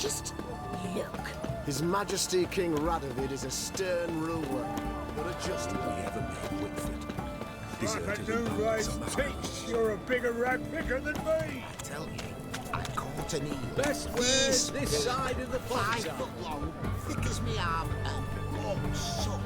Just look. His Majesty King Radovid is a stern ruler. What a just we ever made, Whitford. Like a new rice takes, you're a bigger rat picker than me. I tell you, I caught an eel. Best where's this side of the 5 pond. foot long, thick as me arm, and warm salt.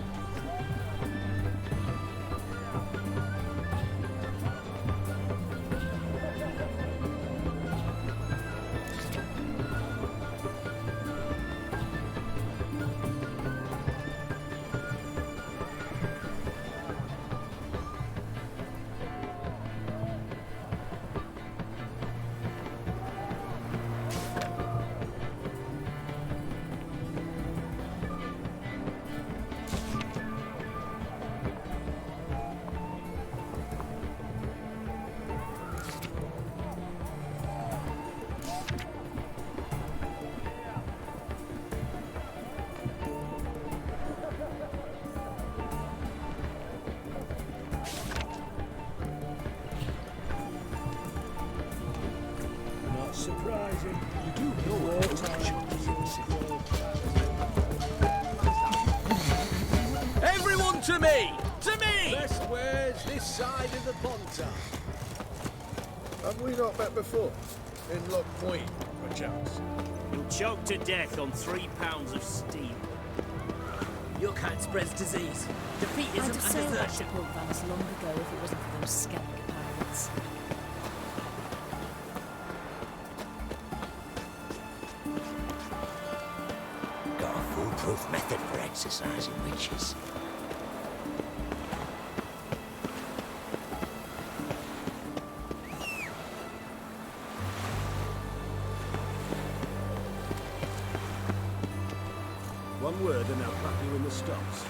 Not surprising. You do know wartime. Everyone to me! To me! Best where's this side of the pond. Have we not met before? In Loch Point, perchance? You'll choke to death on 3 pounds of steam. Your kind spreads disease, defeatism I'd have and sailed back to desertion. Port Vance long ago if it wasn't for those Skellige pirates. Got a foolproof method for exercising witches. One word and I'll clap you in the stocks.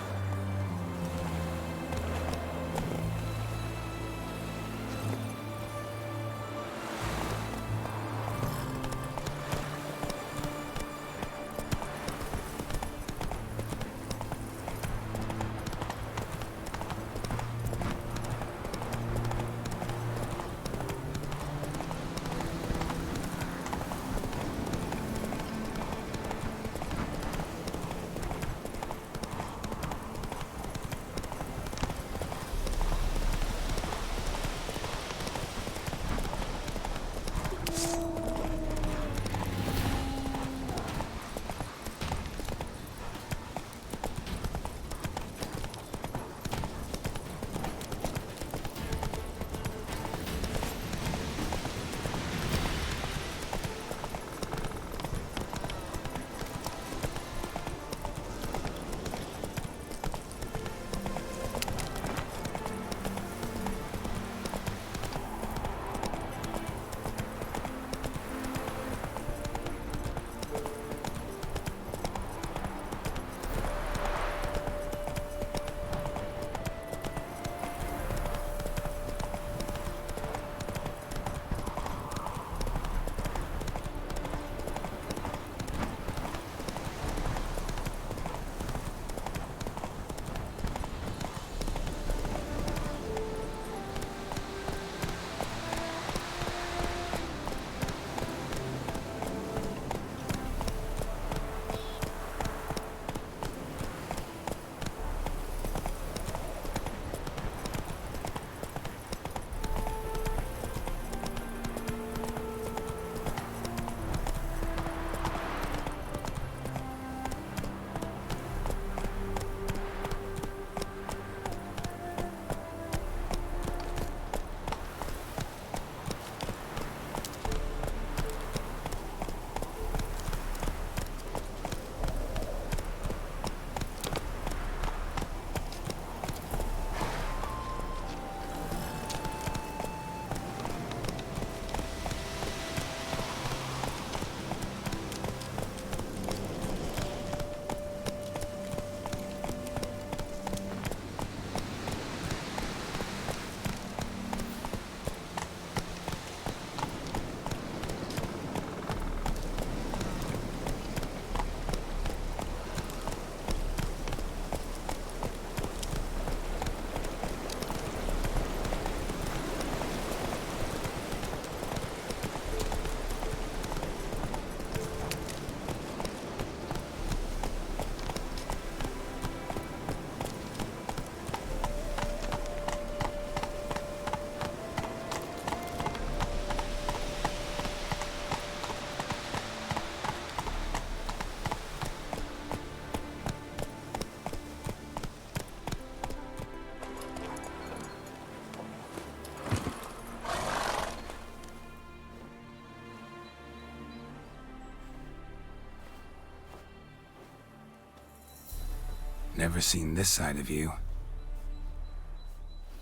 Never seen this side of you.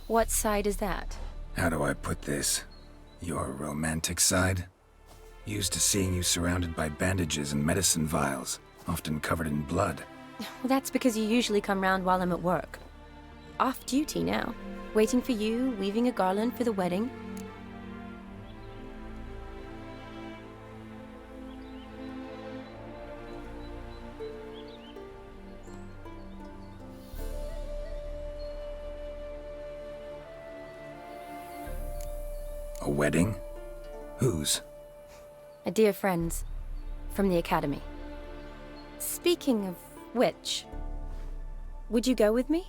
What side is that? How do I put this? Your romantic side? Used to seeing you surrounded by bandages and medicine vials, often covered in blood. Well, that's because you usually come round while I'm at work. Off duty now. Waiting for you, weaving a garland for the wedding. A wedding? Whose? A dear friend's. From the academy. Speaking of which, would you go with me?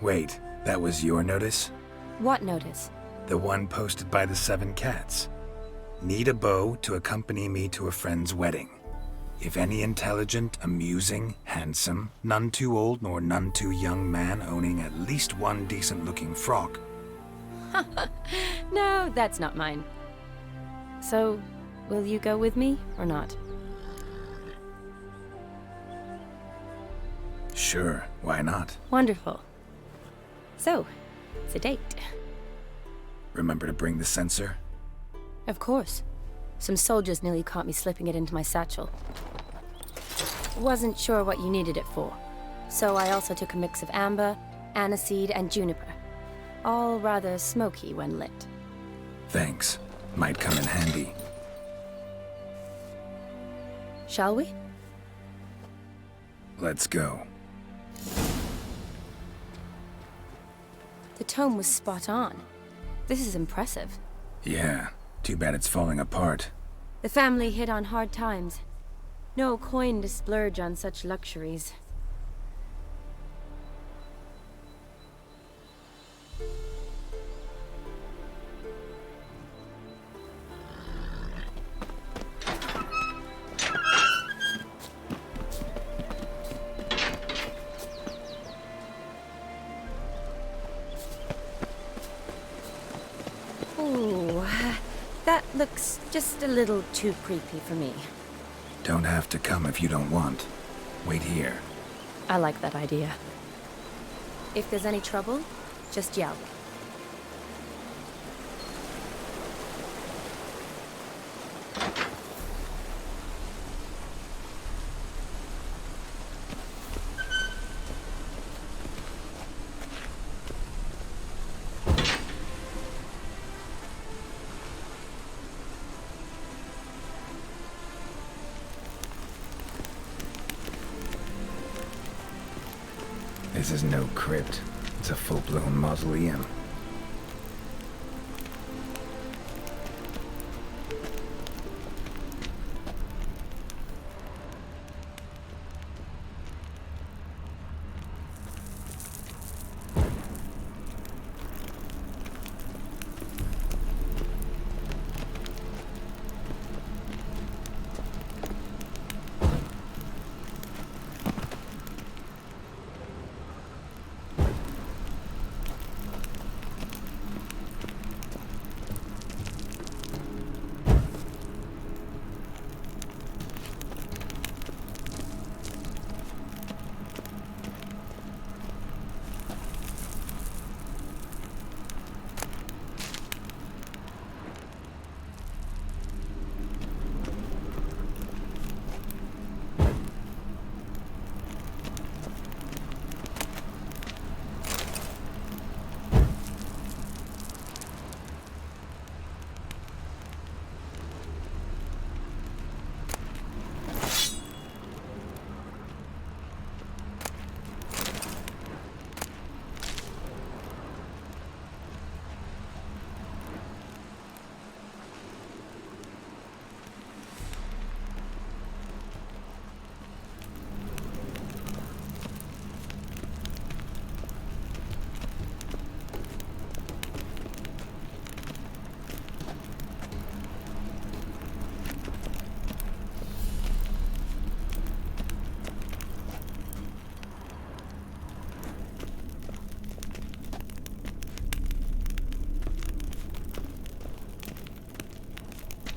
Wait. That was your notice? What notice? The one posted by the 7 cats. Need a beau to accompany me to a friend's wedding. If any intelligent, amusing, handsome, none too old nor none too young man owning at least one decent-looking frock. No, that's not mine. So, will you go with me or not? Sure, why not? Wonderful. So, it's a date. Remember to bring the censer? Of course. Some soldiers nearly caught me slipping it into my satchel. Wasn't sure what you needed it for, so I also took a mix of amber, aniseed, and juniper. All rather smoky when lit. Thanks. Might come in handy. Shall we? Let's go. The tome was spot on. This is impressive. Yeah, too bad it's falling apart. The family hit on hard times. No coin to splurge on such luxuries. Ooh, that looks just a little too creepy for me. Don't have to come if you don't want. Wait here. I like that idea. If there's any trouble, just yell. This is no crypt. It's a full-blown mausoleum.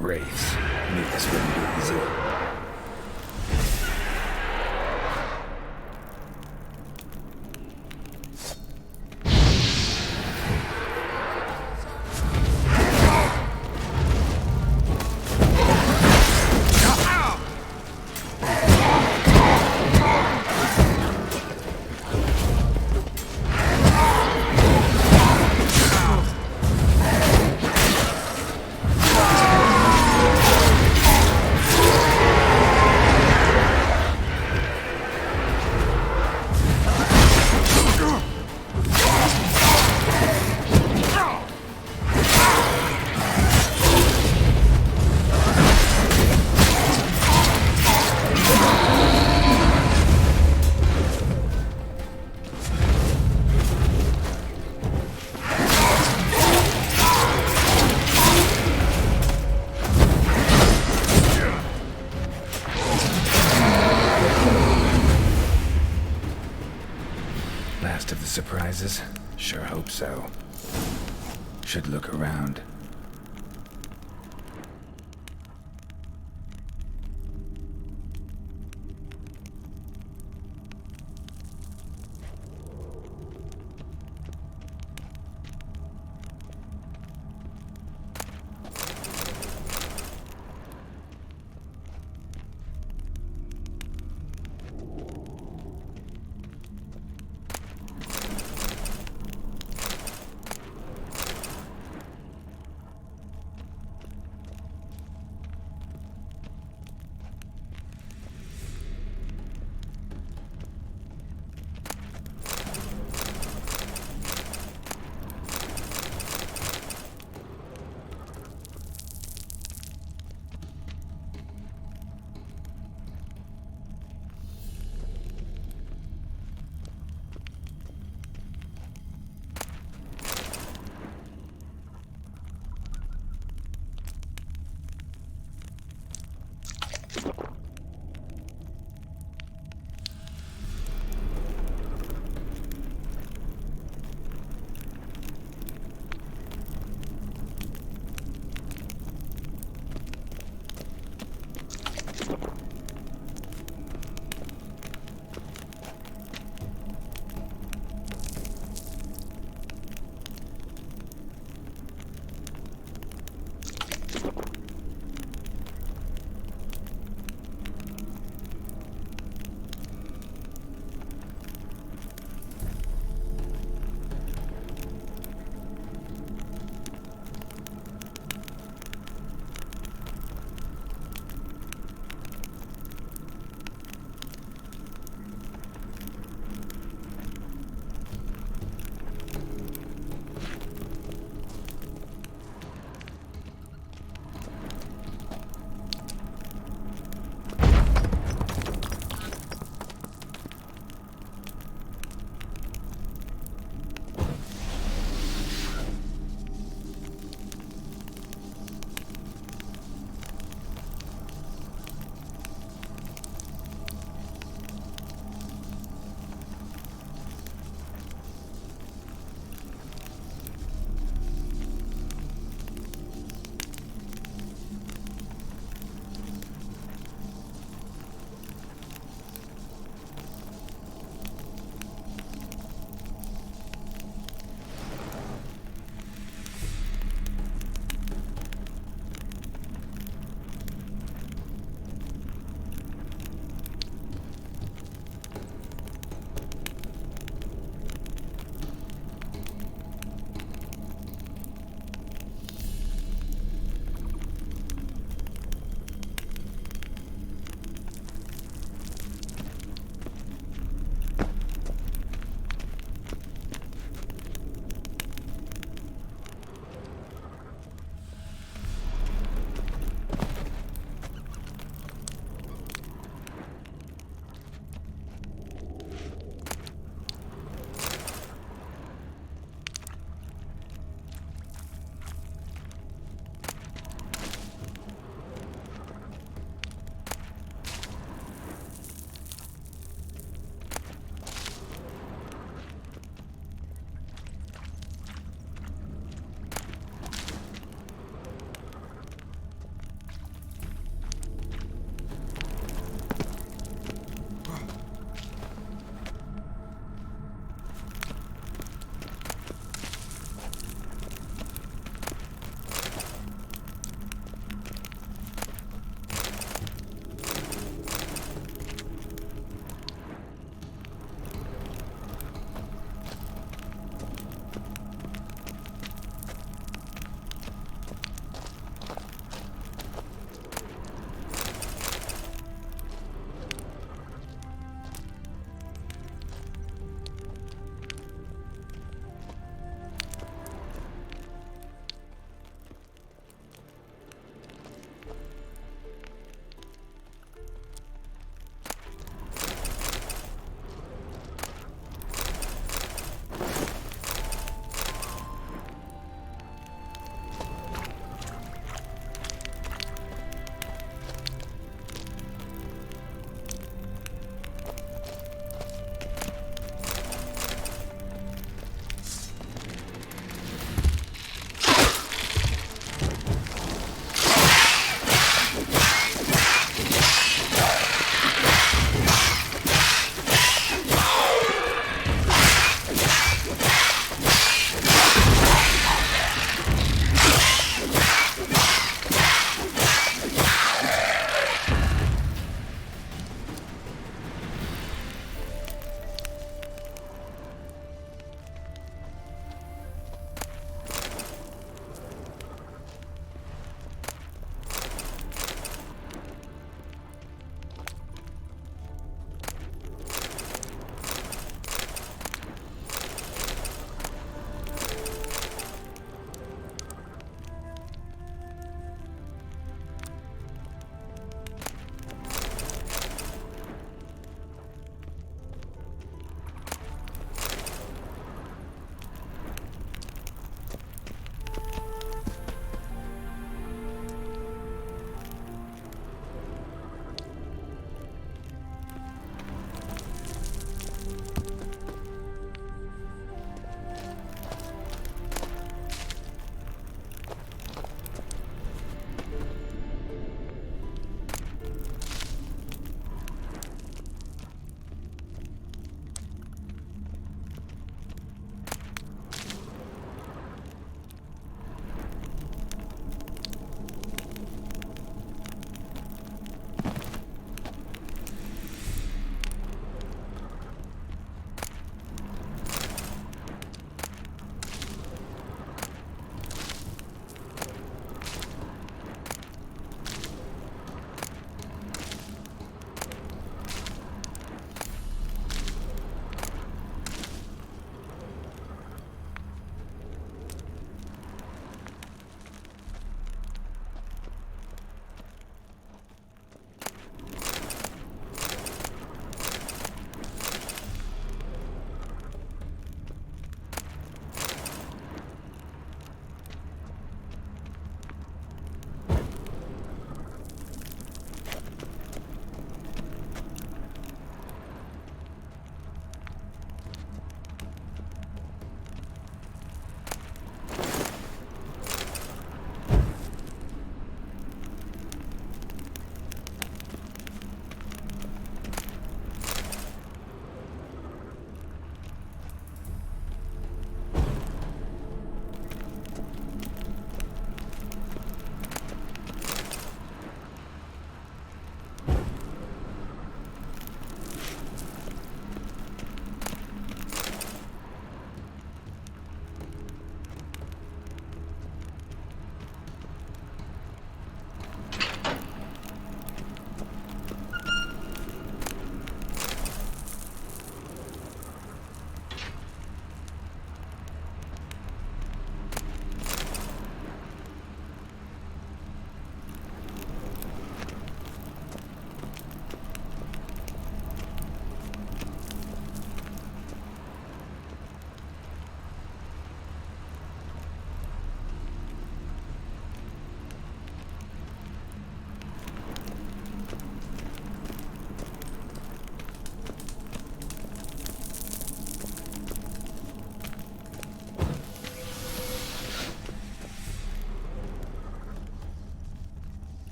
Wraiths. This wouldn't be easy. Last of the surprises? Sure hope so. Should look around.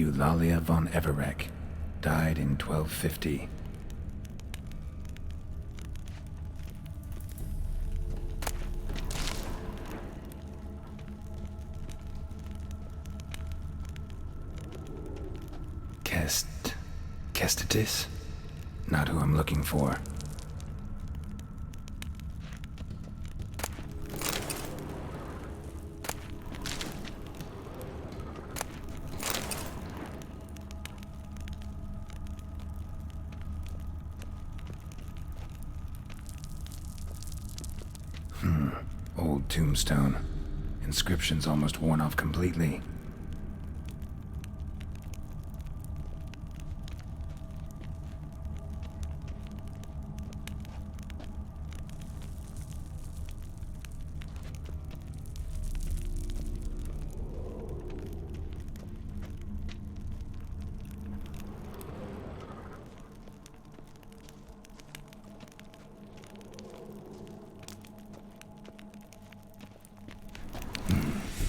Eulalia von Everek, died in 1250. Kestatis? Not who I'm looking for. Old tombstone. Inscription's almost worn off completely.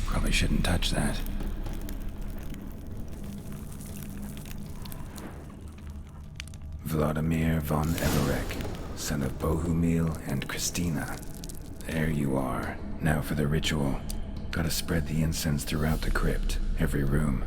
Probably shouldn't touch that. Vladimir von Everek, son of Bohumil and Christina. There you are. Now for the ritual. Gotta spread the incense throughout the crypt, every room.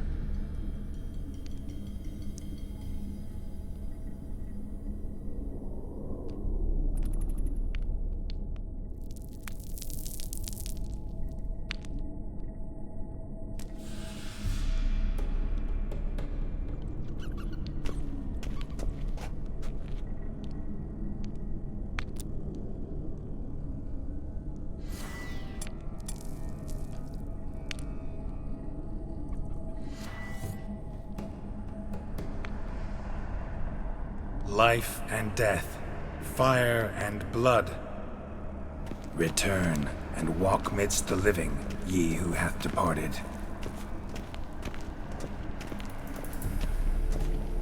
Life and death, fire and blood. Return and walk midst the living, ye who hath departed.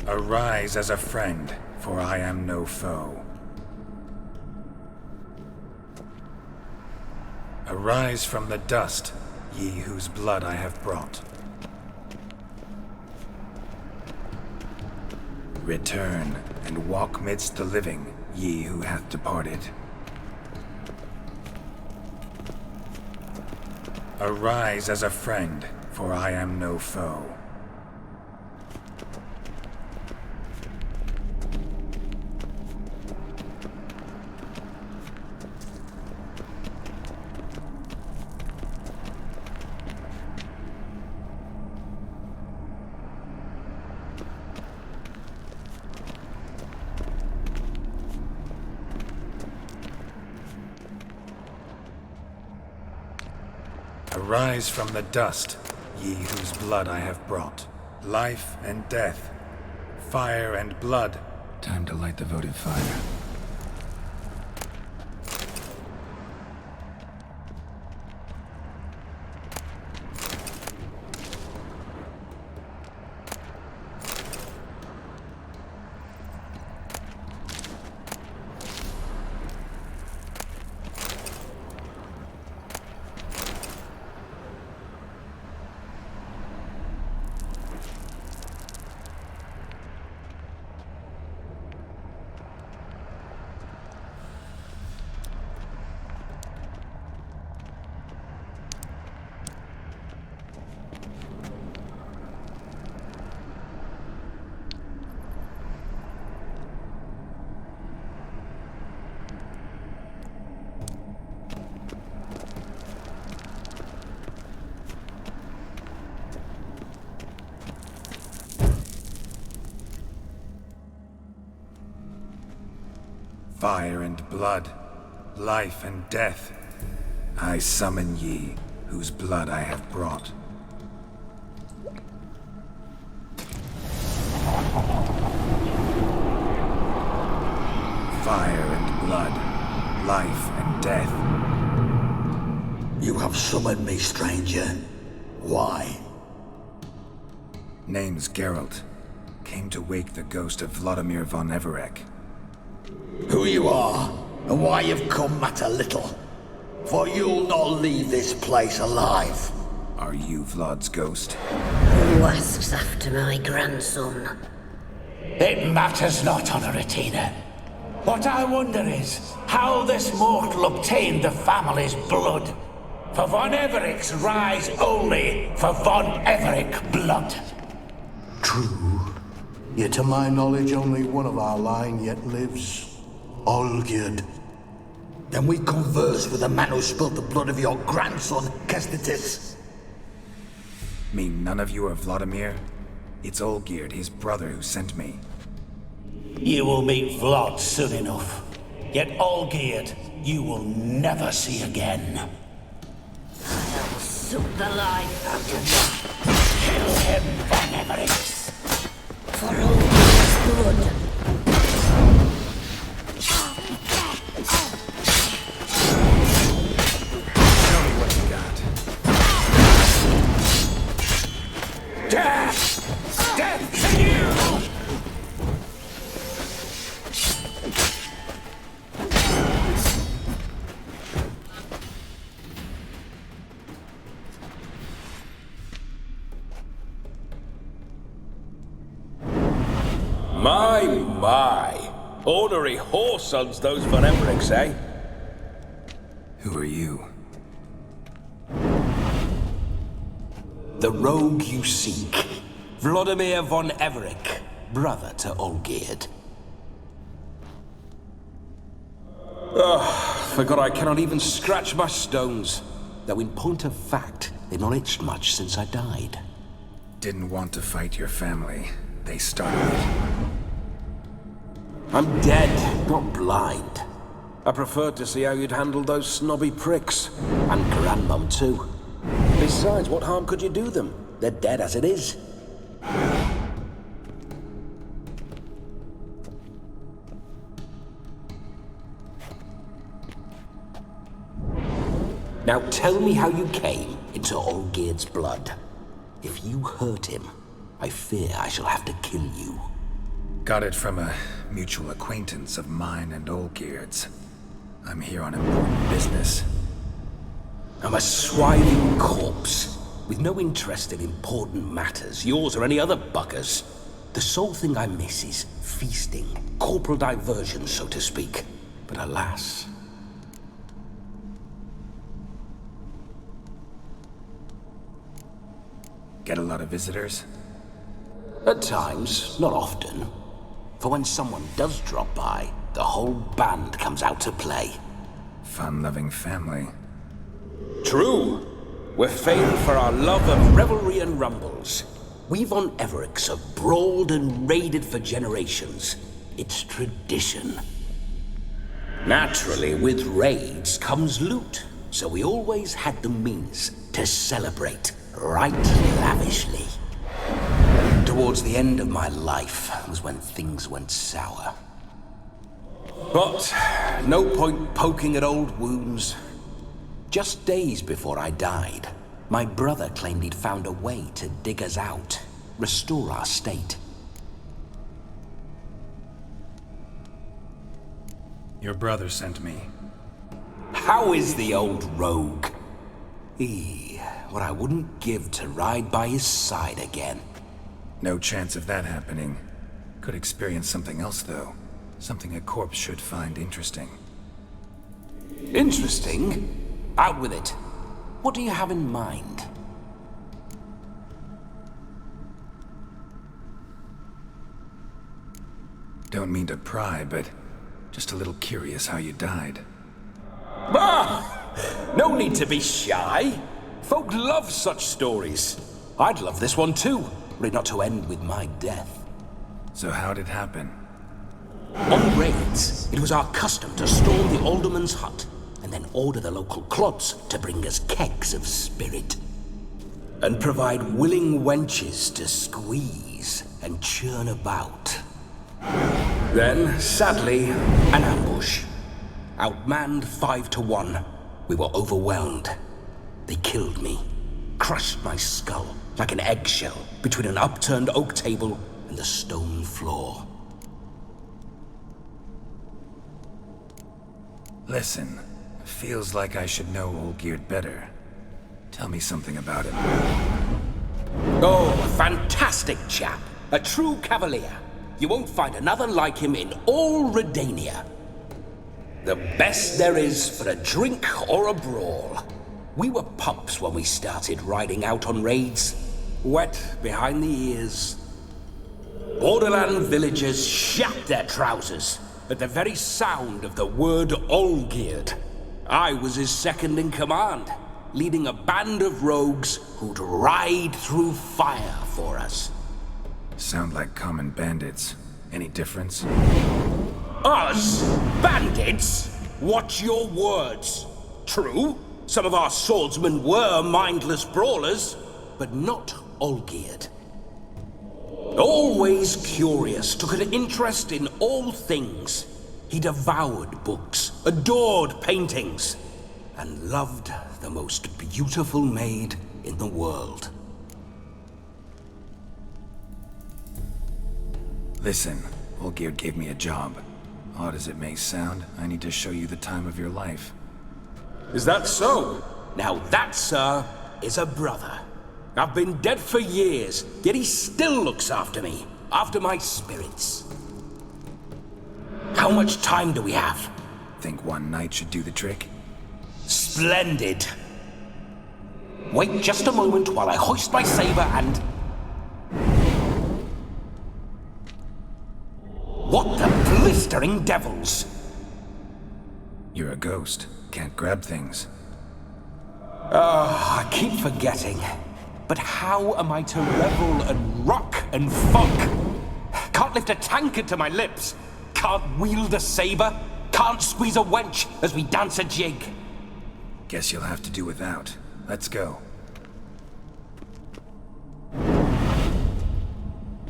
Arise as a friend, for I am no foe. Arise from the dust, ye whose blood I have brought. Return and walk midst the living, ye who hath departed. Arise as a friend, for I am no foe. Arise from the dust, ye whose blood I have brought. Life and death, fire and blood. Time to light the votive fire. Fire and blood, life and death, I summon ye, whose blood I have brought. Fire and blood, life and death. You have summoned me, stranger. Why? Name's Geralt. Came to wake the ghost of Vladimir von Everek. Who you are, and why you've come matter little. For you'll not leave this place alive. Are you Vlad's ghost? Who asks after my grandson? It matters not, Honoratina. What I wonder is how this mortal obtained the family's blood. For von Everic's rise only for von Everic blood. True. Yet to my knowledge, only one of our line yet lives. Olgierd. Then we converse with the man who spilled the blood of your grandson, Kestetis. Mean none of you are Vladimir? It's Olgierd, his brother, who sent me. You will meet Vlad soon enough. Yet Olgierd, you will never see again. I'll suck the life out of you. Kill him, von Everec. For Olgierd's blood. Tell me what you got. Death! Death to you! My. Ornery whoresons, those von Evericks, eh? Who are you? The rogue you seek. Vladimir von Everic, brother to Olgierd. Forgot I cannot even scratch my stones. Though in point of fact, they've not itched much since I died. Didn't want to fight your family. They started it. I'm dead, not blind. I preferred to see how you'd handle those snobby pricks. And Grandmum, too. Besides, what harm could you do them? They're dead as it is. Now tell me how you came into Olgierd's blood. If you hurt him, I fear I shall have to kill you. Got it from a mutual acquaintance of mine and Olgierd's. I'm here on important business. I'm a swining corpse, with no interest in important matters, yours or any other buggers. The sole thing I miss is feasting, corporal diversion, so to speak. But alas... Get a lot of visitors? At times, not often. For when someone does drop by, the whole band comes out to play. Fun-loving family. True. We're famed for our love of revelry and rumbles. We von Evericks have brawled and raided for generations. It's tradition. Naturally, with raids comes loot, so we always had the means to celebrate right lavishly. Towards the end of my life was when things went sour. But no point poking at old wounds. Just days before I died, my brother claimed he'd found a way to dig us out, restore our state. Your brother sent me. How is the old rogue? What I wouldn't give to ride by his side again. No chance of that happening. Could experience something else, though. Something a corpse should find interesting. Interesting? Out with it. What do you have in mind? Don't mean to pry, but just a little curious how you died. No need to be shy. Folk love such stories. I'd love this one too, were it not to end with my death. So how'd it happen? On raids, it was our custom to storm the alderman's hut, and then order the local clods to bring us kegs of spirit. And provide willing wenches to squeeze and churn about. Then, sadly, an ambush. Outmanned 5-1, we were overwhelmed. They killed me, crushed my skull like an eggshell between an upturned oak table and the stone floor. Listen, feels like I should know Olgierd better. Tell me something about him. Oh, a fantastic chap. A true cavalier. You won't find another like him in all Redania. The best there is for a drink or a brawl. We were pups when we started riding out on raids. Wet behind the ears. Borderland villagers shat their trousers at the very sound of the word Olgierd. I was his second in command, leading a band of rogues who'd ride through fire for us. Sound like common bandits. Any difference? Us? Bandits? Watch your words. True, some of our swordsmen were mindless brawlers, but not Olgierd. Always curious, took an interest in all things. He devoured books, adored paintings, and loved the most beautiful maid in the world. Listen, Olgierd gave me a job. Odd as it may sound, I need to show you the time of your life. Is that so? Now that, sir, is a brother. I've been dead for years, yet he still looks after me, after my spirits. How much time do we have? Think one night should do the trick? Splendid. Wait just a moment while I hoist my saber and... What the blistering devils? You're a ghost. Can't grab things. I keep forgetting. But how am I to revel and rock and fuck? Can't lift a tankard to my lips. Can't wield a saber. Can't squeeze a wench as we dance a jig. Guess you'll have to do without. Let's go.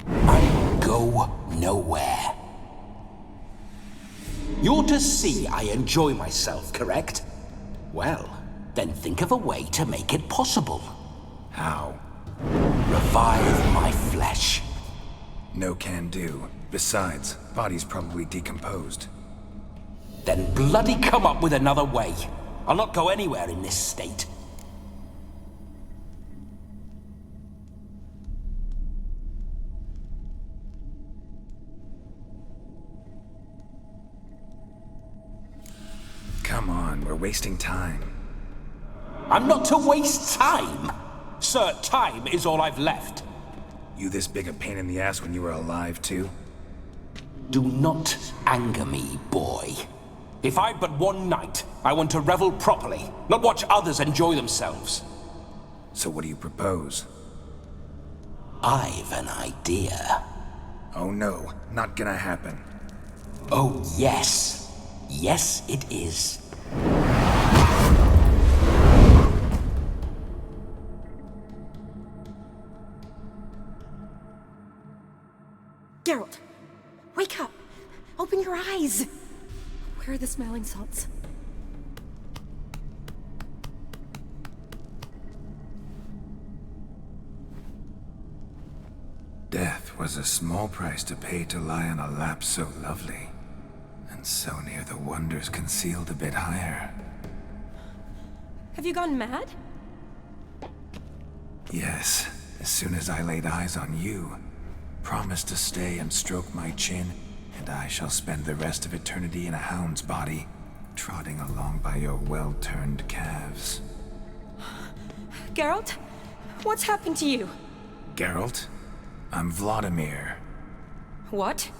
I go nowhere. You're to see I enjoy myself, correct? Well, then think of a way to make it possible. How? Revive my flesh. No can do. Besides, body's probably decomposed. Then bloody come up with another way. I'll not go anywhere in this state. Come on, we're wasting time. I'm not to waste time. Sir, time is all I've left. You this big a pain in the ass when you were alive, too? Do not anger me, boy. If I've but one night, I want to revel properly, not watch others enjoy themselves. So what do you propose? I've an idea. Oh no, not gonna happen. Oh yes. Yes, it is. Geralt, wake up! Open your eyes! Where are the smelling salts? Death was a small price to pay to lie on a lap so lovely, and so near the wonders concealed a bit higher. Have you gone mad? Yes, as soon as I laid eyes on you, promise to stay and stroke my chin, and I shall spend the rest of eternity in a hound's body, trotting along by your well-turned calves. Geralt, what's happened to you? Geralt, I'm Vladimir. What?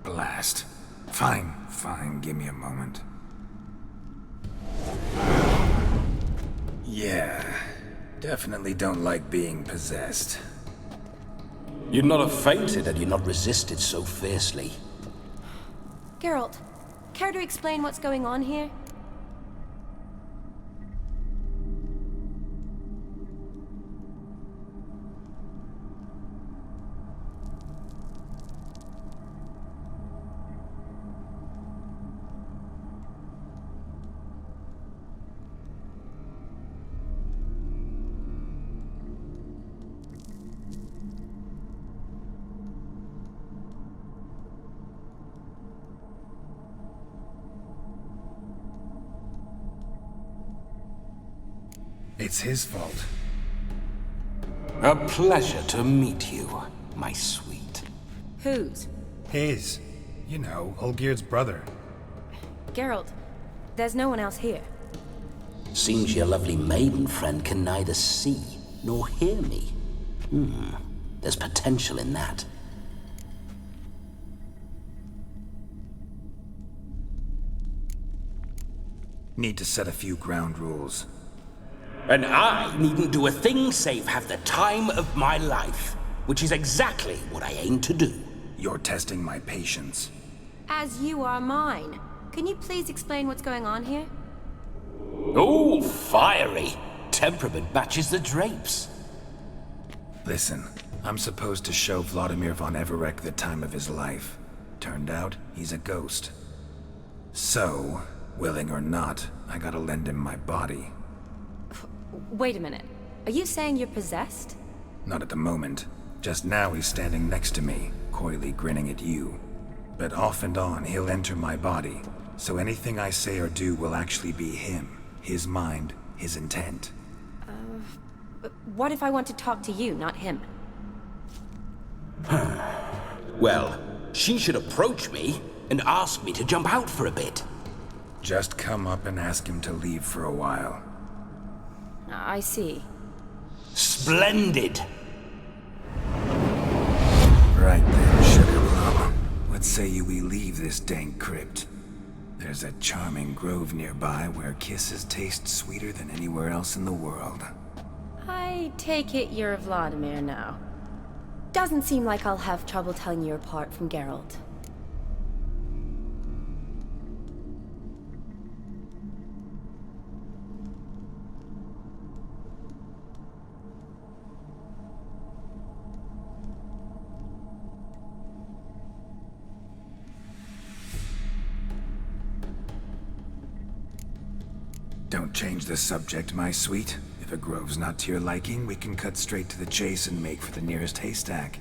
Blast. Fine, give me a moment. Yeah, definitely don't like being possessed. You'd not have fainted had you not resisted so fiercely. Geralt, care to explain what's going on here? It's his fault. A pleasure to meet you, my sweet. Whose? His. You know, Olgierd's brother. Geralt, there's no one else here. Seems your lovely maiden friend can neither see nor hear me. There's potential in that. Need to set a few ground rules. And I needn't do a thing save have the time of my life, which is exactly what I aim to do. You're testing my patience. As you are mine. Can you please explain what's going on here? Oh, fiery. Temperament matches the drapes. Listen, I'm supposed to show Vladimir von Everec the time of his life. Turned out, he's a ghost. So, willing or not, I gotta lend him my body. Wait a minute. Are you saying you're possessed? Not at the moment. Just now he's standing next to me, coyly grinning at you. But off and on, he'll enter my body. So anything I say or do will actually be him. His mind, his intent. But what if I want to talk to you, not him? Well, she should approach me and ask me to jump out for a bit. Just come up and ask him to leave for a while. I see. Splendid! Right then, Sugar Plum. What say you we leave this dank crypt? There's a charming grove nearby where kisses taste sweeter than anywhere else in the world. I take it you're Vladimir now. Doesn't seem like I'll have trouble telling you apart from Geralt. Don't change the subject, my sweet. If a grove's not to your liking, we can cut straight to the chase and make for the nearest haystack.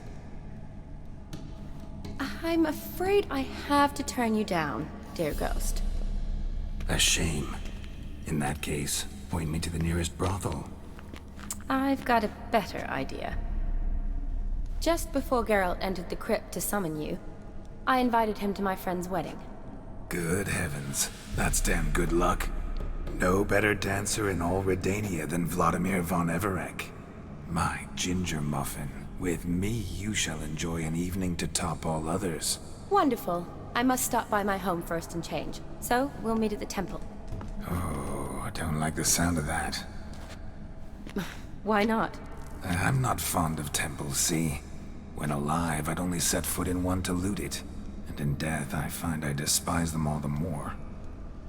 I'm afraid I have to turn you down, dear ghost. A shame. In that case, point me to the nearest brothel. I've got a better idea. Just before Geralt entered the crypt to summon you, I invited him to my friend's wedding. Good heavens. That's damn good luck. No better dancer in all Redania than Vladimir von Everec. My ginger muffin. With me, you shall enjoy an evening to top all others. Wonderful. I must stop by my home first and change. So, we'll meet at the temple. Oh, I don't like the sound of that. Why not? I'm not fond of temples, see? When alive, I'd only set foot in one to loot it. And in death, I find I despise them all the more.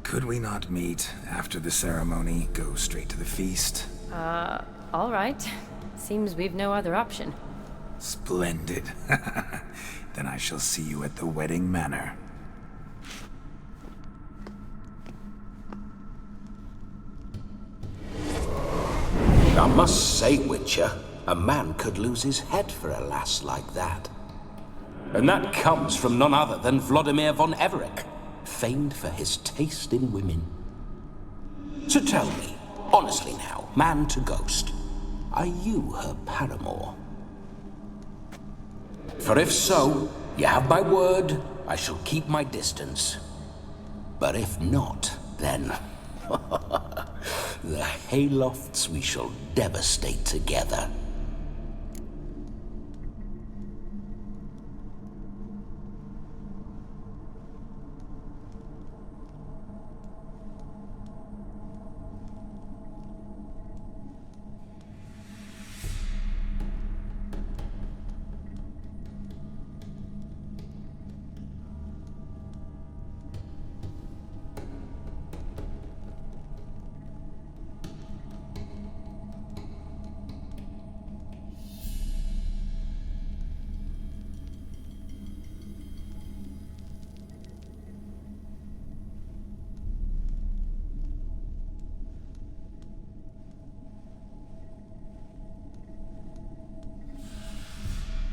Could we not meet after the ceremony, go straight to the feast? All right. Seems we've no other option. Splendid. Then I shall see you at the wedding manor. I must say, Witcher, a man could lose his head for a lass like that. And that comes from none other than Vladimir von Everec, famed for his taste in women. So tell me, honestly now, man to ghost, are you her paramour? For if so, you have my word, I shall keep my distance. But if not, then the haylofts we shall devastate together.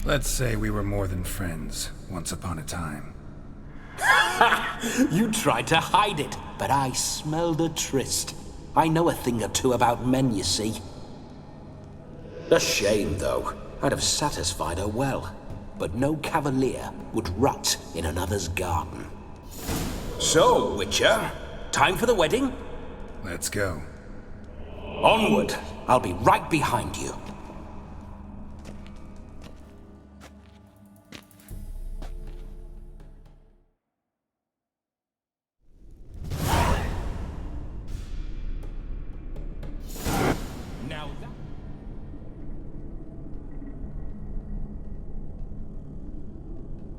Let's say we were more than friends, once upon a time. You tried to hide it, but I smelled a tryst. I know a thing or two about men, you see. A shame, though. I'd have satisfied her well. But no cavalier would rot in another's garden. So, Witcher, time for the wedding? Let's go. Onward. I'll be right behind you.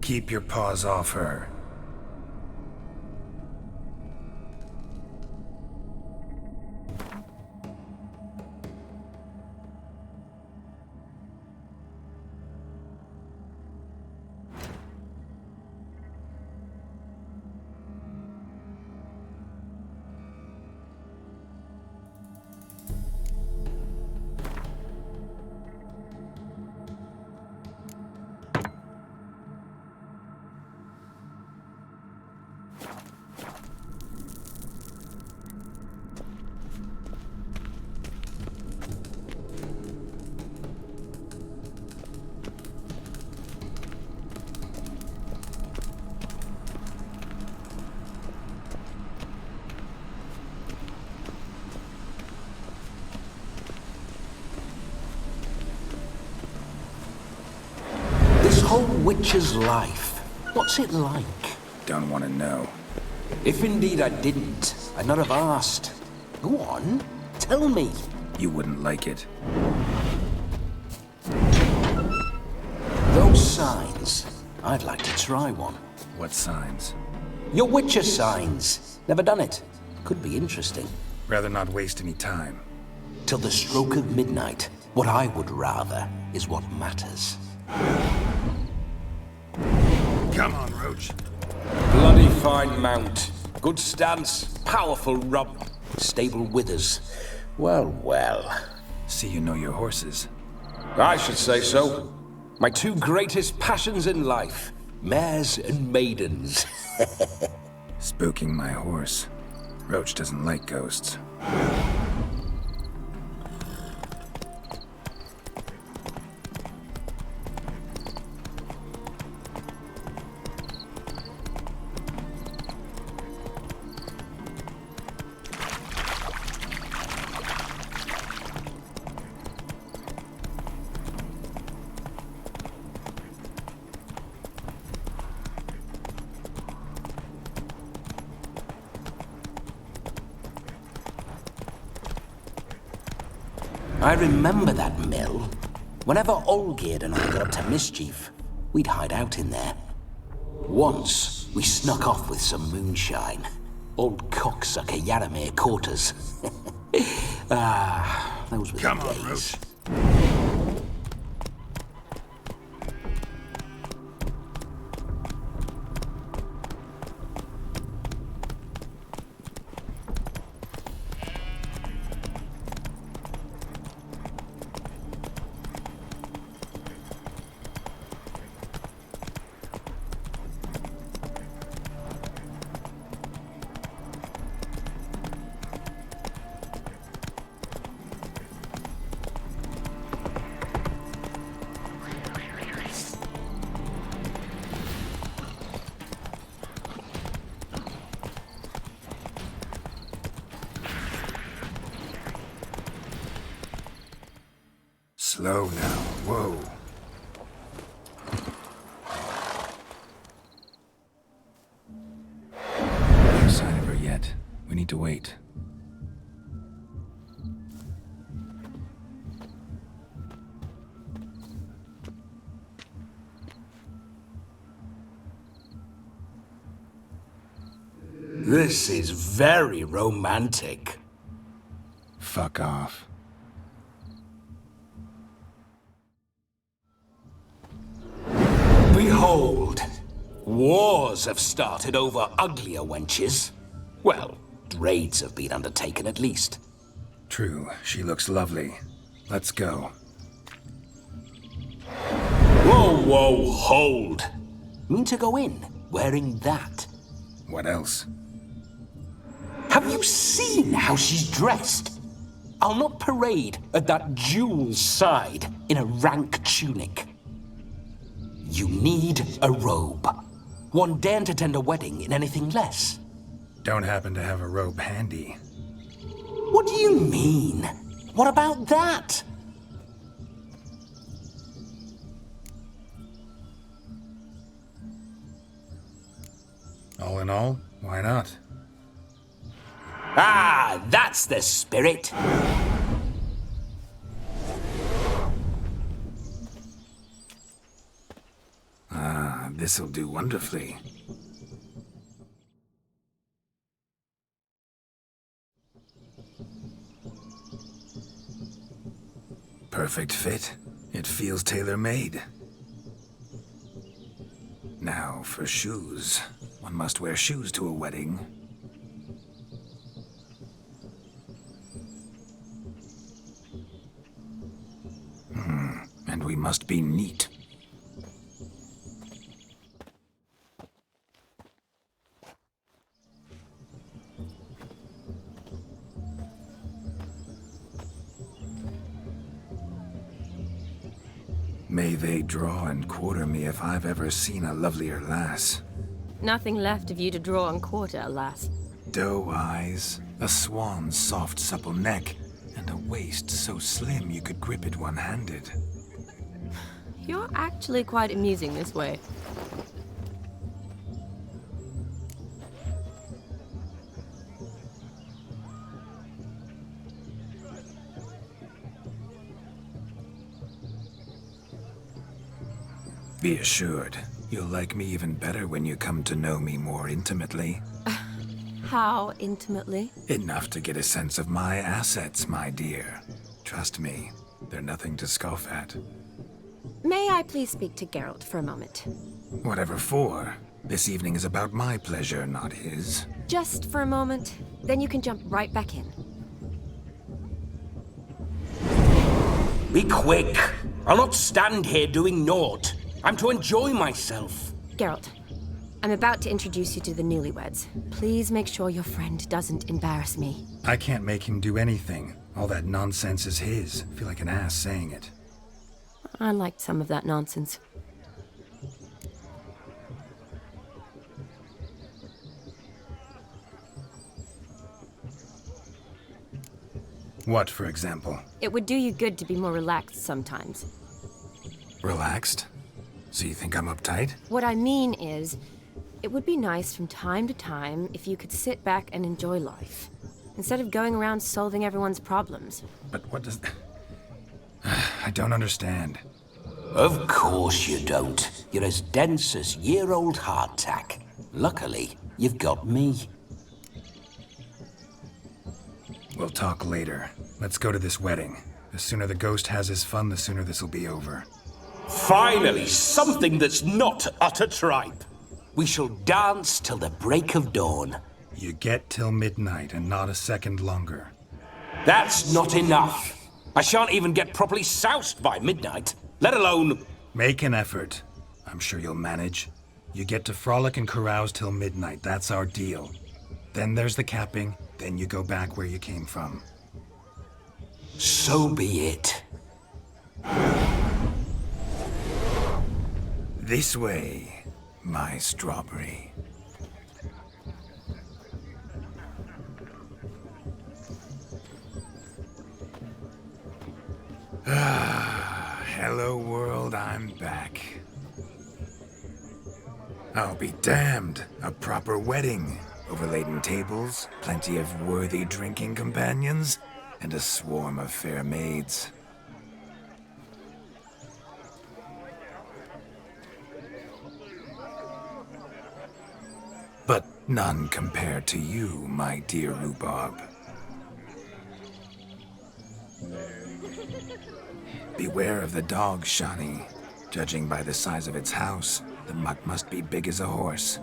Keep your paws off her. Whole Witcher's life. What's it like? Don't want to know. If indeed I didn't, I'd not have asked. Go on, tell me. You wouldn't like it. Those signs. I'd like to try one. What signs? Your Witcher signs. Never done it. Could be interesting. Rather not waste any time. Till the stroke of midnight. What I would rather is what matters. Come on, Roach. Bloody fine mount. Good stance, powerful rump, stable withers. Well, well. See you know your horses. I should say so. My two greatest passions in life. Mares and maidens. Spooking my horse. Roach doesn't like ghosts. I remember that mill. Whenever Olgerd and I got to mischief, we'd hide out in there. Once, we snuck off with some moonshine. Old cocksucker Yaramir caught us. Those were the days. Come on, Roach. Slow now. Whoa. No sign of her yet. We need to wait. This is very romantic. Fuck off. Behold, wars have started over uglier wenches. Well, raids have been undertaken at least. True, she looks lovely. Let's go. Whoa, whoa, hold. Mean to go in wearing that? What else? Have you seen how she's dressed? I'll not parade at that jewel's side in a rank tunic. You need a robe. One daren't attend a wedding in anything less. Don't happen to have a robe handy. What do you mean? What about that? All in all, why not? Ah, that's the spirit. Ah, this'll do wonderfully. Perfect fit. It feels tailor-made. Now for shoes. One must wear shoes to a wedding. And we must be neat. May they draw and quarter me if I've ever seen a lovelier lass. Nothing left of you to draw and quarter, alas. Doe eyes, a swan's soft supple neck, and a waist so slim you could grip it one-handed. You're actually quite amusing this way. Be assured, you'll like me even better when you come to know me more intimately. How intimately? Enough to get a sense of my assets, my dear. Trust me, they're nothing to scoff at. May I please speak to Geralt for a moment? Whatever for. This evening is about my pleasure, not his. Just for a moment, then you can jump right back in. Be quick. I'll not stand here doing naught. I'm to enjoy myself. Geralt, I'm about to introduce you to the newlyweds. Please make sure your friend doesn't embarrass me. I can't make him do anything. All that nonsense is his. I feel like an ass saying it. I liked some of that nonsense. What, for example? It would do you good to be more relaxed sometimes. Relaxed? So you think I'm uptight? What I mean is, it would be nice from time to time if you could sit back and enjoy life, instead of going around solving everyone's problems. But what does... I don't understand. Of course you don't. You're as dense as year-old hardtack. Luckily, you've got me. We'll talk later. Let's go to this wedding. The sooner the ghost has his fun, the sooner this'll be over. Finally, something that's not utter tripe. We shall dance till the break of dawn. You get till midnight and not a second longer. That's not enough. I shan't even get properly soused by midnight, let alone... Make an effort. I'm sure you'll manage. You get to frolic and carouse till midnight. That's our deal. Then there's the capping. Then you go back where you came from. So be it. This way, my strawberry. Hello world, I'm back. I'll be damned. A proper wedding. Overladen tables, plenty of worthy drinking companions, and a swarm of fair maids. But none compared to you, my dear rhubarb. Beware of the dog, Shani. Judging by the size of its house, the mutt must be big as a horse.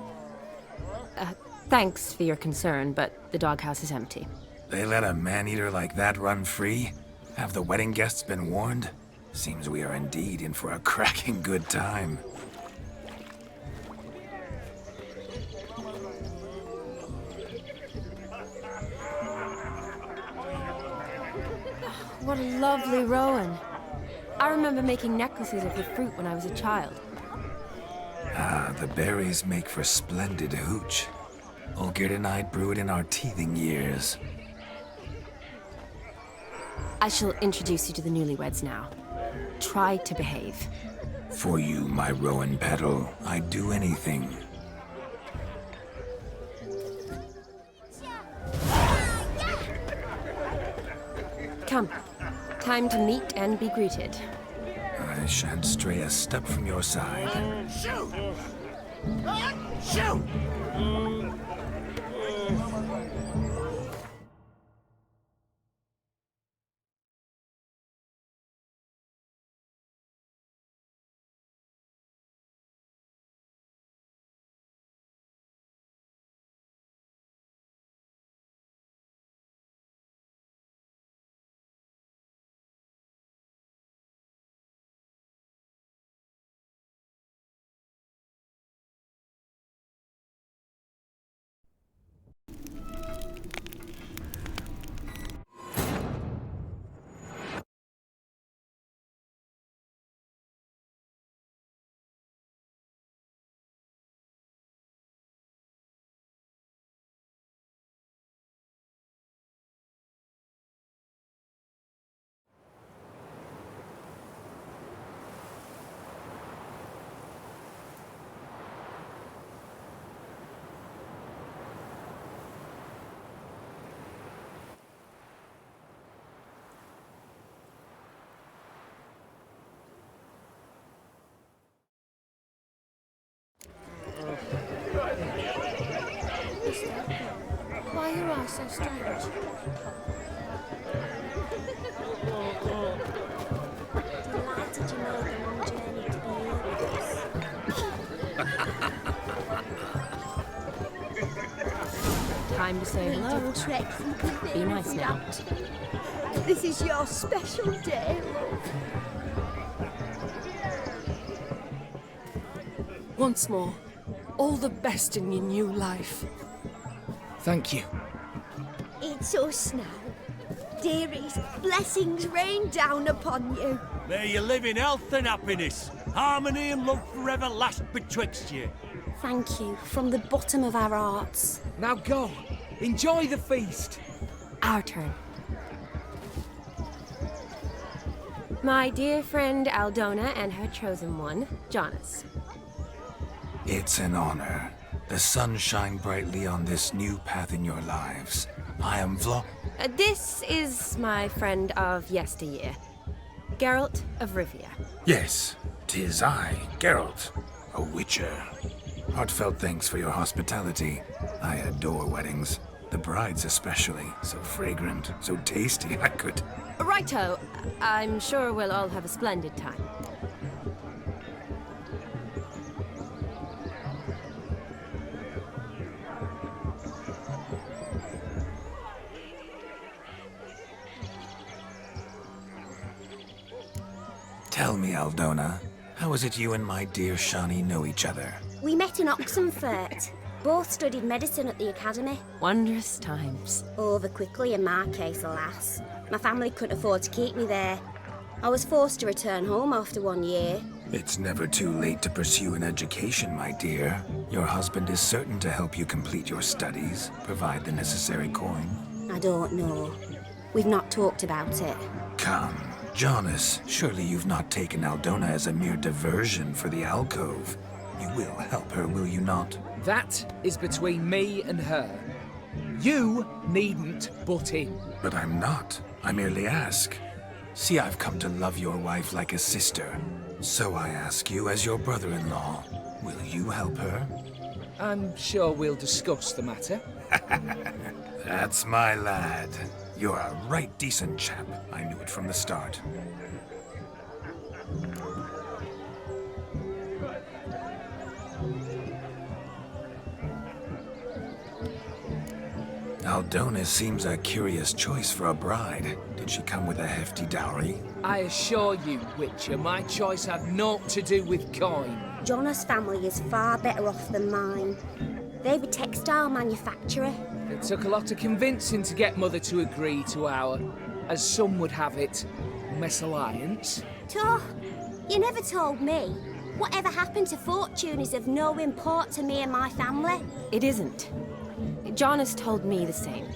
Thanks for your concern, but the doghouse is empty. They let a man-eater like that run free? Have the wedding guests been warned? Seems we are indeed in for a cracking good time. what a lovely rowan. I remember making necklaces of the fruit when I was a child. Ah, the berries make for splendid hooch. Olgerd and I brew it in our teething years. I shall introduce you to the newlyweds now. Try to behave. For you, my rowan petal, I'd do anything. Come. Time to meet and be greeted. I shan't stray a step from your side. Shoot! Shoot! Why are your eyes so strange? Delighted you made the long journey to be here with us. Time to say hello. Little trek from Be nice now. This is your special day, love. Once more, all the best in your new life. Thank you. It's us now. Dearies, blessings rain down upon you. May you live in health and happiness. Harmony and love forever last betwixt you. Thank you from the bottom of our hearts. Now go. Enjoy the feast. Our turn. My dear friend Aldona and her chosen one, Jonas. It's an honor. The sun shine brightly on this new path in your lives. I am This is my friend of yesteryear, Geralt of Rivia. Yes, 'tis I, Geralt, a witcher. Heartfelt thanks for your hospitality. I adore weddings. The brides especially. So fragrant, so tasty, I could... Righto. I'm sure we'll all have a splendid time. Tell me, Aldona, how is it you and my dear Shani know each other? We met in Oxenfurti. Both studied medicine at the academy. Wondrous times. Over quickly in my case, alas. My family couldn't afford to keep me there. I was forced to return home after 1 year. It's never too late to pursue an education, my dear. Your husband is certain to help you complete your studies, provide the necessary coin. I don't know. We've not talked about it. Come, Jonas, surely you've not taken Aldona as a mere diversion for the alcove. You will help her, will you not? That is between me and her. You needn't butt in. But I'm not. I merely ask. See, I've come to love your wife like a sister. So I ask you as your brother-in-law, will you help her? I'm sure we'll discuss the matter. That's my lad. You're a right decent chap. I knew it from the start. Aldona seems a curious choice for a bride. Did she come with a hefty dowry? I assure you, Witcher, my choice had naught to do with coin. Jonas' family is far better off than mine. They're a textile manufacturer. It took a lot of convincing to get Mother to agree to our as some would have it, mésalliance. Toh, you never told me. Whatever happened to fortune is of no import to me and my family. It isn't. John has told me the same.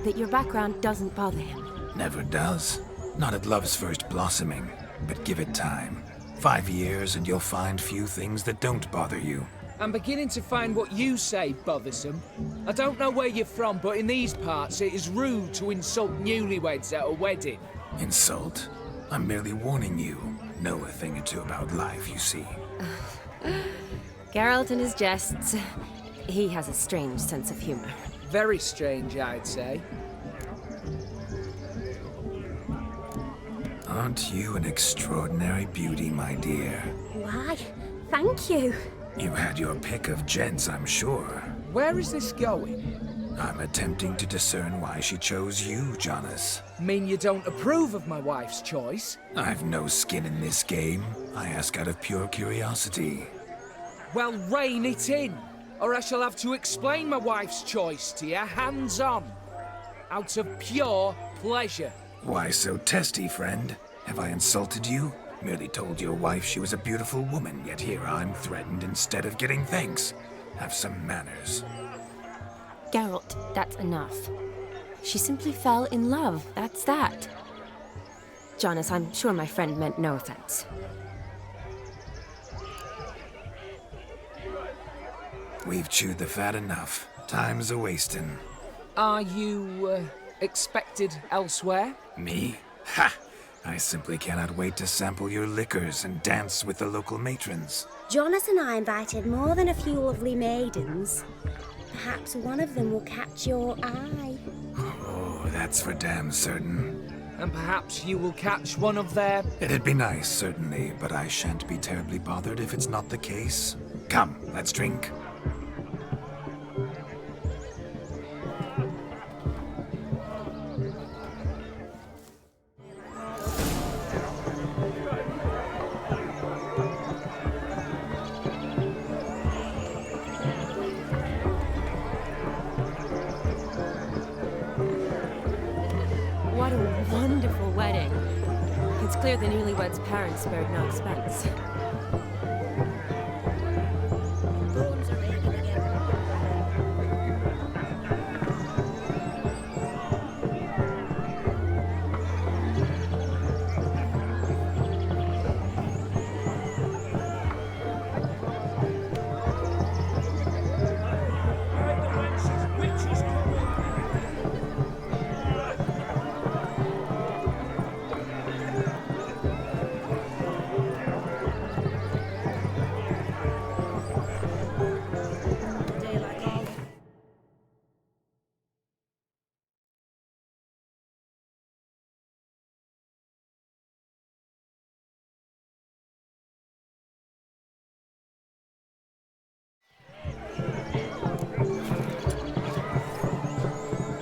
That your background doesn't bother him. Never does. Not at love's first blossoming. But give it time. 5 years and you'll find few things that don't bother you. I'm beginning to find what you say bothersome. I don't know where you're from, but in these parts it is rude to insult newlyweds at a wedding. Insult? I'm merely warning you. Know a thing or two about life, you see. Geralt and his jests. He has a strange sense of humor. Very strange, I'd say. Aren't you an extraordinary beauty, my dear? Why, thank you. You had your pick of gents, I'm sure. Where is this going? I'm attempting to discern why she chose you, Jonas. Mean you don't approve of my wife's choice? I've no skin in this game. I ask out of pure curiosity. Well, rein it in, or I shall have to explain my wife's choice to you hands-on. Out of pure pleasure. Why so testy, friend? Have I insulted you? Merely told your wife she was a beautiful woman, yet here I'm threatened instead of getting thanks. Have some manners. Geralt, that's enough. She simply fell in love, that's that. Jonas, I'm sure my friend meant no offense. We've chewed the fat enough. Time's a-wasting. Are you, expected elsewhere? Me? Ha! I simply cannot wait to sample your liquors and dance with the local matrons. Jonas and I invited more than a few lovely maidens. Perhaps one of them will catch your eye. Oh, that's for damn certain. And perhaps you will catch one of their... It'd be nice, certainly, but I shan't be terribly bothered if it's not the case. Come, let's drink. What a wonderful wedding. It's clear the newlyweds' parents spared no expense. Bones are aching again.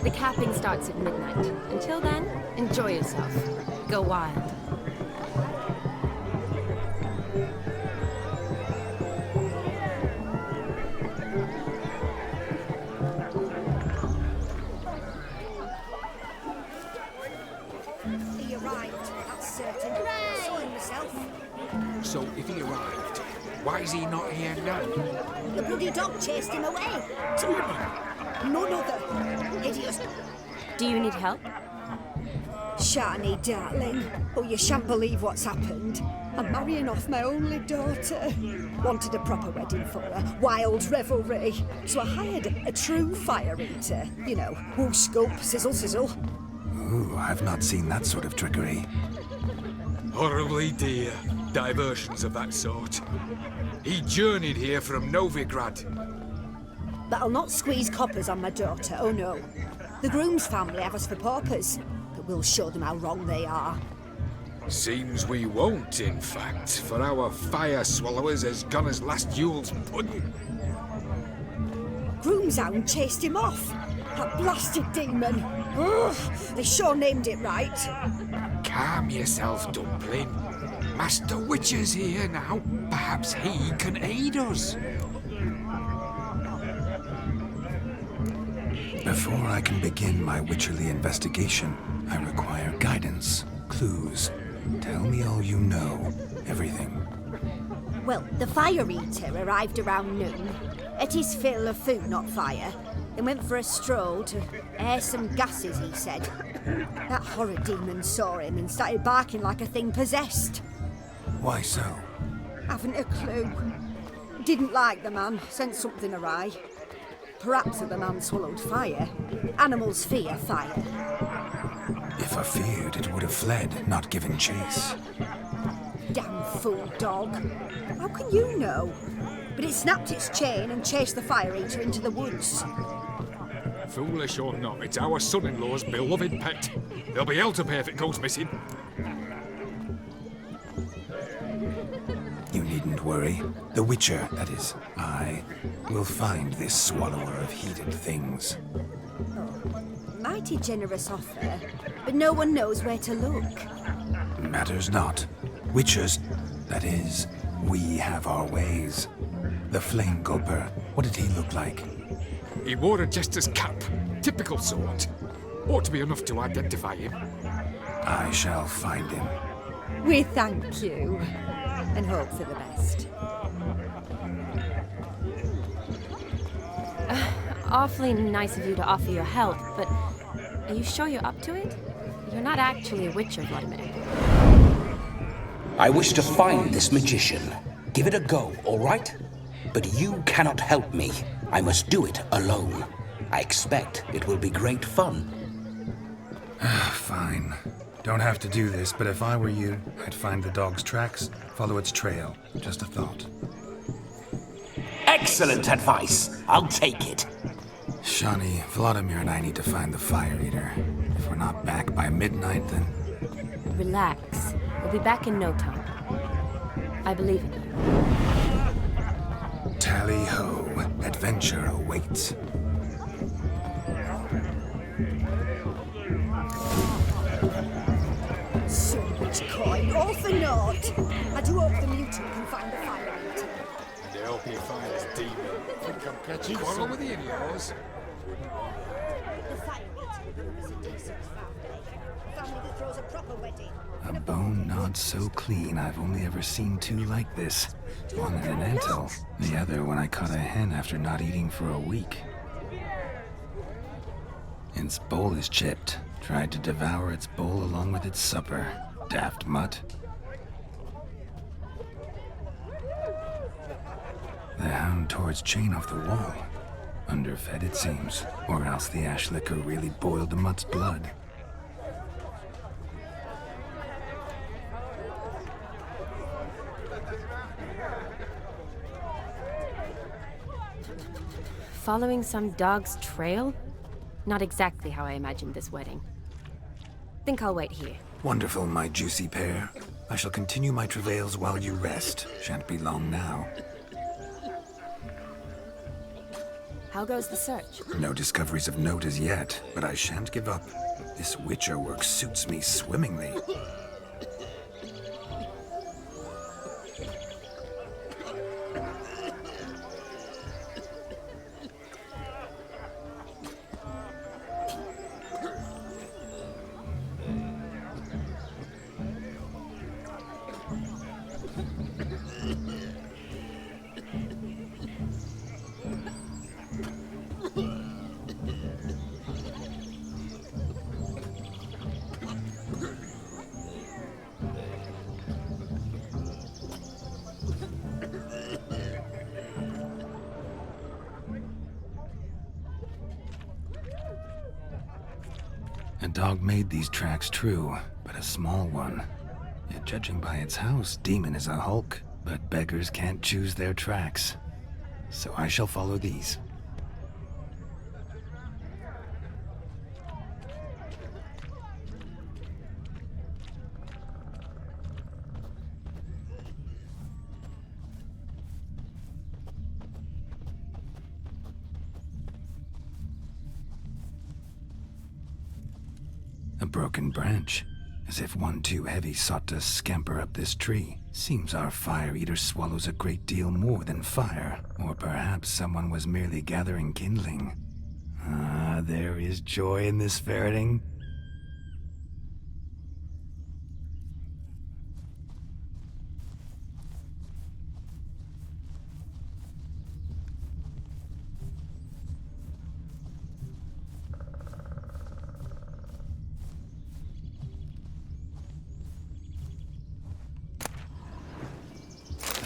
The capping starts at midnight. Until then, enjoy yourself. Go wild. He arrived, that's certain. Saw him myself. So if he arrived, why is he not here now? The bloody dog chased him away. None other. Idiot. Do you need help? Shani, darling. Oh, you shan't believe what's happened. I'm marrying off my only daughter. Wanted a proper wedding for her. Wild revelry. So I hired a true fire eater. You know, whoosh, scope, sizzle, sizzle. Ooh, I've not seen that sort of trickery. Horribly dear diversions of that sort. He journeyed here from Novigrad. But I'll not squeeze coppers on my daughter, oh no. The groom's family have us for paupers, but we'll show them how wrong they are. Seems we won't, in fact, for our fire swallowers has gone as last Yule's pudding. Groom's hound chased him off. That blasted demon. Ugh, they sure named it right. Calm yourself, Dumpling. Master Witcher's here now. Perhaps he can aid us. Before I can begin my witcherly investigation, I require Guidance, clues. Tell me all you know. Everything. Well, the fire eater arrived around noon, ate his fill of food, not fire, then went for a stroll to air some gases, he said. That horrid demon saw him and started barking like a thing possessed. Why so? Haven't a clue. Didn't like the man, sent something awry. Perhaps if the man swallowed fire. Animals fear fire. If I feared, it would have fled, not given chase. Damn fool dog. How can you know? But it snapped its chain and chased the fire eater into the woods. Foolish or not, it's our son-in-law's beloved pet. There'll be hell to pay if it goes missing. You needn't worry. The Witcher, that is, I, will find this swallower of heated things. Mighty generous offer, but no one knows where to look. Matters not. Witchers, that is, we have our ways. The Flame Gulper, what did he look like? He wore a jester's cap. Typical sort. Ought to be enough to identify him. I shall find him. We thank you, and hope for the best. Awfully nice of you to offer your help, but are you sure you're up to it? You're not actually a Witcher, Vladimir. I wish to find this magician. Give it a go, all right? But you cannot help me. I must do it alone. I expect it will be great fun. Fine. Don't have to do this, but if I were you, I'd find the dog's tracks, follow its trail. Just a thought. Excellent advice. I'll take it. Shani, Vladimir and I need to find the fire eater. If we're not back by midnight, then... Relax. We'll be back in no time. I believe in you. Tally-ho. Adventure awaits. So much coin, all for naught. I do hope the mutant can find the fire eater. And I hope he finds demon. Think I'm catching quarrel with the in-laws. The fire eater is a decent family. Family that throws a proper wedding. A bone not so clean I've only ever seen two like this. One in an anthill, the other when I caught a hen after not eating for a week. Its bowl is chipped. Tried to devour its bowl along with its supper. Daft mutt. The hound tore its chain off the wall. Underfed it seems, or else the ash liquor really boiled the mutt's blood. Following some dog's trail? Not exactly how I imagined this wedding. Think I'll wait here. Wonderful, my juicy pear. I shall continue my travails while you rest. Shan't be long now. How goes the search? No discoveries of note as yet, but I shan't give up. This Witcher work suits me swimmingly. A dog made these tracks true, but a small one. Yet judging by its house, Demon is a hulk, but beggars can't choose their tracks. So I shall follow these. A broken branch, as if one too heavy sought to scamper up this tree. Seems our fire eater swallows a great deal more than fire, or perhaps someone was merely gathering kindling. Ah, there is joy in this ferreting.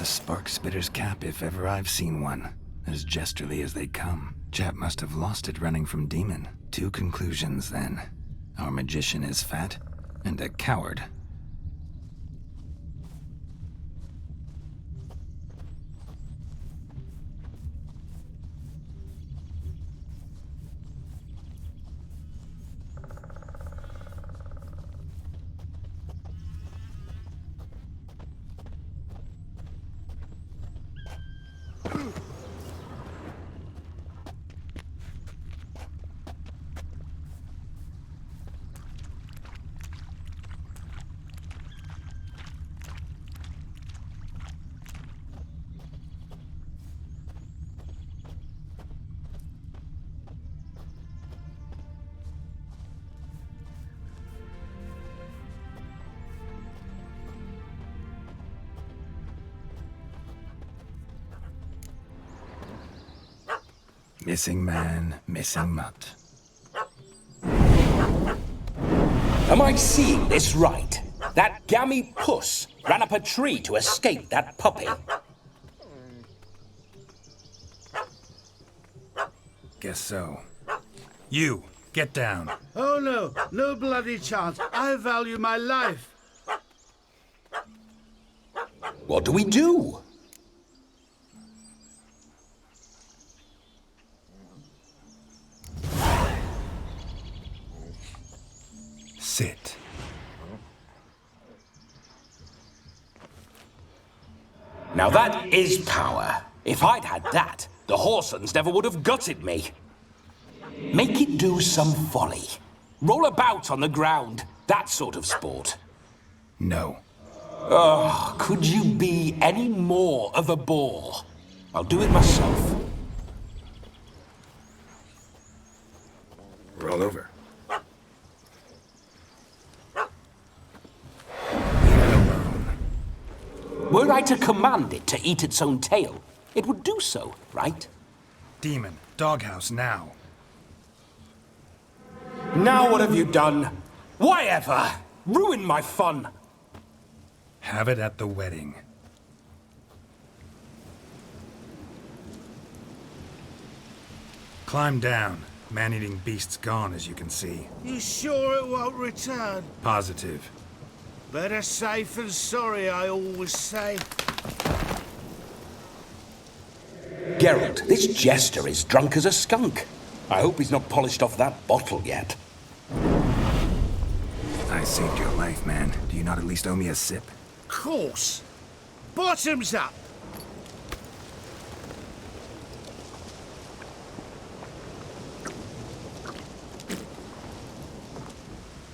spark spitter's cap if ever I've seen one. As jesterly as they come. Chap must have lost it running from demon. 2 conclusions, then. Our magician is fat, and a coward. Missing man, missing mutt. Am I seeing this right? That gammy puss ran up a tree to escape that puppy. Guess so. You, get down. Oh no, no bloody chance. I value my life. What do we do? Sit. Now that is power. If I'd had that, the Horsons never would have gutted me. Make it do some folly. Roll about on the ground. That sort of sport. No. Oh, could you be any more of a bore? I'll do it myself. Roll over. Were I to command it to eat its own tail, it would do so, right? Demon, doghouse now. Now what have you done? Why ever? Ruin my fun. Have it at the wedding. Climb down. Man-eating beast's gone, as you can see. You sure it won't return? Positive. Better safe than sorry, I always say. Geralt, this jester is drunk as a skunk. I hope he's not polished off that bottle yet. I saved your life, man. Do you not at least owe me a sip? Course. Bottoms up.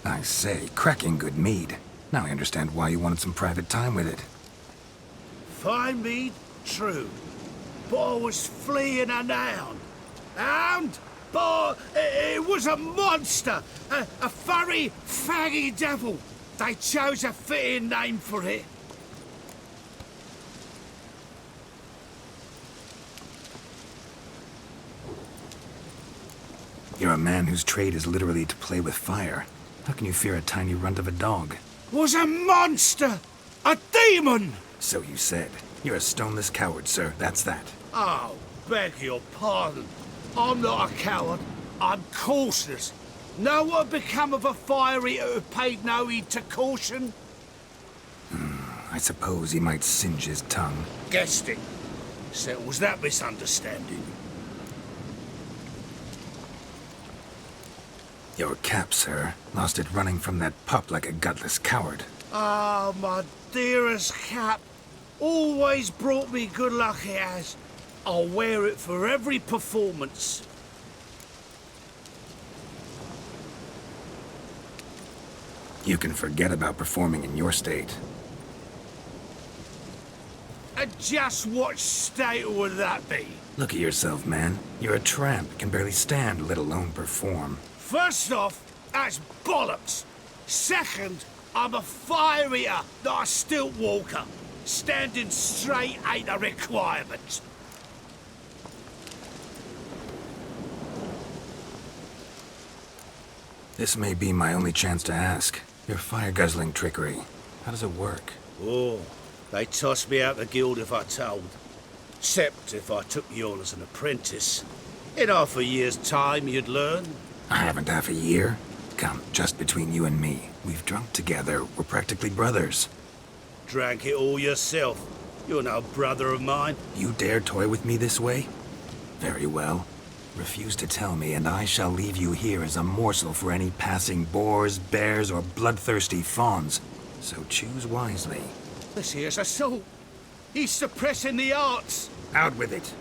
I say, cracking good mead. Now I understand why you wanted some private time with it. Fine mead, true. But I was fleeing a hound. Hound? But it was a monster. A furry, faggy devil. They chose a fitting name for it. You're a man whose trade is literally to play with fire. How can you fear a tiny runt of a dog? Was a monster! A demon! So you said. You're a stoneless coward, sir. That's that. Oh, beg your pardon. I'm not a coward. I'm cautious. Know what had become of a fire eater who paid no heed to caution? I suppose he might singe his tongue. Guessed it. Settles that misunderstanding. Your cap, sir. Lost it running from that pup like a gutless coward. Ah, my dearest cap. Always brought me good luck it has. I'll wear it for every performance. You can forget about performing in your state. And just what state would that be? Look at yourself, man. You're a tramp, can barely stand, let alone perform. First off, that's bollocks. Second, I'm a fire eater, not a stilt walker. Standing straight ain't a requirement. This may be my only chance to ask. Your fire-guzzling trickery. How does it work? Oh, They'd toss me out the guild if I told. Except if I took you on as an apprentice. In half a year's time, you'd learn. I haven't half a year. Come, just between you and me. We've drunk together. We're practically brothers. Drank it all yourself. You're no brother of mine. You dare toy with me this way? Very well. Refuse to tell me, and I shall leave you here as a morsel for any passing boars, bears, or bloodthirsty fawns. So choose wisely. This here's assault. He's suppressing the arts. Out with it.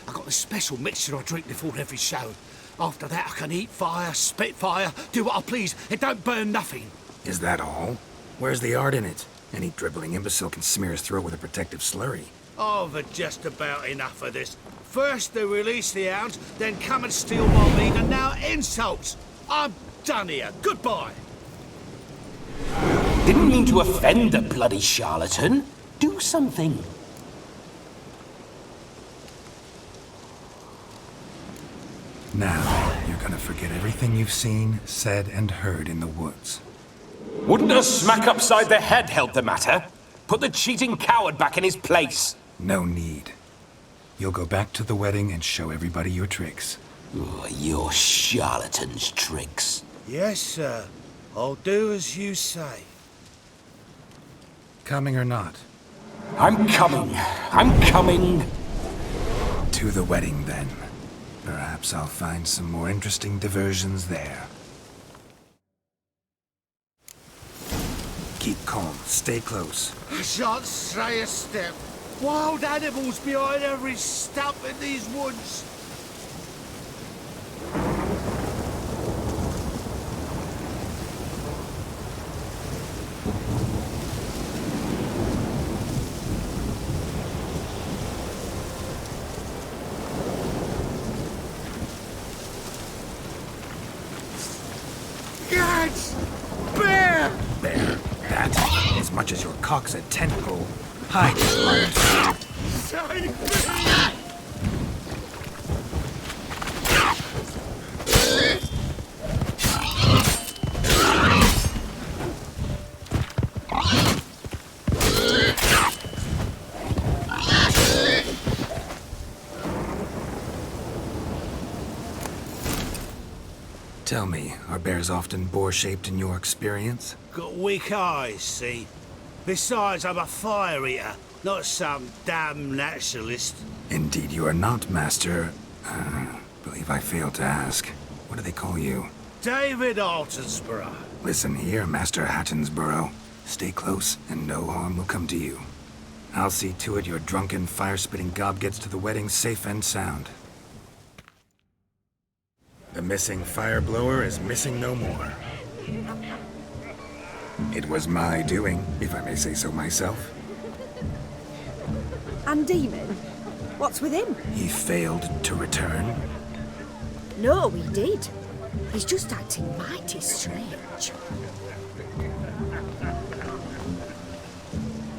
I got a special mixture I drink before every show. After that, I can eat fire, spit fire, do what I please. It don't burn nothing. Is that all? Where's the art in it? Any dribbling imbecile can smear his throat with a protective slurry. I've had just about enough of this. First they release the hounds, then come and steal my meat, and now insults. I'm done here. Goodbye. Didn't mean to offend the bloody charlatan. Do something. Now, you're gonna forget everything you've seen, said, and heard in the woods. Wouldn't a smack upside the head help the matter? Put the cheating coward back in his place. No need. You'll go back to the wedding and show everybody your tricks. Oh, your charlatan's tricks. Yes, sir. I'll do as you say. Coming or not? I'm coming. I'm coming. To the wedding, then. Perhaps I'll find some more interesting diversions there. Keep calm. Stay close. I shan't stray a step. Wild animals behind every stump in these woods. Yes! Bear! There. That, as much as your cock's a tentpole. Hide, smart. Save me! Tell me, are bears often boar-shaped in your experience? Got weak eyes, see? Besides, I'm a fire eater, not some damn naturalist. Indeed you are not, Master. Believe I failed to ask. What do they call you? David Altonsborough. Listen here, Master Hattonsborough. Stay close, and no harm will come to you. I'll see to it your drunken, fire-spitting gob gets to the wedding safe and sound. The missing fire blower is missing no more. It was my doing, if I may say so myself. And Demon? What's with him? He failed to return. No, he did. He's just acting mighty strange.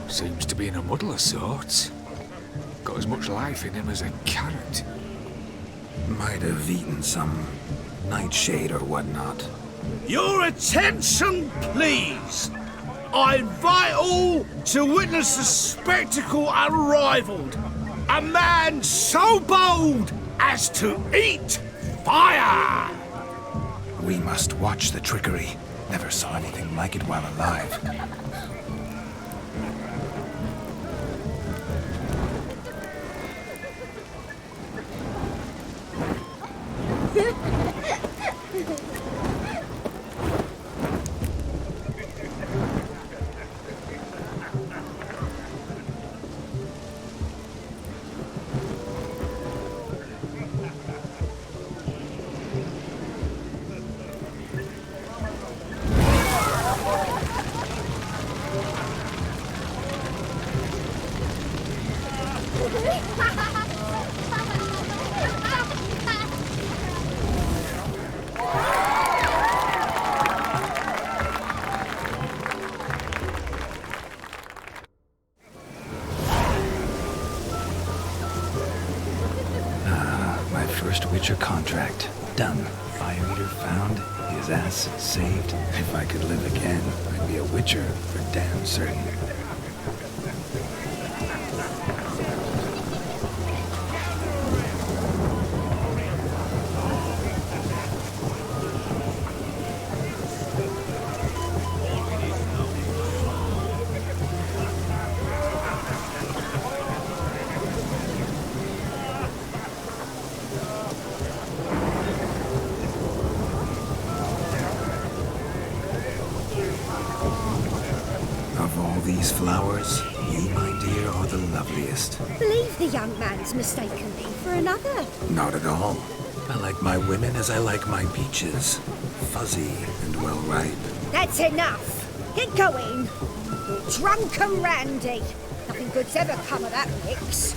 Seems to be in a muddle of sorts. Got as much life in him as a carrot. Might have eaten some nightshade or whatnot. Your attention, please. I invite all to witness a spectacle unrivaled. A man so bold as to eat fire. We must watch the trickery. Never saw anything like it while alive. First Witcher contract. Done. Fire eater found. His ass saved. If I could live again, I'd be a Witcher for damn certain. flowers, you, my dear, are the loveliest. Leave the young man's mistaken me for another. Not at all. I like my women as I like my peaches. Fuzzy and well ripe. That's enough. Get going. You're drunk and randy. Nothing good's ever come of that mix.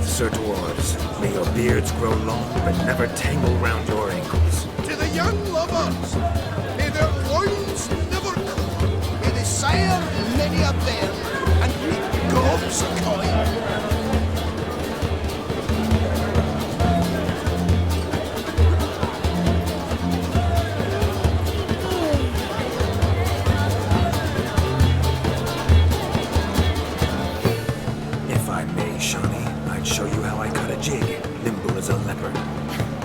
Sir Dwarves, may your beards grow long, but never tangle round your ankles. To the young lovers, may their loins never cool, may they sire many a bear and reap gobs of coin. Show you how I cut a jig, nimble as a leopard.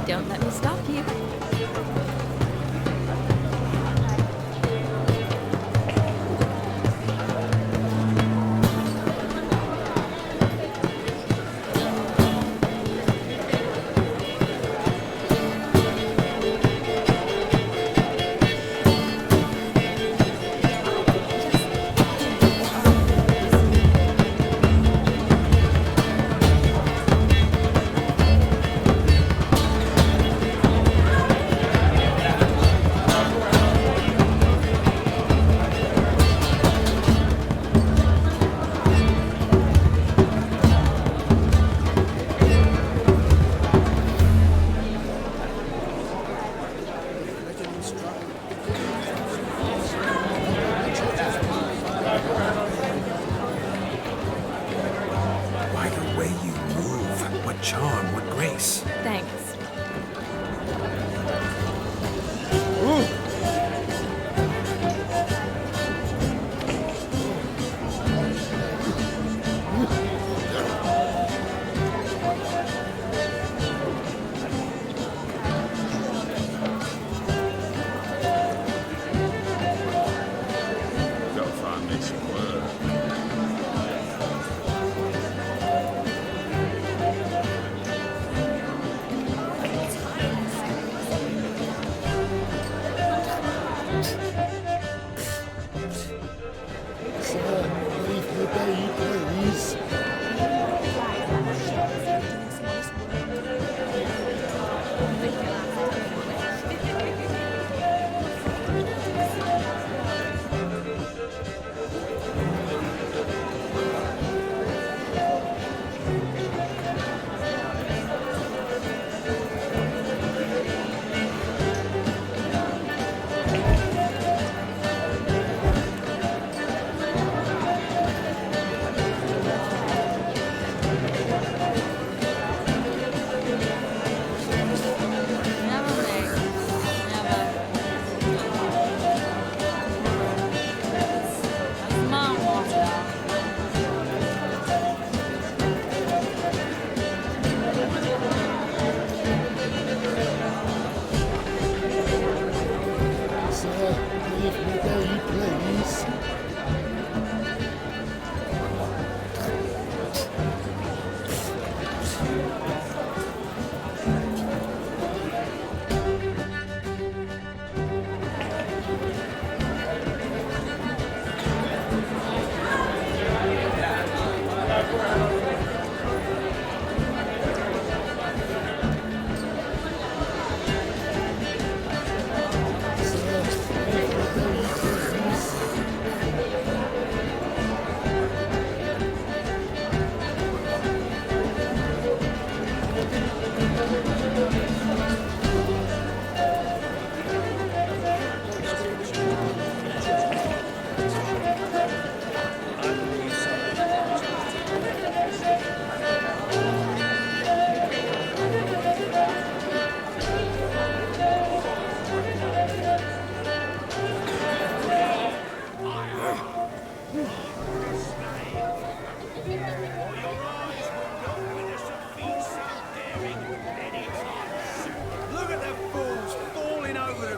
Don't let me stop you.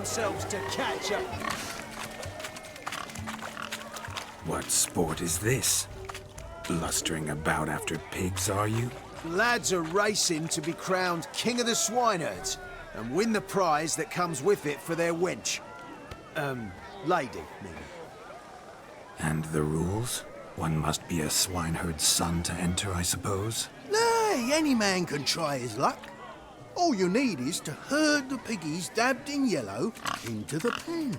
themselves to catch up. What sport is this? Blustering about after pigs, are you? Lads are racing to be crowned King of the Swineherds and win the prize that comes with it for their wench. Lady, meaning. And the rules? One must be a swineherd's son to enter, I suppose? Nay, any man can try his luck. All you need is to herd the piggies dabbed in yellow into the pen.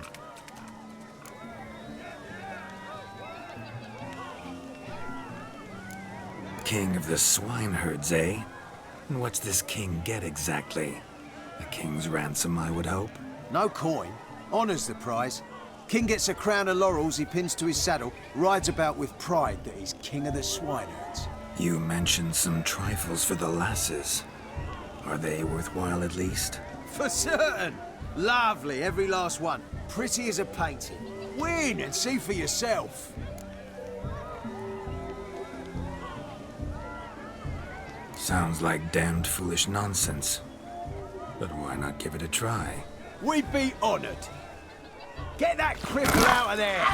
King of the swineherds, eh? And what's this king get exactly? A king's ransom, I would hope? No coin. Honours the prize. King gets a crown of laurels he pins to his saddle, rides about with pride that he's King of the Swineherds. You mentioned some trifles for the lasses. Are they worthwhile at least? For certain! Lovely, every last one. Pretty as a painting. Win and see for yourself. Sounds like damned foolish nonsense. But why not give it a try? We'd be honoured. Get that cripple out of there!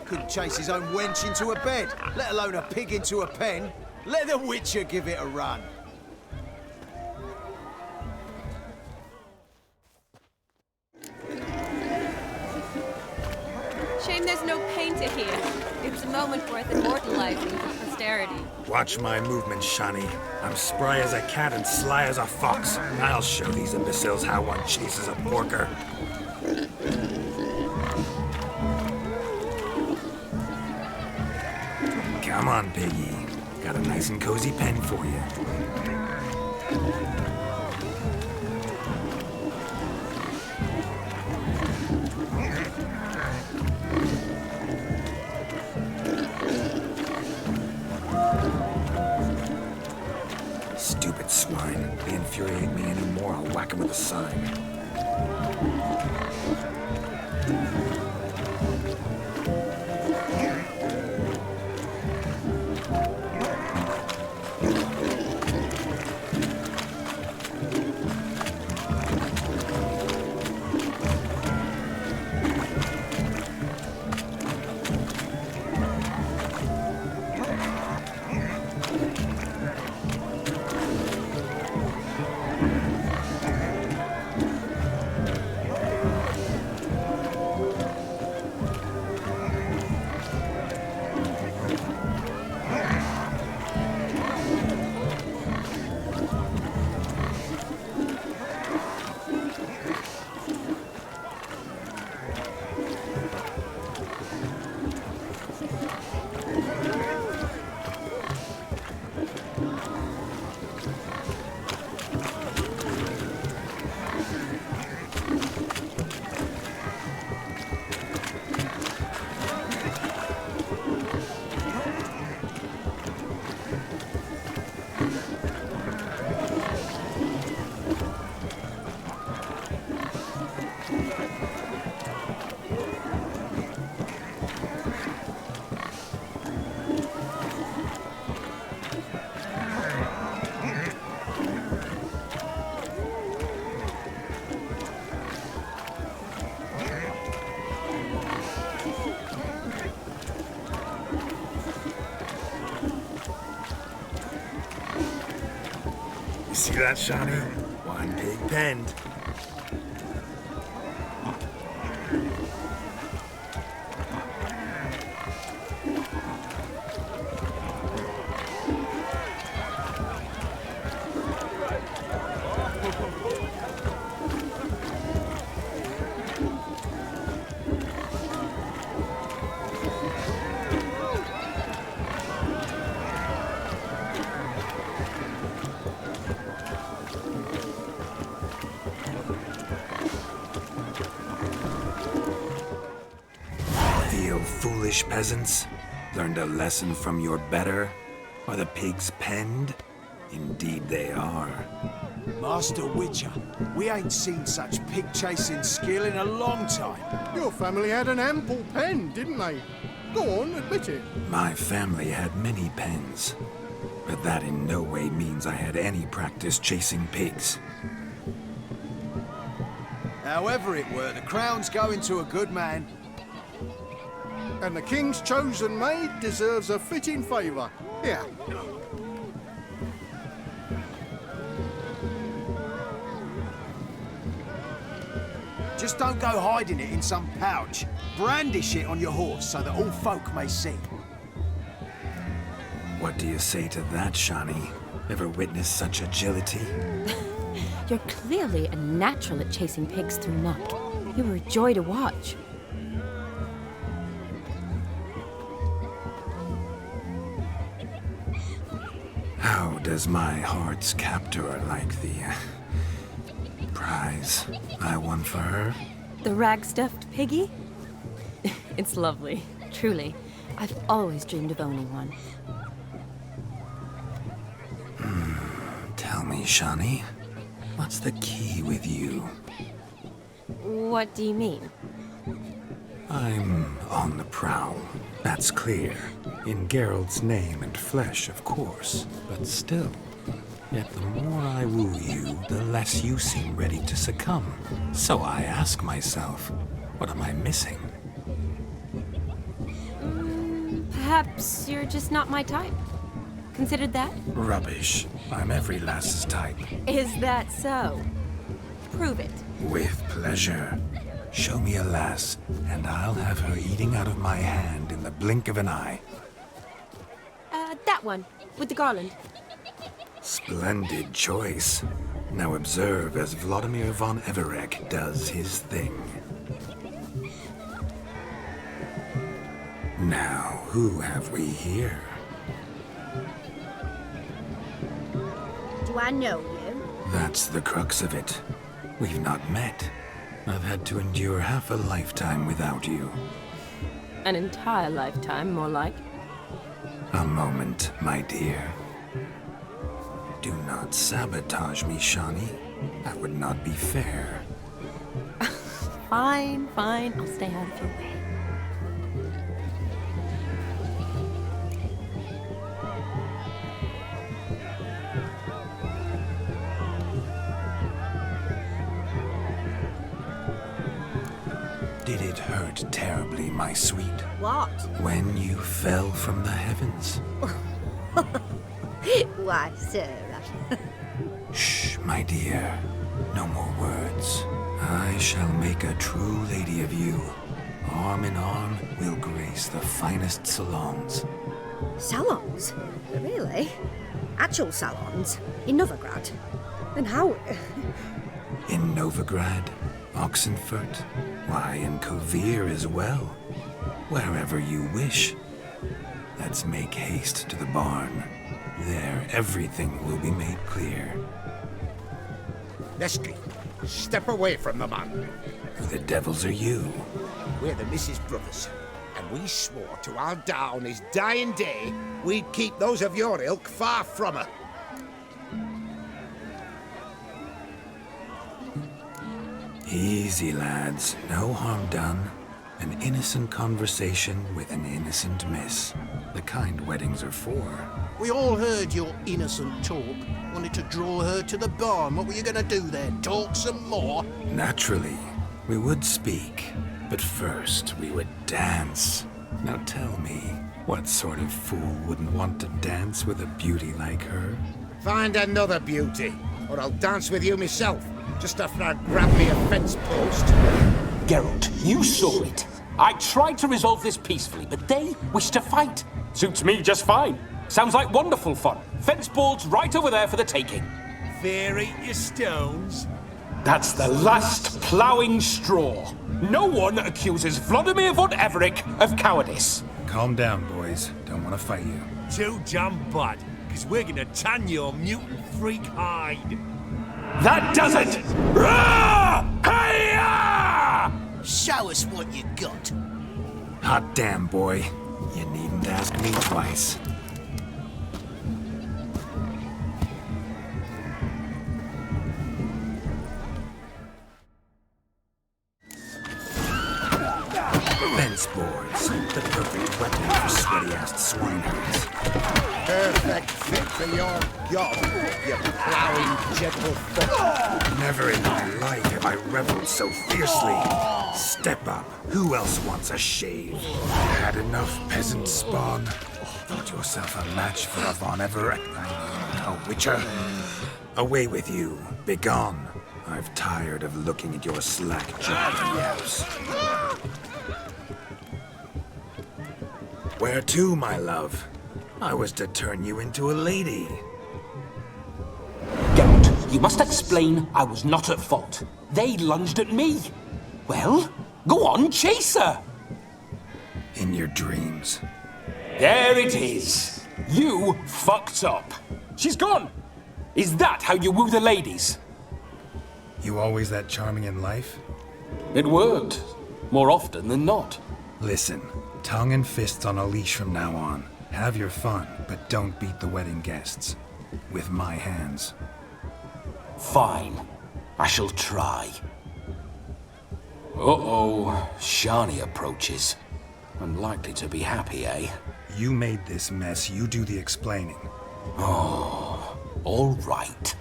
Couldn't chase his own wench into a bed, let alone a pig into a pen. Let the Witcher give it a run. Shame there's no painter here. It was a moment worth immortalizing for posterity. Watch my movements, Shani. I'm spry as a cat and sly as a fox. I'll show these imbeciles how one chases a porker. Come on, piggy. Got a nice and cozy pen for you. Stupid swine. They infuriate me anymore. I'll whack him with a sign. See that, Shani? One pig penned. Foolish peasants, learned a lesson from your better? Are the pigs penned? Indeed they are. Master Witcher, we ain't seen such pig-chasing skill in a long time. Your family had an ample pen, didn't they? Go on, admit it. My family had many pens, but that in no way means I had any practice chasing pigs. However it were, the crown's going to a good man. And the king's chosen maid deserves a fitting favour. Here. Just don't go hiding it in some pouch. Brandish it on your horse so that all folk may see. What do you say to that, Shani? Ever witnessed such agility? You're clearly a natural at chasing pigs through muck. You were a joy to watch. How does my heart's captor like the prize I won for her? The rag-stuffed piggy? It's lovely, truly. I've always dreamed of owning one. Tell me, Shani, what's the key with you? What do you mean? I'm on the prowl, that's clear. In Geralt's name and flesh, of course, but still. Yet the more I woo you, the less you seem ready to succumb. So I ask myself, what am I missing? Perhaps you're just not my type. Considered that? Rubbish. I'm every lass's type. Is that so? Prove it. With pleasure. Show me a lass, and I'll have her eating out of my hand in the blink of an eye. That one, with the garland. Splendid choice. Now observe as Vladimir von Everek does his thing. Now, who have we here? Do I know you? That's the crux of it. We've not met. I've had to endure half a lifetime without you. An entire lifetime, more like. A moment, my dear. Do not sabotage me, Shani. That would not be fair. Fine, fine. I'll stay out of your way. Did it hurt terribly, my sweet? What? When you fell from the heavens? Why, Sarah. Shh, my dear. No more words. I shall make a true lady of you. Arm in arm, we'll grace the finest salons. Salons? Really? Actual salons? In Novigrad? And how? In Novigrad, Oxenfurt, why, in Kovir as well. Wherever you wish. Let's make haste to the barn. There, everything will be made clear. Leslie, step away from the man. Who the devils are you? We're the Mrs. Brothers, and we swore to our down his dying day we'd keep those of your ilk far from her. Easy, lads. No harm done. An innocent conversation with an innocent miss. The kind weddings are for. We all heard your innocent talk. Wanted to draw her to the barn. What were you gonna do there? Talk some more? Naturally. We would speak. But first, we would dance. Now tell me, what sort of fool wouldn't want to dance with a beauty like her? Find another beauty, or I'll dance with you myself, just after I grab me a fence post. Geralt, you saw it. I tried to resolve this peacefully, but they wish to fight. Suits me just fine. Sounds like wonderful fun. Fence boards right over there for the taking. Fear eat your stones. That's the last ploughing straw. No one accuses Vladimir von Everek of cowardice. Calm down, boys. Don't want to fight you. Too damn bad, because we're gonna tan your mutant freak hide. That does it! Rah! Hey-ya! Show us what you got. Hot damn, boy. You needn't ask me twice. fence boards. The perfect weapon for sweaty-assed swineherds. Perfect fit for your job, you plowing gentle foot. Never in my life have I reveled so fiercely. Step up. Who else wants a shave? Had enough, peasant spawn? Thought yourself a match for a Von Ever... a Witcher? Away with you. Begone. I've tired of looking at your slack-jawed yaps. Where to, my love? I was to turn you into a lady. Geralt, you must explain I was not at fault. They lunged at me. Well, go on, chase her. In your dreams. There it is. You fucked up. She's gone. Is that how you woo the ladies? You always that charming in life? It worked. More often than not. Listen, tongue and fists on a leash from now on. Have your fun, but don't beat the wedding guests. With my hands. Fine. I shall try. Uh-oh. Shani approaches. Unlikely to be happy, eh? You made this mess. You do the explaining. Oh, all right.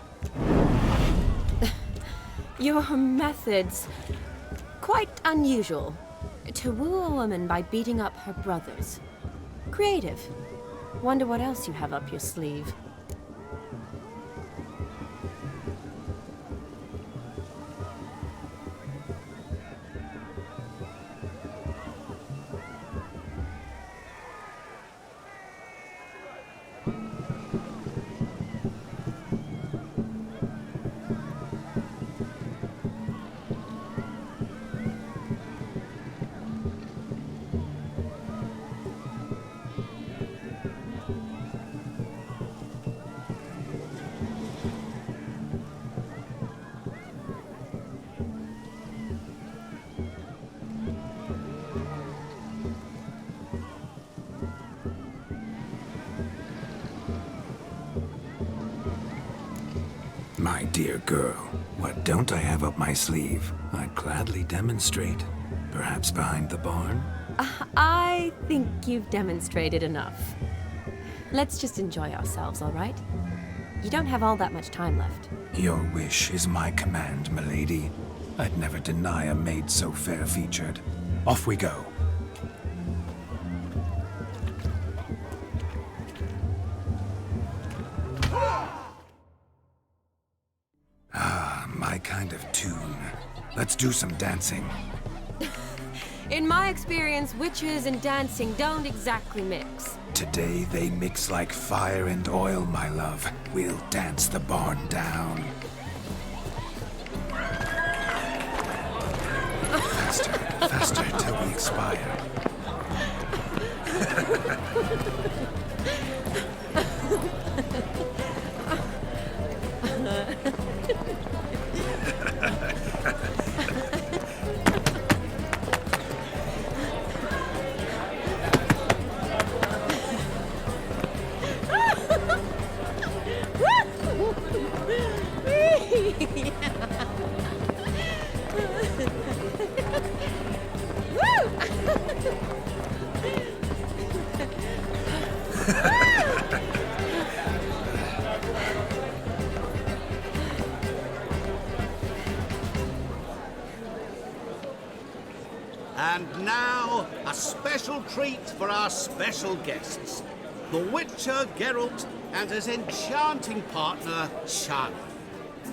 Your methods... quite unusual. To woo a woman by beating up her brothers. Creative. Wonder what else you have up your sleeve. My dear girl, what don't I have up my sleeve? I'd gladly demonstrate. Perhaps behind the barn? I think you've demonstrated enough. Let's just enjoy ourselves, all right? You don't have all that much time left. Your wish is my command, milady. I'd never deny a maid so fair-featured. Off we go. My kind of tune. Let's do some dancing. In my experience, witches and dancing don't exactly mix. Today they mix like fire and oil, my love. We'll dance the barn down. Faster, faster till we expire. And now, a special treat for our special guests. The Witcher, Geralt, and his enchanting partner, Shani.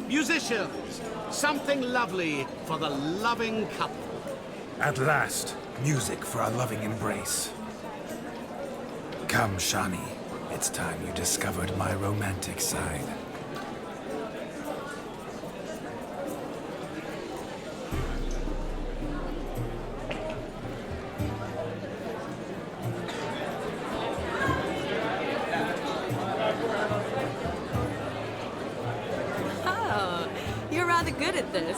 Musicians, something lovely for the loving couple. At last, music for a loving embrace. Come, Shani. It's time you discovered my romantic side. Oh, you're rather good at this.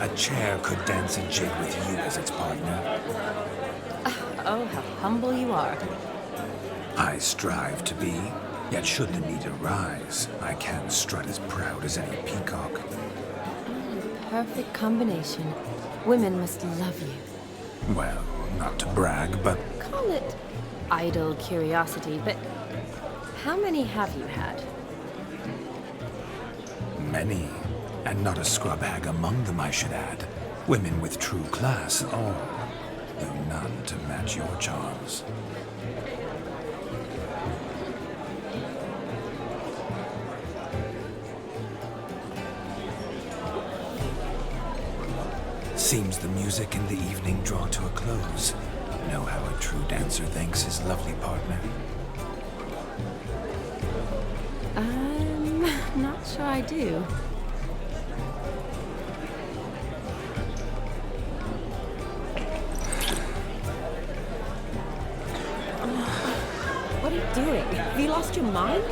A chair could dance a jig with you as its partner. Oh, how humble you are. I strive to be, yet should the need arise, I can strut as proud as any peacock. Perfect combination. Women must love you. Well, not to brag, but... Call it idle curiosity, but how many have you had? Many. And not a scrub hag among them, I should add. Women with true class, all. Though none to match your charms. Seems the music and the evening draw to a close. Know how a true dancer thanks his lovely partner? I'm not sure I do. What are you doing? Have you lost your mind?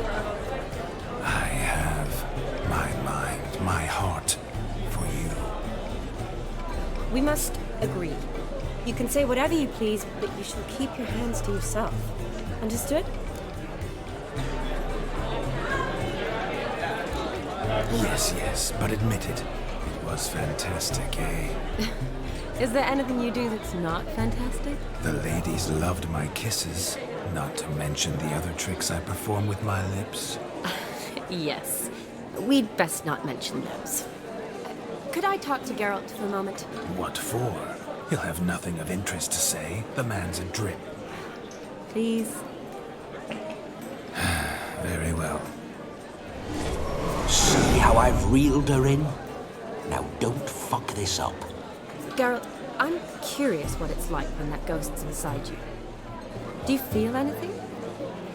I have my mind, my heart for you. We must agree. You can say whatever you please, but you shall keep your hands to yourself. Understood? Yes, yes, but admitted. It was fantastic, eh? Is there anything you do that's not fantastic? The ladies loved my kisses, not to mention the other tricks I perform with my lips. Yes. We'd best not mention those. Could I talk to Geralt for a moment? What for? He'll have nothing of interest to say. The man's a drip. Please? Very well. See how I've reeled her in? Now don't fuck this up. Geralt, I'm curious what it's like when that ghost's inside you. Do you feel anything?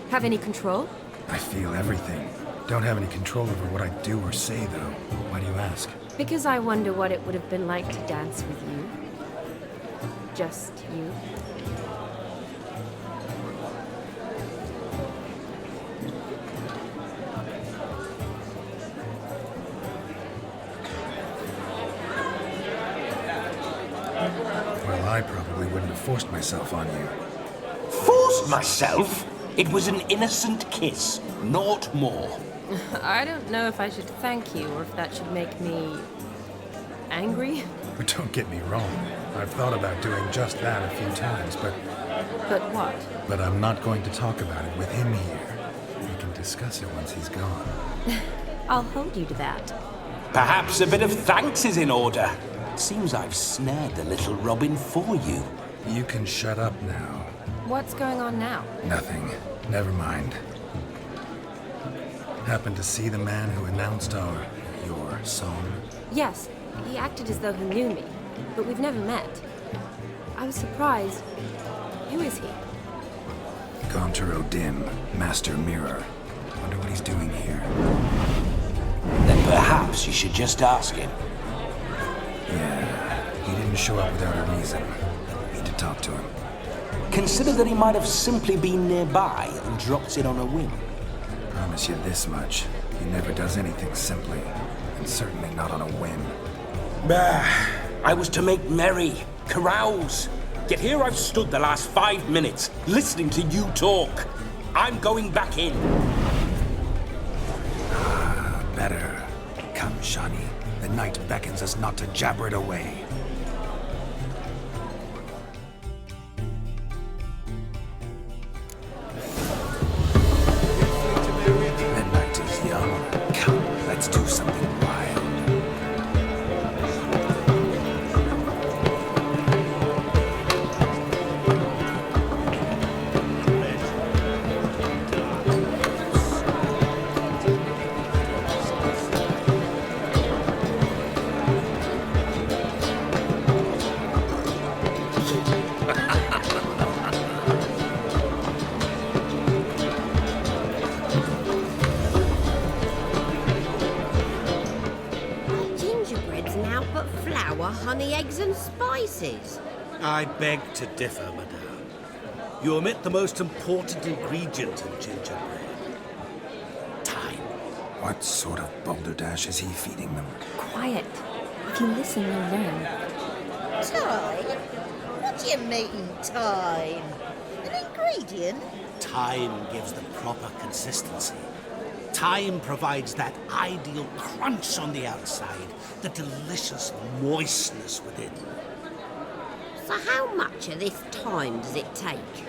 Have any control? I feel everything. Don't have any control over what I do or say, though. Why do you ask? Because I wonder what it would have been like to dance with you. Just you. Well, I probably wouldn't have forced myself on you. Forced myself? It was an innocent kiss, naught more. I don't know if I should thank you or if that should make me angry. But don't get me wrong. I've thought about doing just that a few times, but... But what? But I'm not going to talk about it with him here. We can discuss it once he's gone. I'll hold you to that. Perhaps a bit of thanks is in order. Seems I've snared the little robin for you. You can shut up now. What's going on now? Nothing. Never mind. Happened to see the man who announced your song? Yes, he acted as though he knew me, but we've never met. I was surprised. Who is he? Gonter Dim, Master Mirror. Wonder what he's doing here. Then perhaps you should just ask him. Yeah, he didn't show up without a reason. Need to talk to him. Consider that he might have simply been nearby and dropped in on a whim. Promise you this much. He never does anything simply, and certainly not on a whim. Bah! I was to make merry, carouse. Yet here I've stood the last 5 minutes, listening to you talk. I'm going back in. Better. Come, Shani. The night beckons us not to jabber it away. The night is young. Come, let's do something wild. Honey, eggs and spices. I beg to differ, madame. You omit the most important ingredient in gingerbread. Time. What sort of balderdash is he feeding them? Quiet. If you listen, you'll learn. Time? What do you mean, time? An ingredient? Time gives the proper consistency. Time provides that ideal crunch on the outside, the delicious moistness within. So how much of this time does it take?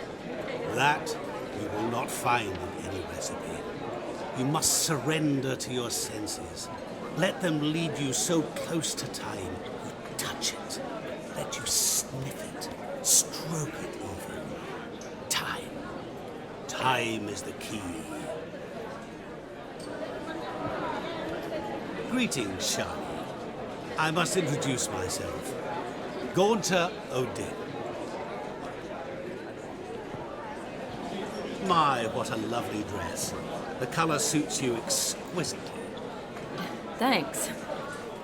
That you will not find in any recipe. You must surrender to your senses. Let them lead you so close to time, you touch it. Let you sniff it, stroke it even. Time. Time is the key. Greetings, Shani. I must introduce myself. Gaunter Odin. My, what a lovely dress. The color suits you exquisitely. Thanks.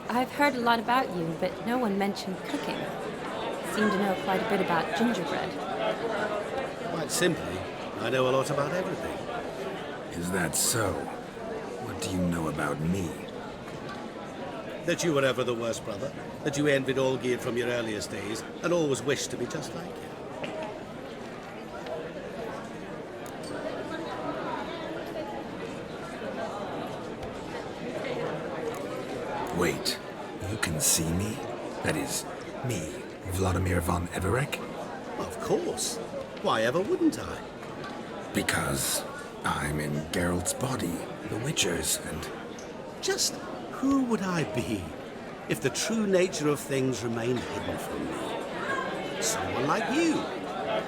I've heard a lot about you, but no one mentioned cooking. Seem to know quite a bit about gingerbread. Quite simply, I know a lot about everything. Is that so? What do you know about me? That you were ever the worst brother, that you envied Olgierd from your earliest days, and always wished to be just like him. Wait, you can see me? That is, me, Vladimir von Everek? Of course. Why ever wouldn't I? Because I'm in Geralt's body, the Witcher's, and... Just who would I be if the true nature of things remained hidden from me? Someone like you,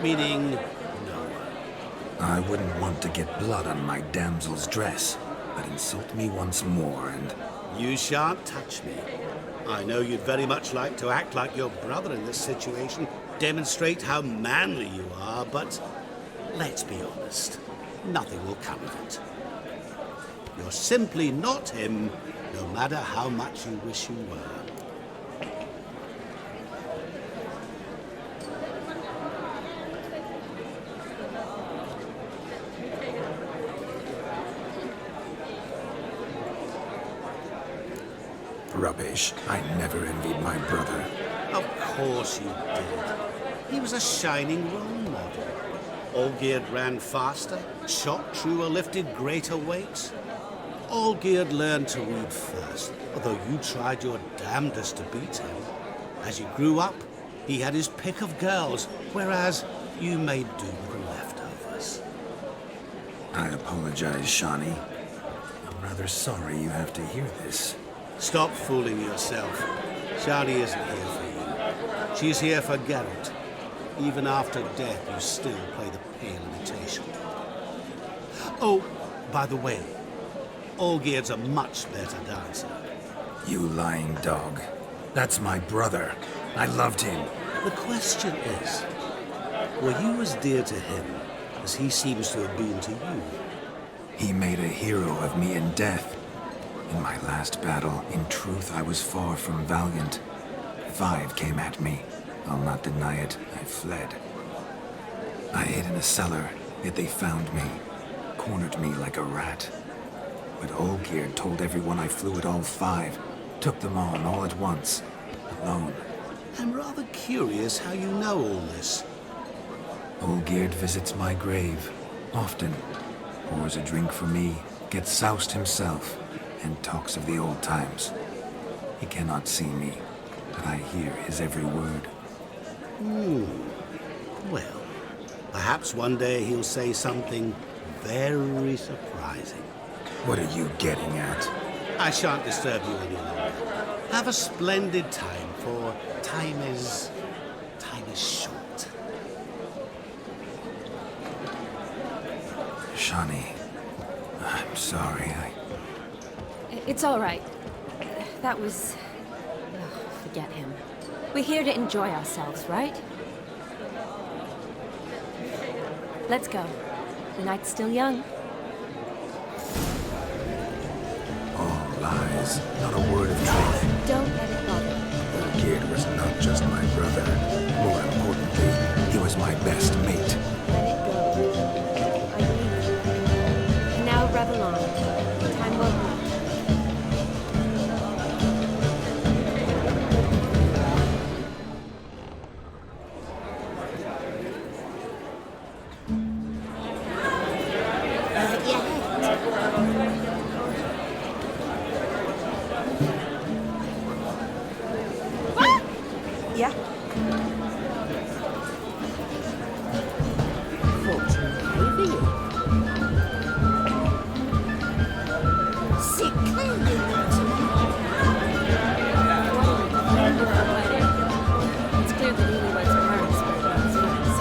meaning no one. I wouldn't want to get blood on my damsel's dress, but insult me once more and... You shan't touch me. I know you'd very much like to act like your brother in this situation, demonstrate how manly you are, but let's be honest, nothing will come of it. You're simply not him, no matter how much you wish you were. Rubbish. I never envied my brother. Of course you did. He was a shining role model. Olgierd ran faster, shot truer, lifted greater weights. Olgierd learned to read first, although you tried your damnedest to beat him. As you grew up, he had his pick of girls, whereas you made do with the leftovers. I apologize, Shani. I'm rather sorry you have to hear this. Stop fooling yourself. Shani isn't here for you. She's here for Geralt. Even after death, you still play the pale imitation. Oh, by the way, Olgierd's a much better dancer. You lying dog. That's my brother. I loved him. The question is, were you as dear to him as he seems to have been to you? He made a hero of me in death. In my last battle, in truth, I was far from valiant. 5 came at me. I'll not deny it, I fled. I hid in a cellar, yet they found me, cornered me like a rat. But Olgierd told everyone I flew at all 5, took them on all at once, alone. I'm rather curious how you know all this. Olgierd visits my grave, often, pours a drink for me, gets soused himself, and talks of the old times. He cannot see me, but I hear his every word. Well, perhaps one day he'll say something very surprising. What are you getting at? I shan't disturb you any longer. Have a splendid time, for time is short. Shani, I'm sorry, It's all right. That was... Oh, forget him. We're here to enjoy ourselves, right? Let's go. The night's still young. All lies, not a word of truth. Don't let it bother. Olgierd was not just my brother. More importantly, he was my best mate. Let it go. I believe you. And now revel on. Time won't wait. Yeah? It's clear that newlyweds are parents, but not students.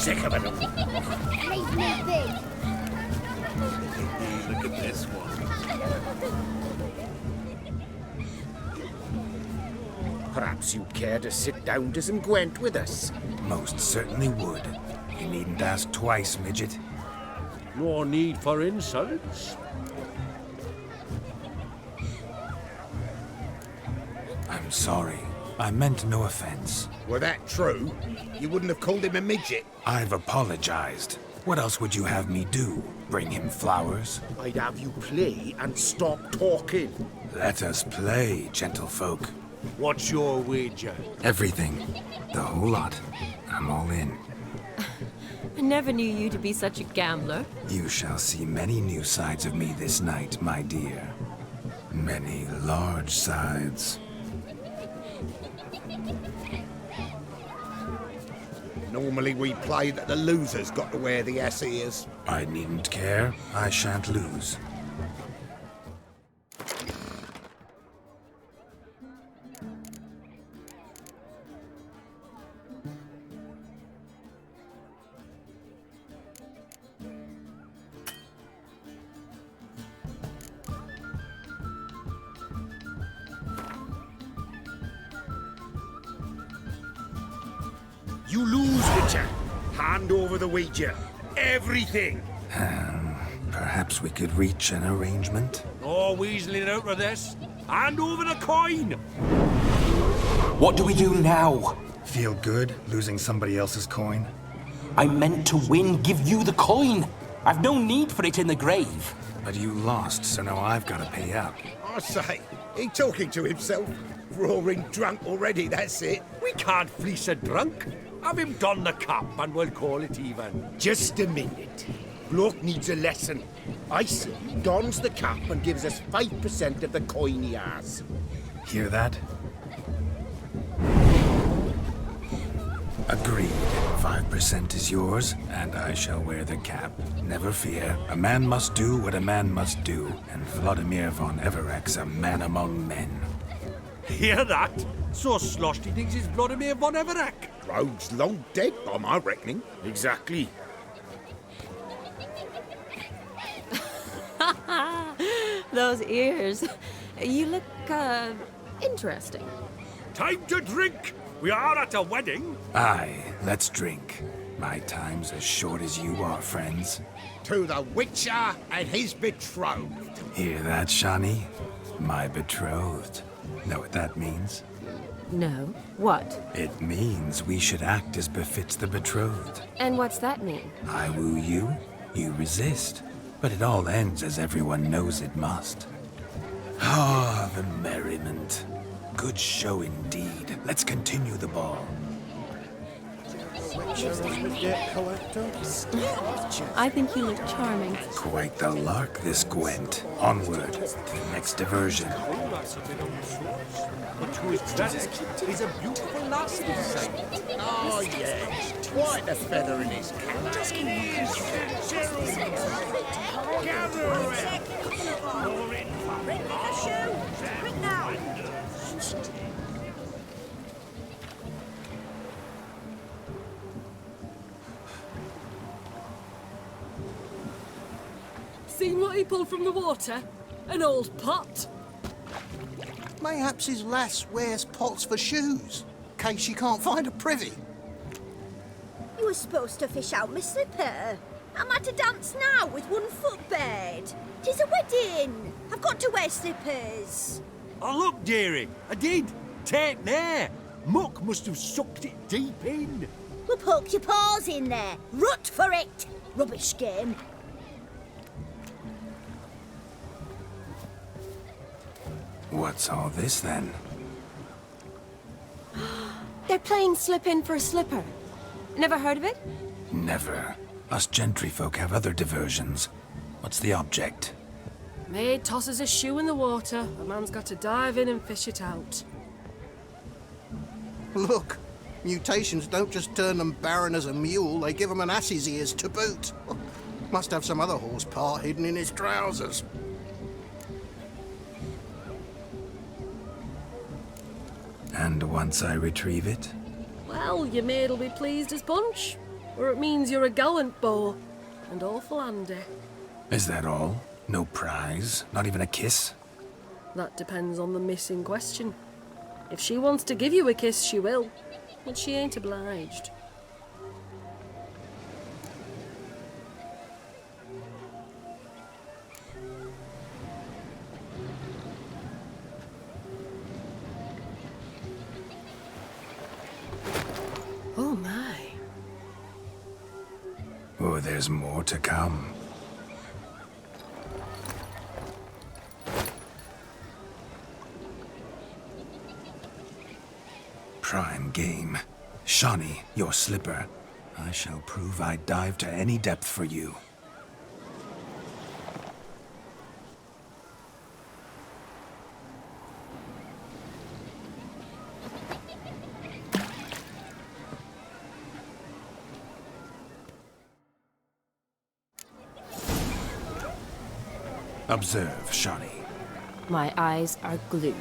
Sick of it all. Leave me be. Look at this one. Perhaps you'd care to sit down to some Gwent with us? Most certainly would. You needn't ask twice, midget. No need for insults. I'm sorry. I meant no offense. Were that true, you wouldn't have called him a midget. I've apologized. What else would you have me do? Bring him flowers? I'd have you play and stop talking. Let us play, gentlefolk. What's your wager? Everything. The whole lot. I'm all in. I never knew you to be such a gambler. You shall see many new sides of me this night, my dear. Many large sides. Normally we play that the loser's got to wear the ass ears. I needn't care. I shan't lose. You lose, Witcher. Hand over the wager. Everything. Perhaps we could reach an arrangement? No weaseling out of this. Hand over the coin. What do we do now? Feel good losing somebody else's coin? I meant to win, give you the coin. I've no need for it in the grave. But you lost, so now I've got to pay up. I say, he talking to himself. Roaring drunk already, that's it. We can't fleece a drunk. Have him don the cap and we'll call it even. Just a minute. Bloke needs a lesson. I say he dons the cap and gives us 5% of the coin he has. Hear that? Agreed. 5% is yours, and I shall wear the cap. Never fear. A man must do what a man must do, and Vladimir von Everek's a man among men. Hear that? So sloshed he thinks he's Vladimir von Everek. Rogue's long dead, by my reckoning. Exactly. Those ears. You look, interesting. Time to drink. We are at a wedding. Aye, let's drink. My time's as short as you are, friends. To the Witcher and his betrothed. Hear that, Shani? My betrothed. Know what that means? No. What? It means we should act as befits the betrothed. And what's that mean? I woo you, you resist. But it all ends as everyone knows it must. Ah, the merriment. Good show indeed. Let's continue the ball. I think you look charming. Quite the lark, this Gwent. Onward to the next diversion. But to his credit, he's a beautiful lass this side. Oh, yes. Quite a feather in his cap. Gather around. Quick now. Seen what he pulled from the water? An old pot. Mayhaps his lass wears pots for shoes, in case she can't find a privy. You were supposed to fish out my slipper. Am I to dance now with one foot bared? 'Tis a wedding. I've got to wear slippers. Oh, look, dearie, I did. Take there. Muck must have sucked it deep in. Well, poke your paws in there. Rut for it. Rubbish game. What's all this then? They're playing slip in for a slipper. Never heard of it? Never. Us gentry folk have other diversions. What's the object? Maid tosses a shoe in the water. A man's got to dive in and fish it out. Look, mutations don't just turn them barren as a mule, they give them an ass's ears to boot. Must have some other horse part hidden in his trousers. And once I retrieve it? Well, your maid'll be pleased as punch. Or it means you're a gallant beau. And awful handy. Is that all? No prize? Not even a kiss? That depends on the miss in question. If she wants to give you a kiss, she will. But she ain't obliged. Oh my. Oh, there's more to come. Prime game. Shawnee, your slipper. I shall prove I'd dive to any depth for you. Observe, Shawnee. My eyes are glued.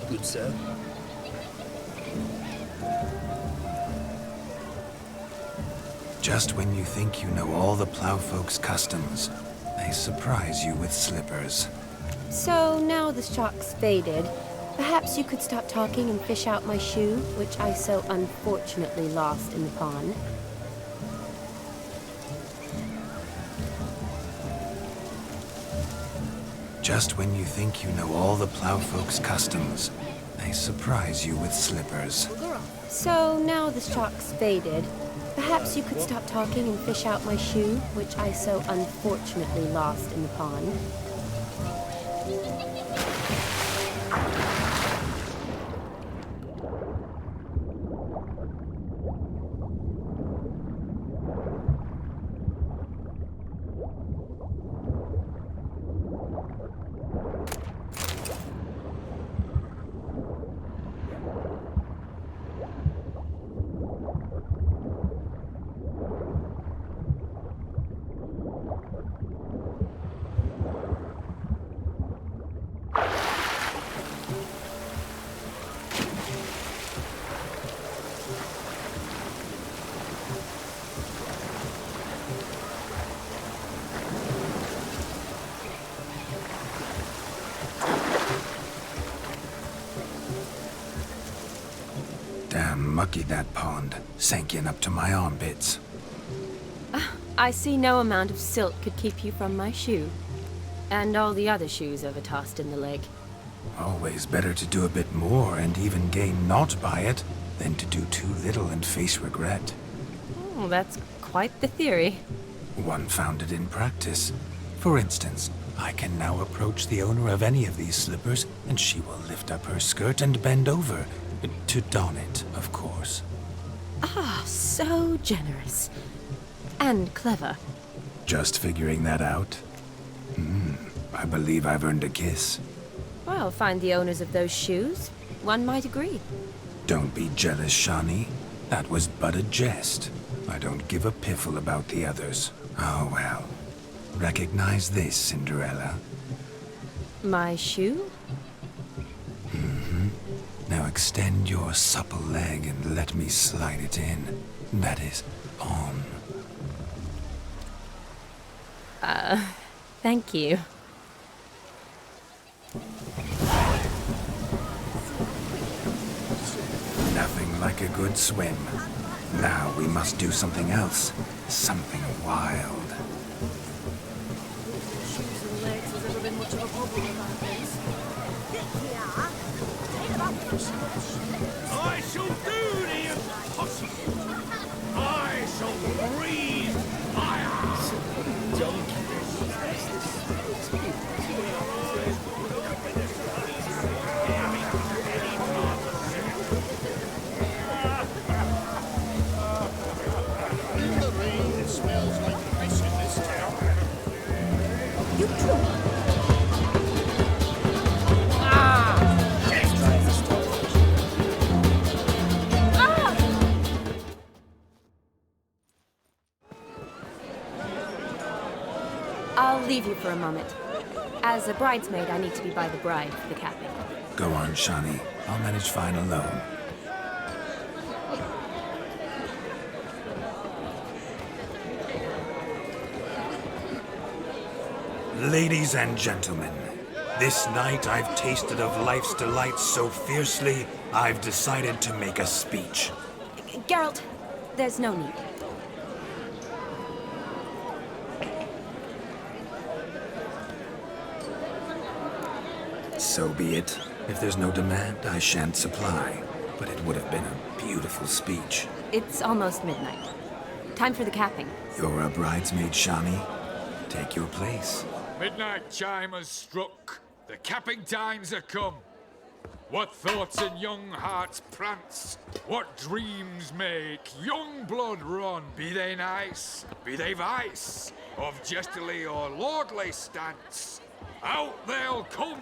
Good, sir. Just when you think you know all the plowfolk's customs, they surprise you with slippers. So now the shock's faded. Perhaps you could stop talking and fish out my shoe, which I so unfortunately lost in the pond. Just when you think you know all the plowfolk's customs, they surprise you with slippers. So now the shock's faded. Perhaps you could stop talking and fish out my shoe, which I so unfortunately lost in the pond. mucky, that pond. Sank in up to my armpits. I see no amount of silt could keep you from my shoe. And all the other shoes overtossed in the lake. Always better to do a bit more and even gain naught by it than to do too little and face regret. Oh, that's quite the theory. One founded in practice. For instance, I can now approach the owner of any of these slippers, and she will lift up her skirt and bend over. To don it, of course. Ah, so generous. And clever. Just figuring that out? I believe I've earned a kiss. Well, find the owners of those shoes. One might agree. Don't be jealous, Shani. That was but a jest. I don't give a piffle about the others. Oh well. Recognize this, Cinderella. My shoe? Now extend your supple leg and let me slide it in. That is, on. Thank you. Nothing like a good swim. Now we must do something else. Something wild. I shall do the impossible. I shall breathe fire. In the rain, it smells like piss in this town. You too. I'll leave you for a moment. As a bridesmaid, I need to be by the bride for the capping. Go on, Shani. I'll manage fine alone. Ladies and gentlemen, this night I've tasted of life's delights so fiercely, I've decided to make a speech. Geralt, there's no need. So be it. If there's no demand, I shan't supply. But it would have been a beautiful speech. It's almost midnight. Time for the capping. You're a bridesmaid, Shani. Take your place. Midnight chime has struck. The capping times are come. What thoughts in young hearts prance? What dreams make young blood run? Be they nice, be they vice, of jestily or lordly stance, out they'll come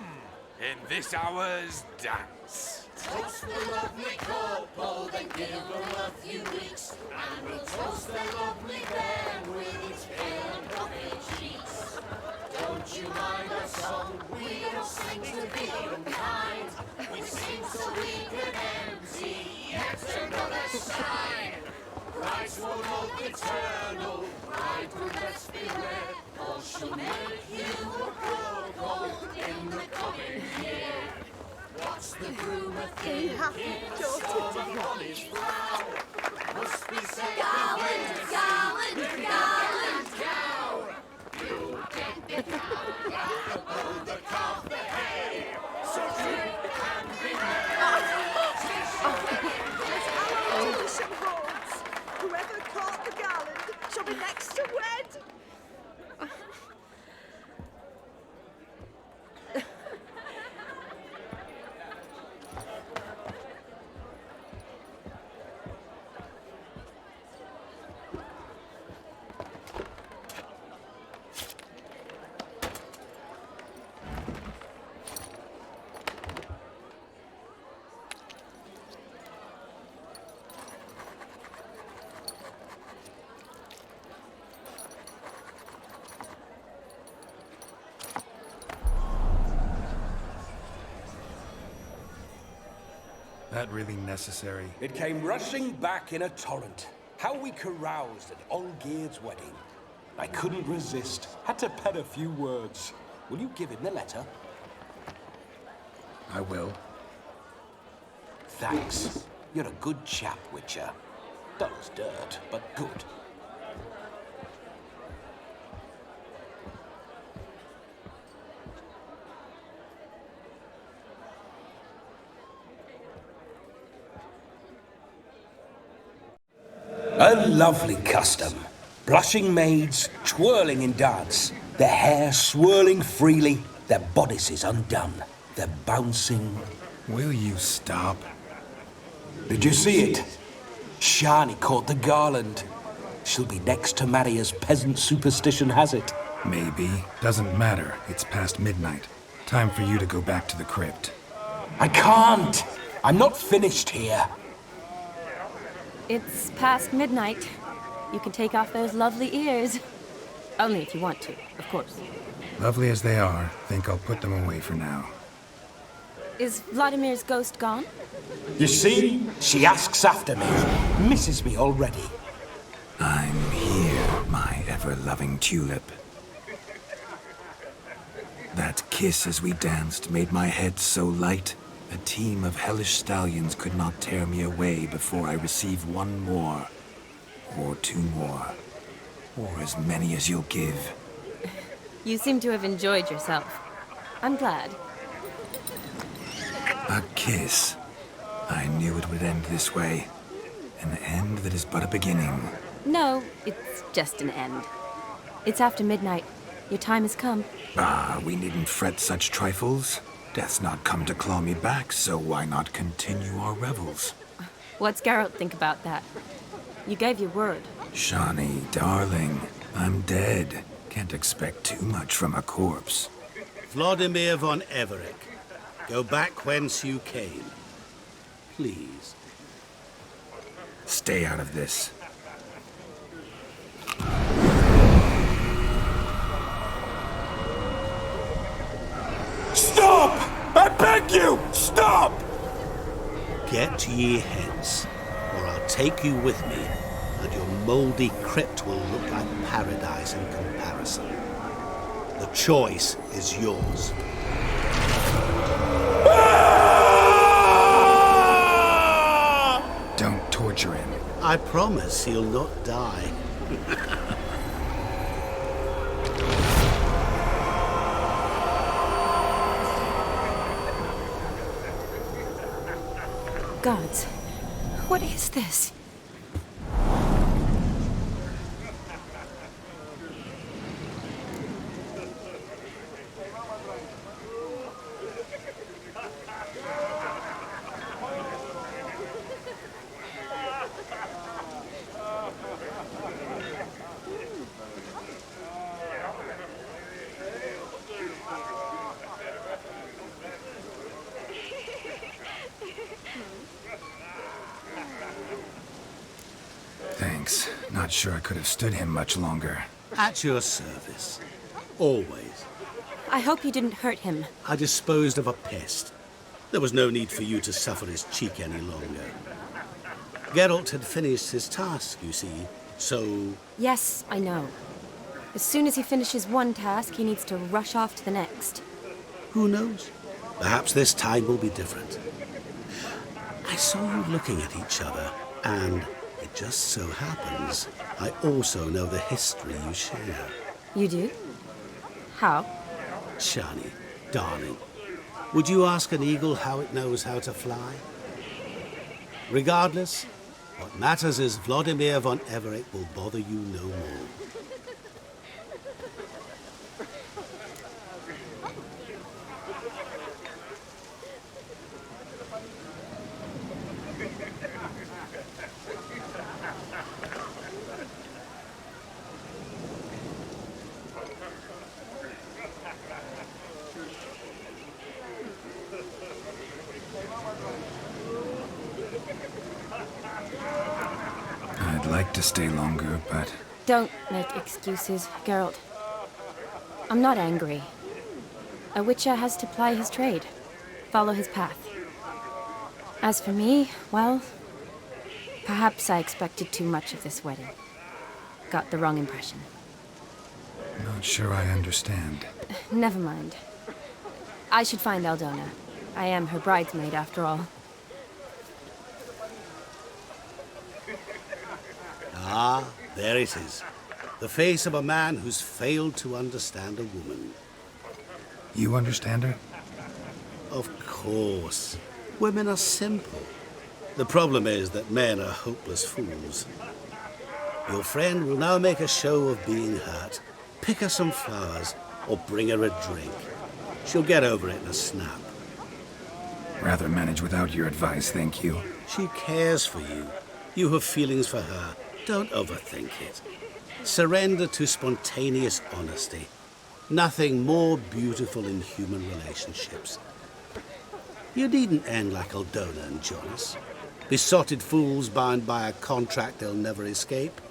in this hour's dance. Toast the lovely couple, then give them a few weeks, and we'll toast the lovely them with each pale and puffy cheeks. Don't you mind our song? We don't sing to be unkind. We sing so we can empty yet another side. Brides will hope eternal, bridegroom let's beware, or she'll make you a poor gold in the coming year. What's the groom a thinking? Storm on his brow. Must be said Garland, garland, garland. cow. You get the cow, the bull, the calf, the hay. So drink and be Whoever caught the garland shall be next to wed. That really necessary? It came rushing back in a torrent. How we caroused at Olgierd's wedding. I couldn't resist. Had to pen a few words. Will you give him the letter? I will. Thanks. You're a good chap, Witcher. Dull as dirt, but good. A lovely custom. Blushing maids, twirling in dance, their hair swirling freely, their bodices undone, their bouncing... Will you stop? Did you see it? Shani caught the garland. She'll be next to marry as peasant superstition has it. Maybe. Doesn't matter. It's past midnight. Time for you to go back to the crypt. I can't! I'm not finished here. It's past midnight. You can take off those lovely ears. Only if you want to, of course. Lovely as they are, think I'll put them away for now. Is Vladimir's ghost gone? You see? She asks after me. Misses me already. I'm here, my ever-loving tulip. That kiss as we danced made my head so light. A team of hellish stallions could not tear me away before I receive one more. Or two more. Or as many as you'll give. You seem to have enjoyed yourself. I'm glad. A kiss. I knew it would end this way. An end that is but a beginning. No, it's just an end. It's after midnight. Your time has come. Ah, we needn't fret such trifles. Death's not come to claw me back, so why not continue our revels? What's Geralt think about that? You gave your word. Shani, darling, I'm dead. Can't expect too much from a corpse. Vladimir von Everett, go back whence you came. Please. Stay out of this. Stop! I beg you! Stop! Get ye hence, or I'll take you with me, and your mouldy crypt will look like paradise in comparison. The choice is yours. Don't torture him. I promise he'll not die. Gods, what is this? Thanks. Not sure I could have stood him much longer. At your service. Always. I hope you didn't hurt him. I disposed of a pest. There was no need for you to suffer his cheek any longer. Geralt had finished his task, you see, so... Yes, I know. As soon as he finishes one task, he needs to rush off to the next. Who knows? Perhaps this time will be different. I saw you looking at each other, and it just so happens I also know the history you share. You do? How? Shani, darling, would you ask an eagle how it knows how to fly? Regardless, what matters is Vladimir von Everett will bother you no more. I'd like to stay longer, but... Don't make excuses, Geralt. I'm not angry. A Witcher has to ply his trade, follow his path. As for me, well, perhaps I expected too much of this wedding. Got the wrong impression. Not sure I understand. Never mind. I should find Aldona. I am her bridesmaid, after all. Ah, there it is. The face of a man who's failed to understand a woman. You understand her? Of course. Women are simple. The problem is that men are hopeless fools. Your friend will now make a show of being hurt, pick her some flowers, or bring her a drink. She'll get over it in a snap. Rather manage without your advice, thank you. She cares for you. You have feelings for her. Don't overthink it. Surrender to spontaneous honesty. Nothing more beautiful in human relationships. You needn't end like Aldona and Jonas. Besotted fools bound by a contract they'll never escape.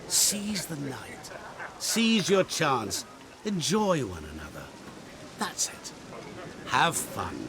Seize the night. Seize your chance. Enjoy one another. That's it. Have fun.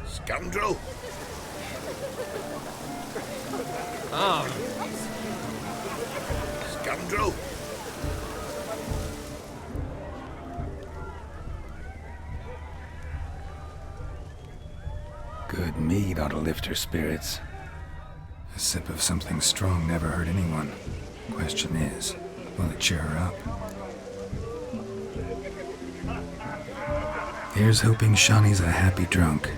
Scoundrel! Scoundrel! Good mead ought to lift her spirits. A sip of something strong never hurt anyone. Question is, will it cheer her up? Here's hoping Shawnee's a happy drunk.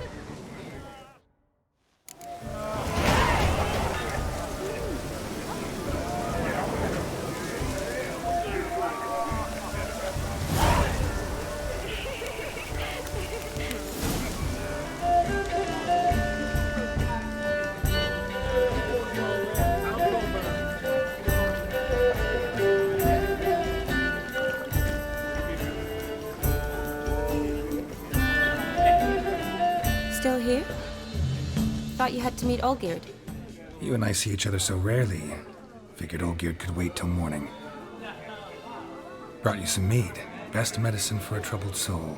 Still here? Thought you had to meet Olgierd. You and I see each other so rarely. Figured Olgierd could wait till morning. Brought you some mead. Best medicine for a troubled soul.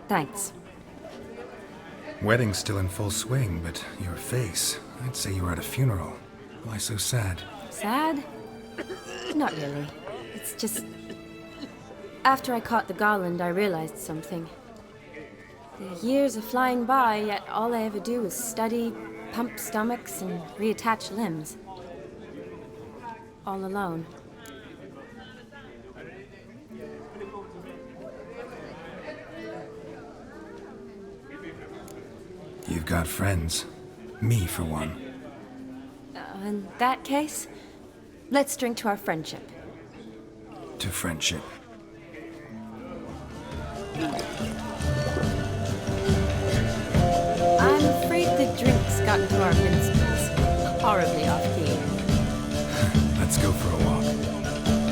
Thanks. Wedding's still in full swing, but your face, I'd say you were at a funeral. Why so sad? Sad? Not really. It's just... After I caught the garland, I realized something. The years are flying by, yet all I ever do is study, pump stomachs, and reattach limbs. All alone. You've got friends. Me, for one. In that case, let's drink to our friendship. To friendship. I'm afraid the drink's gotten to our principles. Horribly off key. Let's go for a walk.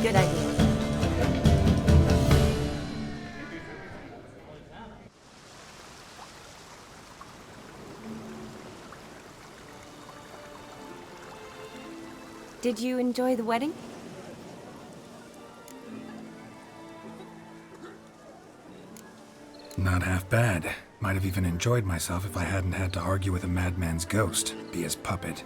Good idea. Did you enjoy the wedding? Not half bad. Might have even enjoyed myself if I hadn't had to argue with a madman's ghost, be his puppet.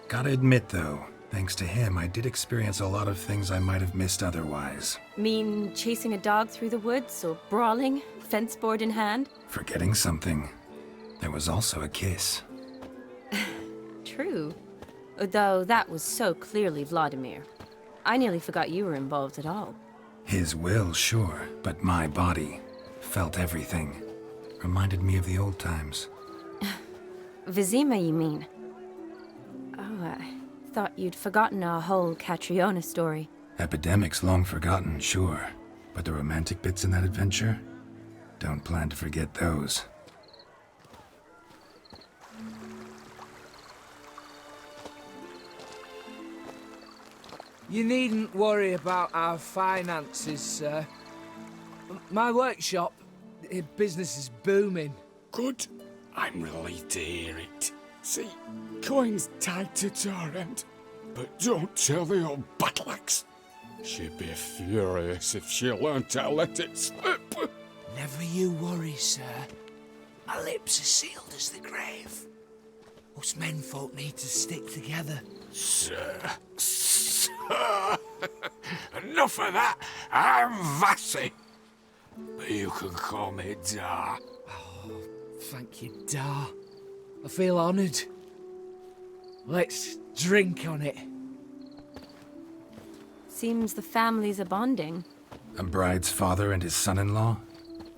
Gotta admit, though, thanks to him, I did experience a lot of things I might have missed otherwise. Mean chasing a dog through the woods, or brawling, fence board in hand? Forgetting something. There was also a kiss. True. Though that was so clearly Vladimir. I nearly forgot you were involved at all. His will, sure, but my body felt everything. Reminded me of the old times. Vizima, you mean? Oh, I thought you'd forgotten our whole Catriona story. Epidemics long forgotten, sure. But the romantic bits in that adventure? Don't plan to forget those. You needn't worry about our finances, sir. My workshop, business is booming. Good. I'm relieved to hear it. See, coin's tied to Torrent, but don't tell the old battleaxe. She'd be furious if she learned how to let it slip. Never you worry, sir. My lips are sealed as the grave. Us menfolk need to stick together. Sir. Enough of that. I'm Vassy. But you can call me Dar. Oh, thank you, Dar. I feel honoured. Let's drink on it. Seems the families are bonding. A bride's father and his son-in-law?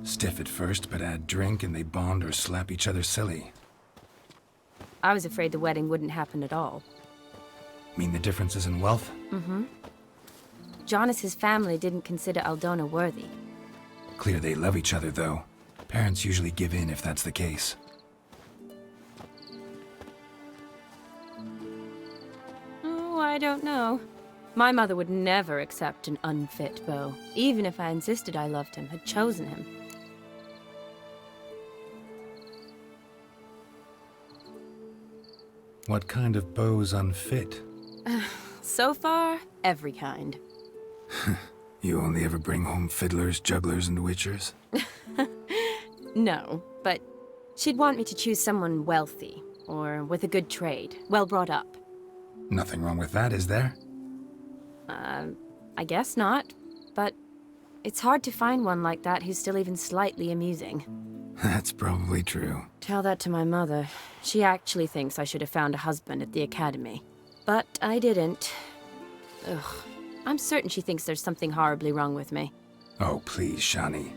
Stiff at first, but add drink and they bond or slap each other silly. I was afraid the wedding wouldn't happen at all. Mean the differences in wealth? Mm-hmm. Jonas's family didn't consider Aldona worthy. Clear they love each other, though. Parents usually give in if that's the case. Oh, I don't know. My mother would never accept an unfit beau, even if I insisted I loved him, had chosen him. What kind of beau's unfit? So far, every kind. You only ever bring home fiddlers, jugglers, and witchers? No, but she'd want me to choose someone wealthy, or with a good trade, well brought up. Nothing wrong with that, is there? I guess not, but it's hard to find one like that who's still even slightly amusing. That's probably true. Tell that to my mother. She actually thinks I should have found a husband at the academy. But I didn't. Ugh. I'm certain she thinks there's something horribly wrong with me. Oh, please, Shani.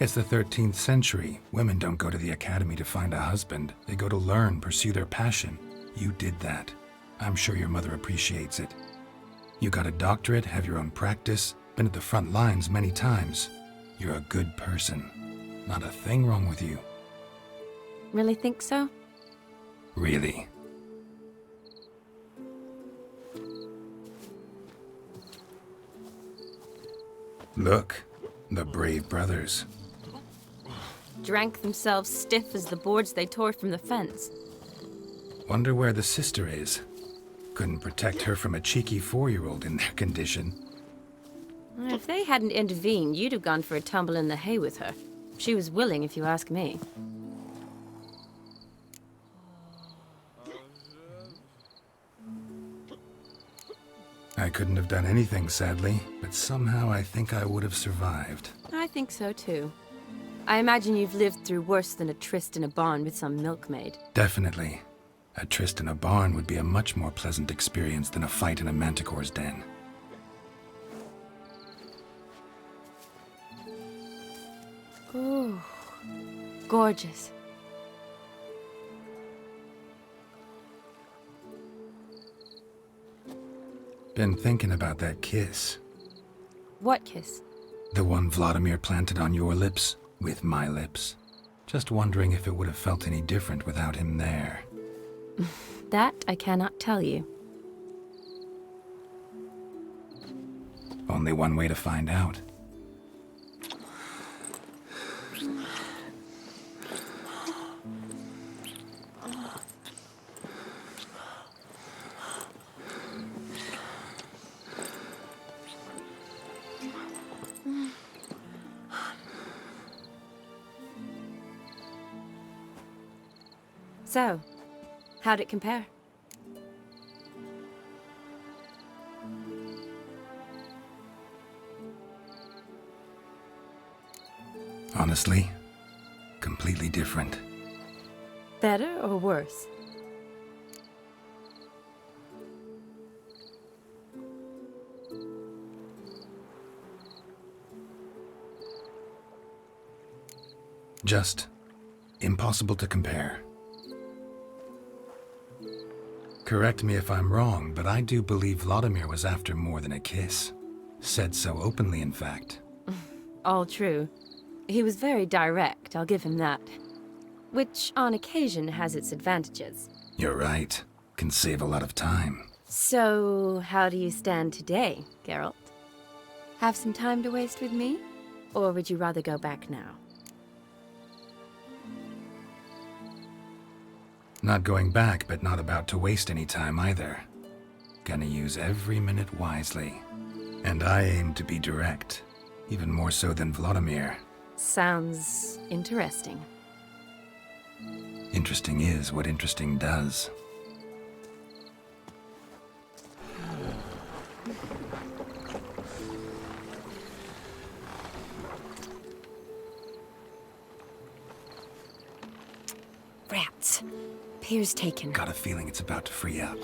It's the 13th century. Women don't go to the academy to find a husband. They go to learn, pursue their passion. You did that. I'm sure your mother appreciates it. You got a doctorate, have your own practice, been at the front lines many times. You're a good person. Not a thing wrong with you. Really think so? Really. Look, the brave brothers. Drank themselves stiff as the boards they tore from the fence. Wonder where the sister is. Couldn't protect her from a cheeky 4-year-old in their condition. If they hadn't intervened, you'd have gone for a tumble in the hay with her. She was willing, if you ask me. I couldn't have done anything, sadly, but somehow I think I would have survived. I think so, too. I imagine you've lived through worse than a tryst in a barn with some milkmaid. Definitely. A tryst in a barn would be a much more pleasant experience than a fight in a manticore's den. Ooh, gorgeous. Been thinking about that kiss. What kiss? The one Vladimir planted on your lips, with my lips. Just wondering if it would have felt any different without him there. That I cannot tell you. Only one way to find out. So, how'd it compare? Honestly, completely different. Better or worse? Just impossible to compare. Correct me if I'm wrong, but I do believe Vladimir was after more than a kiss. Said so openly, in fact. All true. He was very direct, I'll give him that. Which, on occasion, has its advantages. You're right. Can save a lot of time. So, how do you stand today, Geralt? Have some time to waste with me? Or would you rather go back now? Not going back, but not about to waste any time either. Gonna use every minute wisely. And I aim to be direct. Even more so than Vladimir. Sounds interesting. Interesting is what interesting does. Rats. Pier's taken. Got a feeling it's about to free up.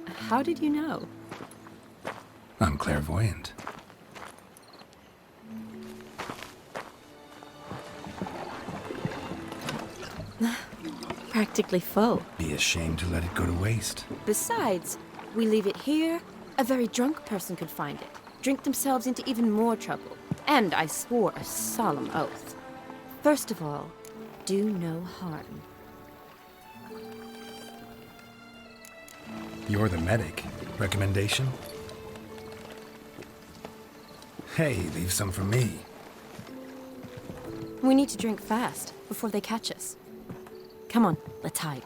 How did you know? I'm clairvoyant. Practically full. Be ashamed to let it go to waste. Besides, we leave it here, a very drunk person could find it, drink themselves into even more trouble. And I swore a solemn oath. First of all, do no harm. You're the medic. Recommendation? Hey, leave some for me. We need to drink fast, before they catch us. Come on, let's hide.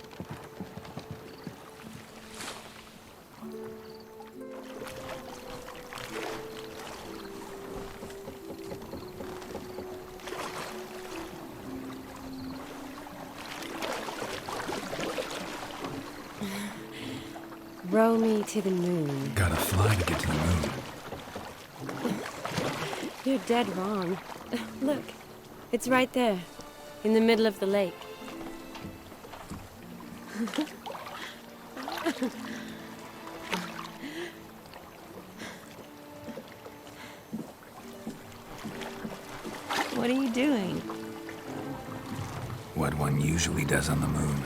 Row me to the moon. Gotta fly to get to the moon. You're dead wrong. Look, it's right there, in the middle of the lake. What are you doing? What one usually does on the moon.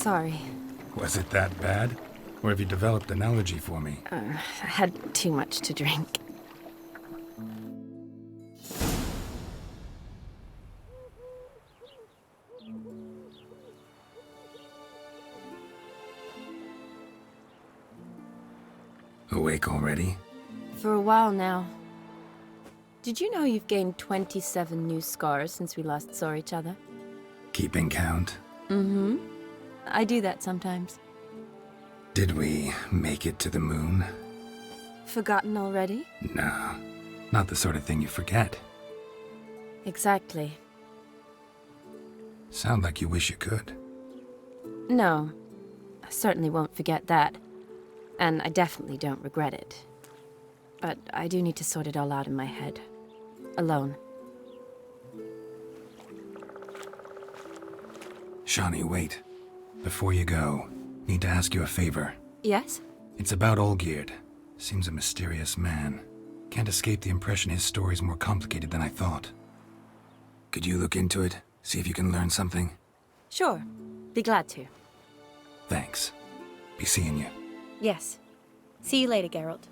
Sorry. Was it that bad? Or have you developed an allergy for me? I had too much to drink. Awake already? For a while now. Did you know you've gained 27 new scars since we last saw each other? Keeping count? Mm-hmm. I do that sometimes. Did we make it to the moon? Forgotten already? No, not the sort of thing you forget. Exactly. Sound like you wish you could. No, I certainly won't forget that. And I definitely don't regret it. But I do need to sort it all out in my head. Alone. Shawnee, wait. Before you go, need to ask you a favor. Yes? It's about Olgierd. Seems a mysterious man. Can't escape the impression his story's more complicated than I thought. Could you look into it? See if you can learn something? Sure. Be glad to. Thanks. Be seeing you. Yes. See you later, Geralt.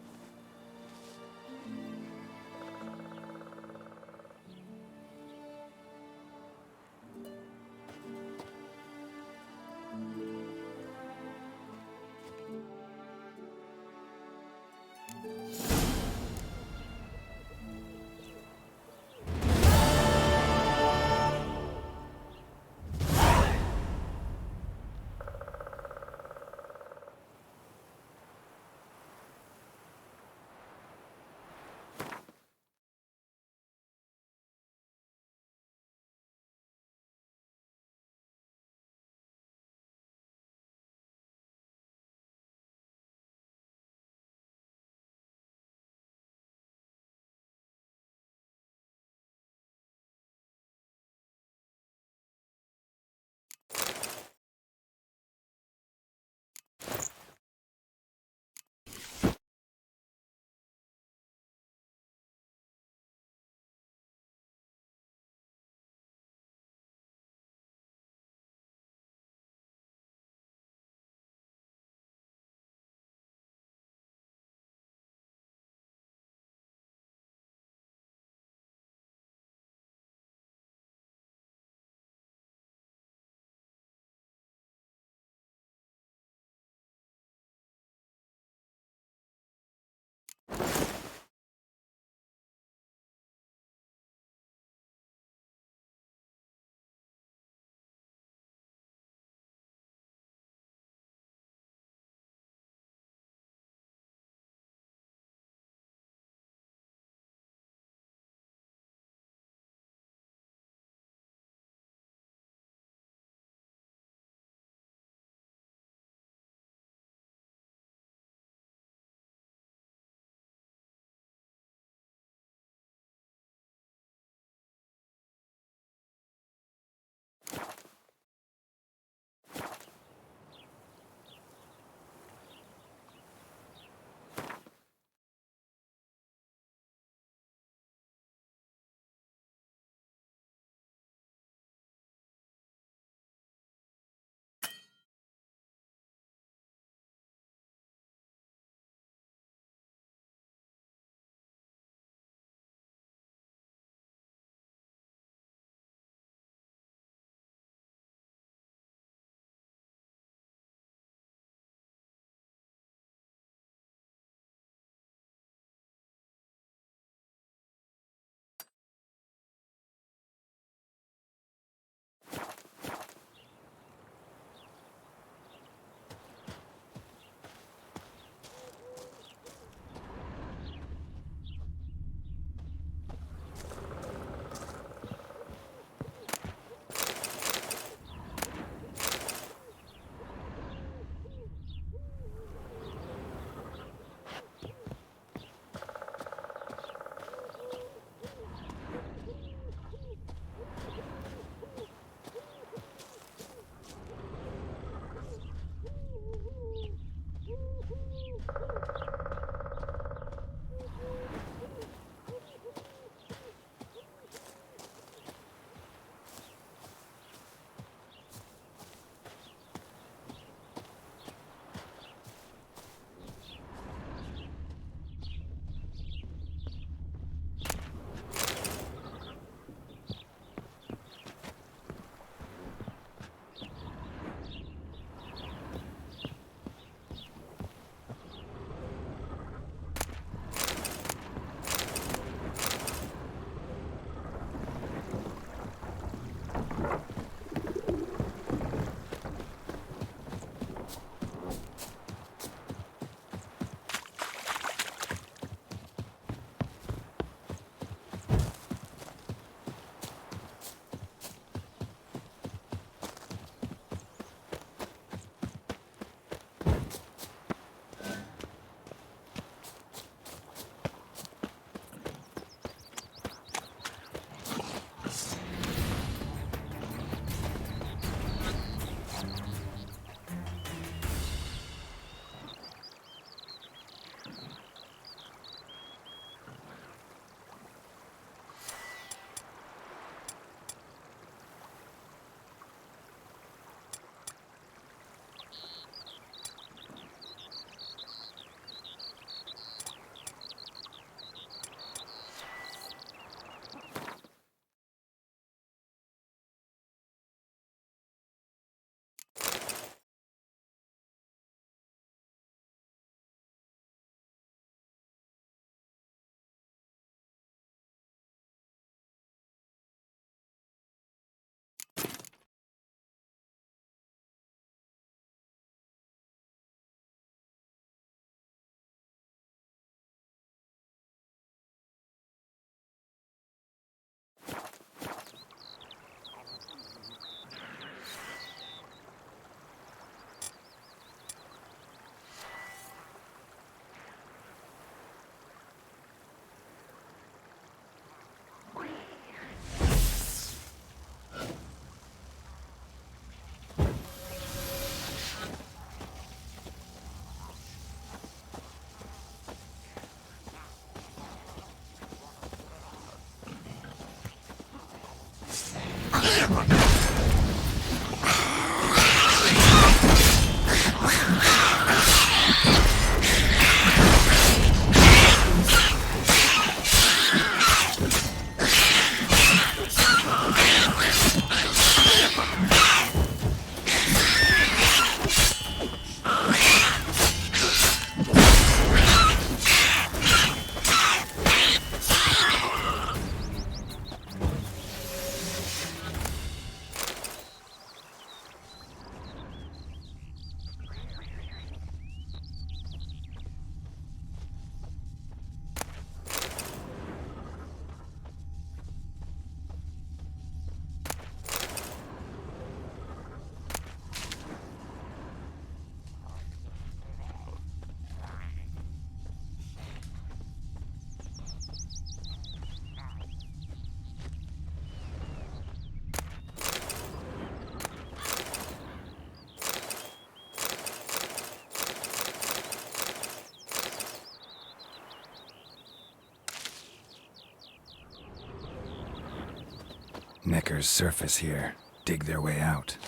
Neckers surface here, dig their way out.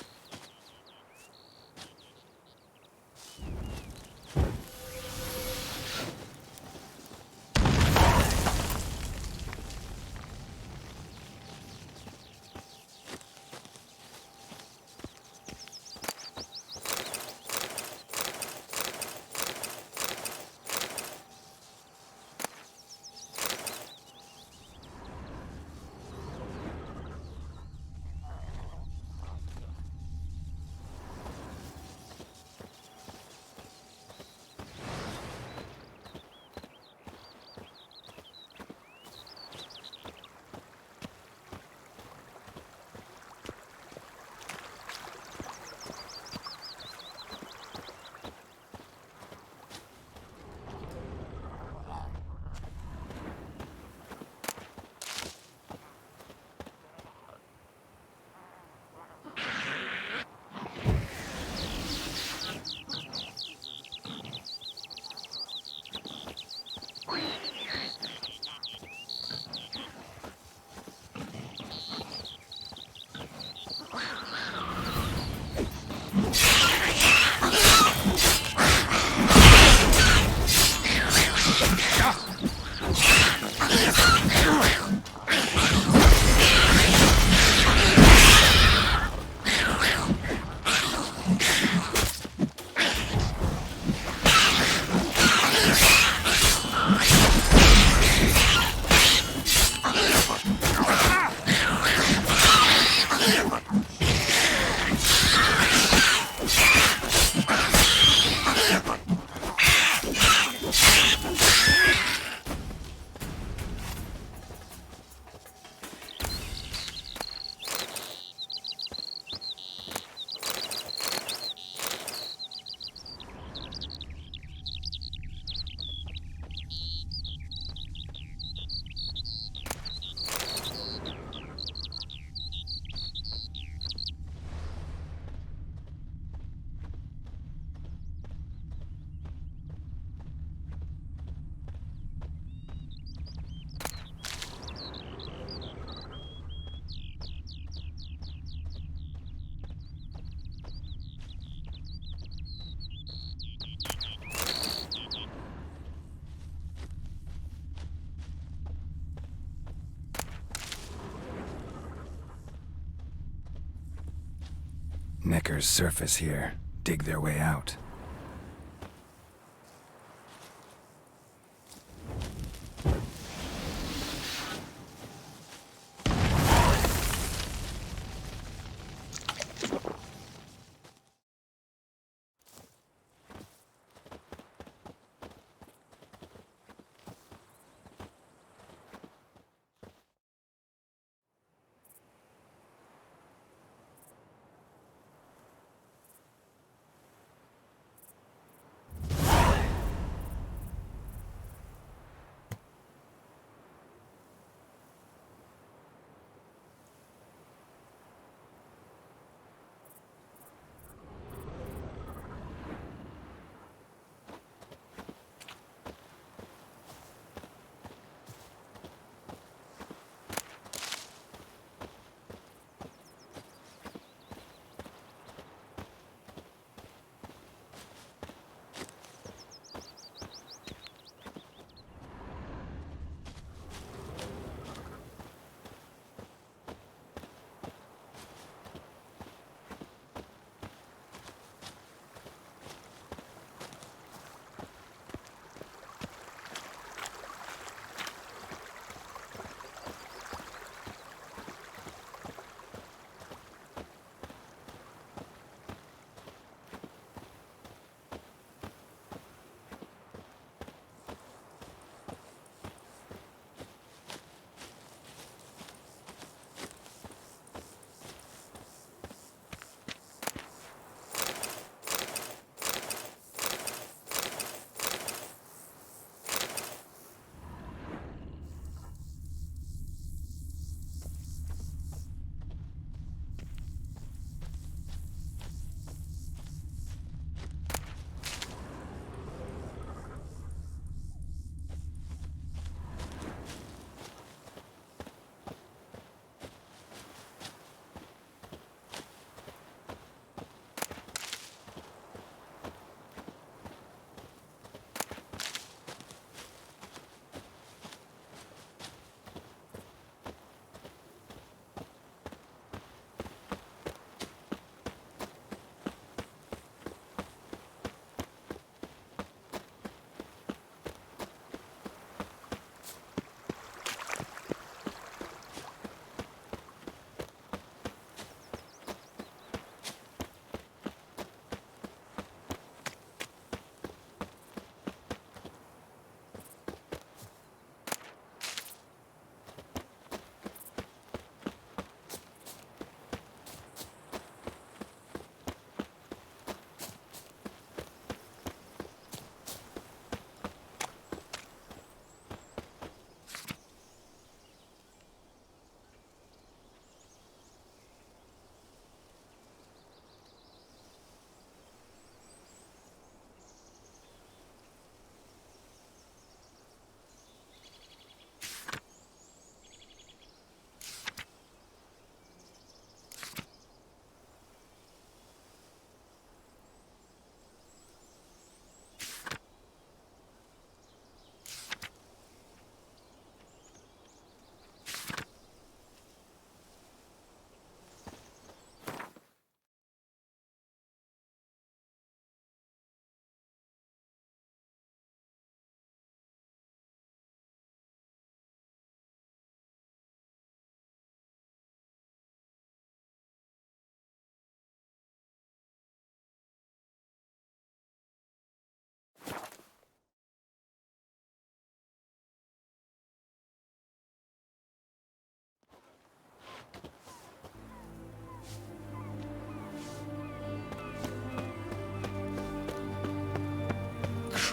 Neckers surface here, dig their way out.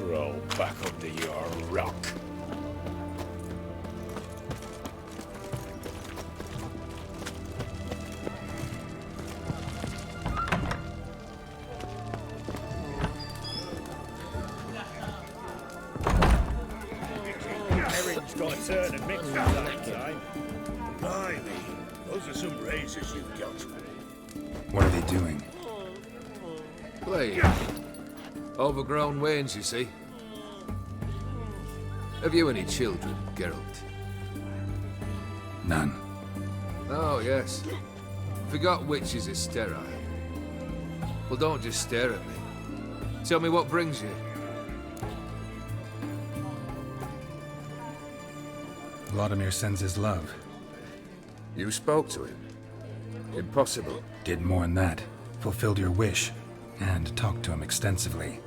crawl back under your rock. Erin's got a turn and mix that time. Blimey, those are some razors you've got. What are they doing? Playing. Overgrown wains, you see. Have you any children, Geralt? None. Oh, yes. Forgot witches are sterile. Well, don't just stare at me. Tell me what brings you. Vladimir sends his love. You spoke to him? Impossible. Did more than that. Fulfilled your wish. And talked to him extensively.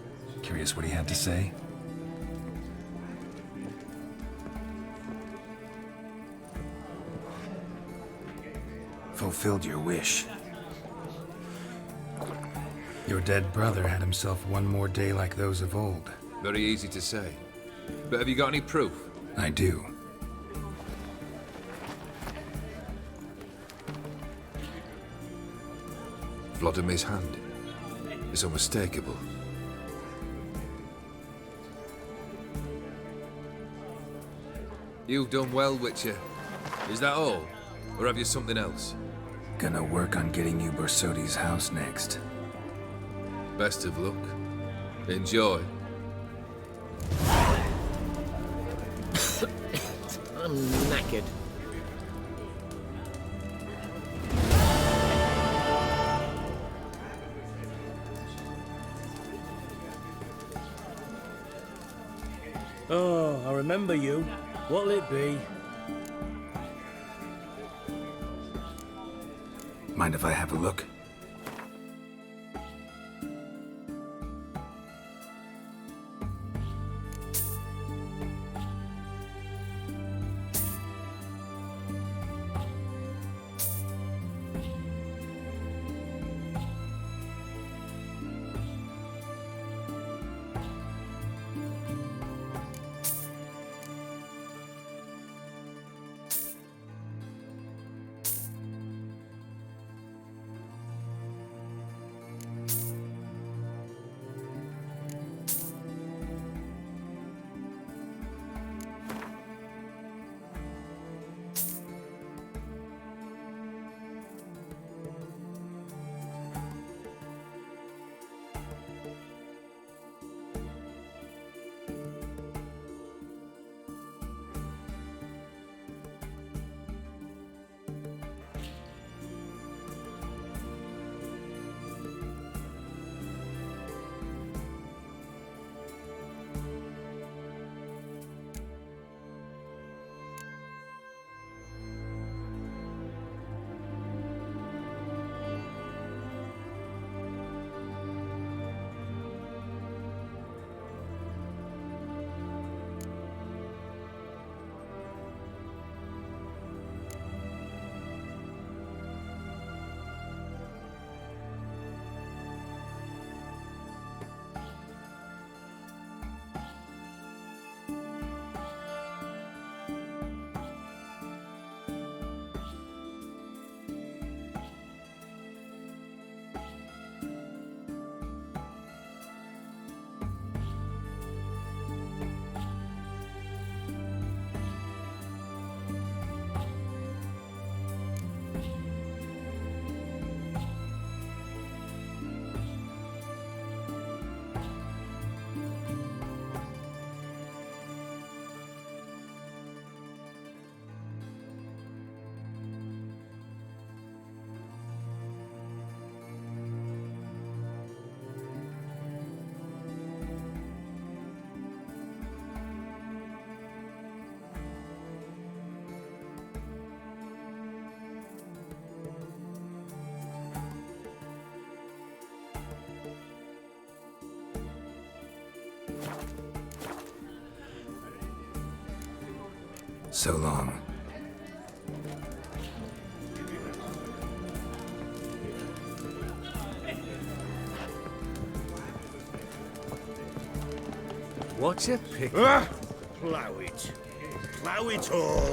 Curious what he had to say? Fulfilled your wish. Your dead brother had himself one more day like those of old. Very easy to say. But have you got any proof? I do. Vladimir's hand. It's unmistakable. You've done well, Witcher. Is that all? Or have you something else? Gonna work on getting you Bersodi's house next. Best of luck. Enjoy. I'm knackered. Oh, I remember you. What'll it be? Mind if I have a look? So long. What a pick. Plough it. Plough it all.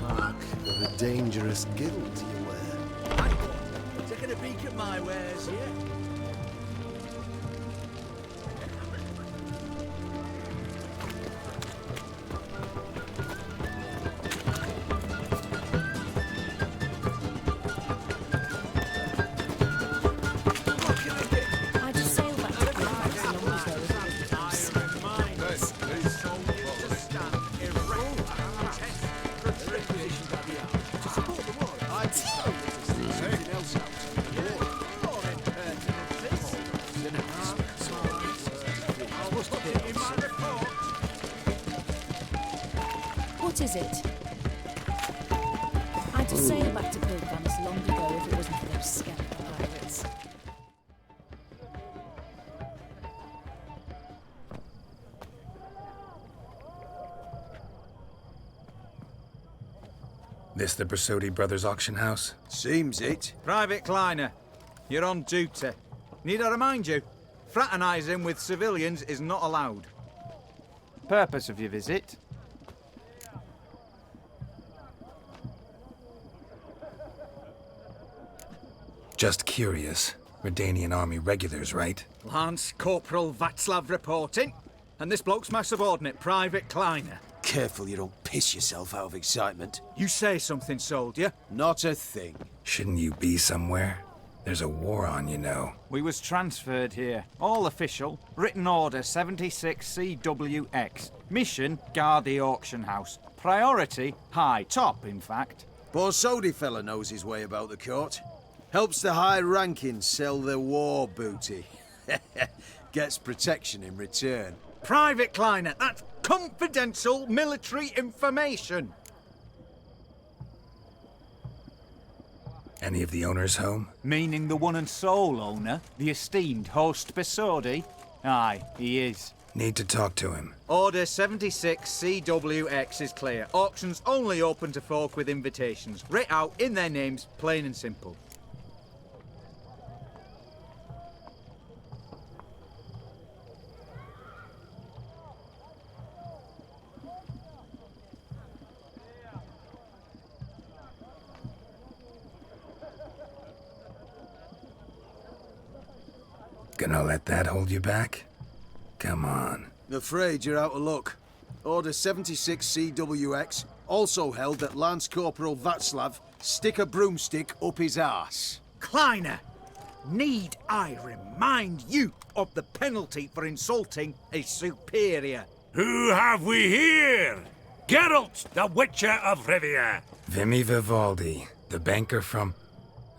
Mark of a dangerous guild you wear. Taking a peek at my wares, yeah? What is it? I had to sail back to Pilgrims long ago if it wasn't for those scamp pirates. This the Brasodi Brothers auction house? Seems it. Private Kleiner, you're on duty. Need I remind you? Fraternising with civilians is not allowed. Purpose of your visit? Just curious. Redanian army regulars, right? Lance Corporal Václav reporting. And this bloke's my subordinate, Private Kleiner. Careful you don't piss yourself out of excitement. You say something, soldier? Not a thing. Shouldn't you be somewhere? There's a war on, you know. We was transferred here. All official. Written order 76 CWX. Mission, guard the auction house. Priority, high. Top, in fact. Borsodi fella knows his way about the court. Helps the high rankings sell their war booty. Gets protection in return. Private Kleiner, that's confidential military information. Any of the owners home? Meaning the one and sole owner, the esteemed host Borsodi? Aye, he is. Need to talk to him. Order 76 CWX is clear. Auctions only open to folk with invitations. Writ out in their names, plain and simple. Gonna let that hold you back? Come on. Afraid you're out of luck. Order 76 CWX also held that Lance Corporal Václav stick a broomstick up his arse. Kleiner, need I remind you of the penalty for insulting a superior? Who have we here? Geralt, the Witcher of Rivia. Vimy Vivaldi, the banker from...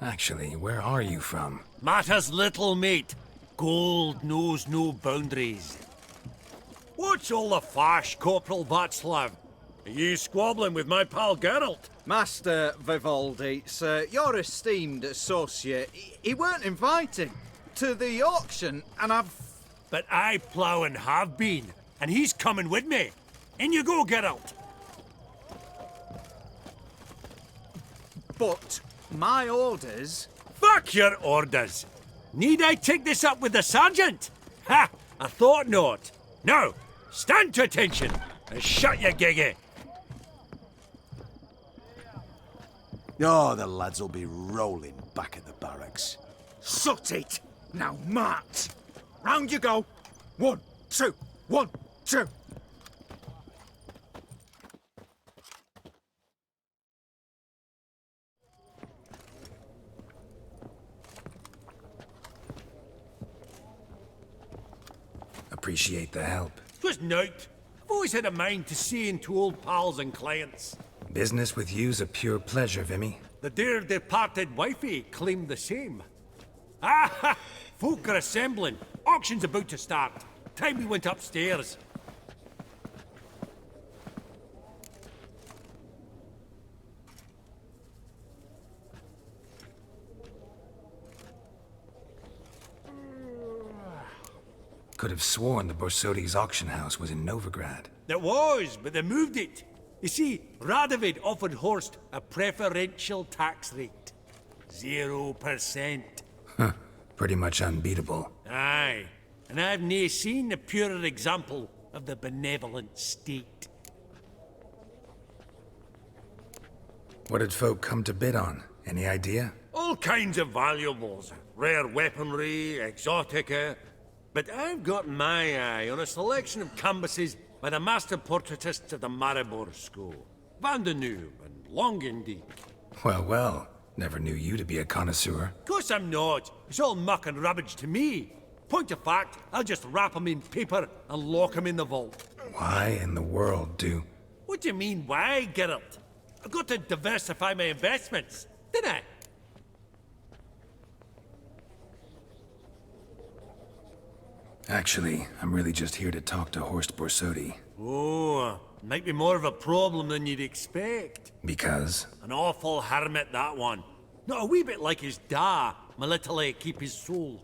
Actually, where are you from? Matters little, mate. Gold knows no boundaries. What's all the fash, Corporal Václav? Are you squabbling with my pal Geralt? Master Vivaldi, sir, your esteemed associate, he weren't invited to the auction, and I've... But I plough and have been, and he's coming with me. In you go, Geralt. But my orders... Fuck your orders! Need I take this up with the sergeant? Ha! I thought not. Now, stand to attention and shut your giggy. Oh, the lads will be rolling back at the barracks. Sut it! Now march! Round you go! 1, 2, 1, 2! Appreciate the help. 'Twas nowt. I've always had a mind to see into old pals and clients. Business with you's a pure pleasure, Vimy. The dear departed wifey claimed the same. Ah ha! Folk are assembling. Auction's about to start. Time we went upstairs. Could have sworn the Borsodi's auction house was in Novigrad. It was, but they moved it. You see, Radovid offered Horst a preferential tax rate. 0%. Huh. Pretty much unbeatable. Aye. And I've nae seen a purer example of the benevolent state. What did folk come to bid on? Any idea? All kinds of valuables. Rare weaponry, exotica. But I've got my eye on a selection of canvases by the master portraitists of the Maribor School. Van de Noob and Longindy. Well, well. Never knew you to be a connoisseur. Of course I'm not. It's all muck and rubbish to me. Point of fact, I'll just wrap 'em in paper and lock 'em in the vault. Why in the world do... What do you mean, why, Geralt? I've got to diversify my investments, didn't I? Actually, I'm really just here to talk to Horst Borsodi. Oh, might be more of a problem than you'd expect. Because? An awful hermit, that one. Not a wee bit like his da, Military keep his soul.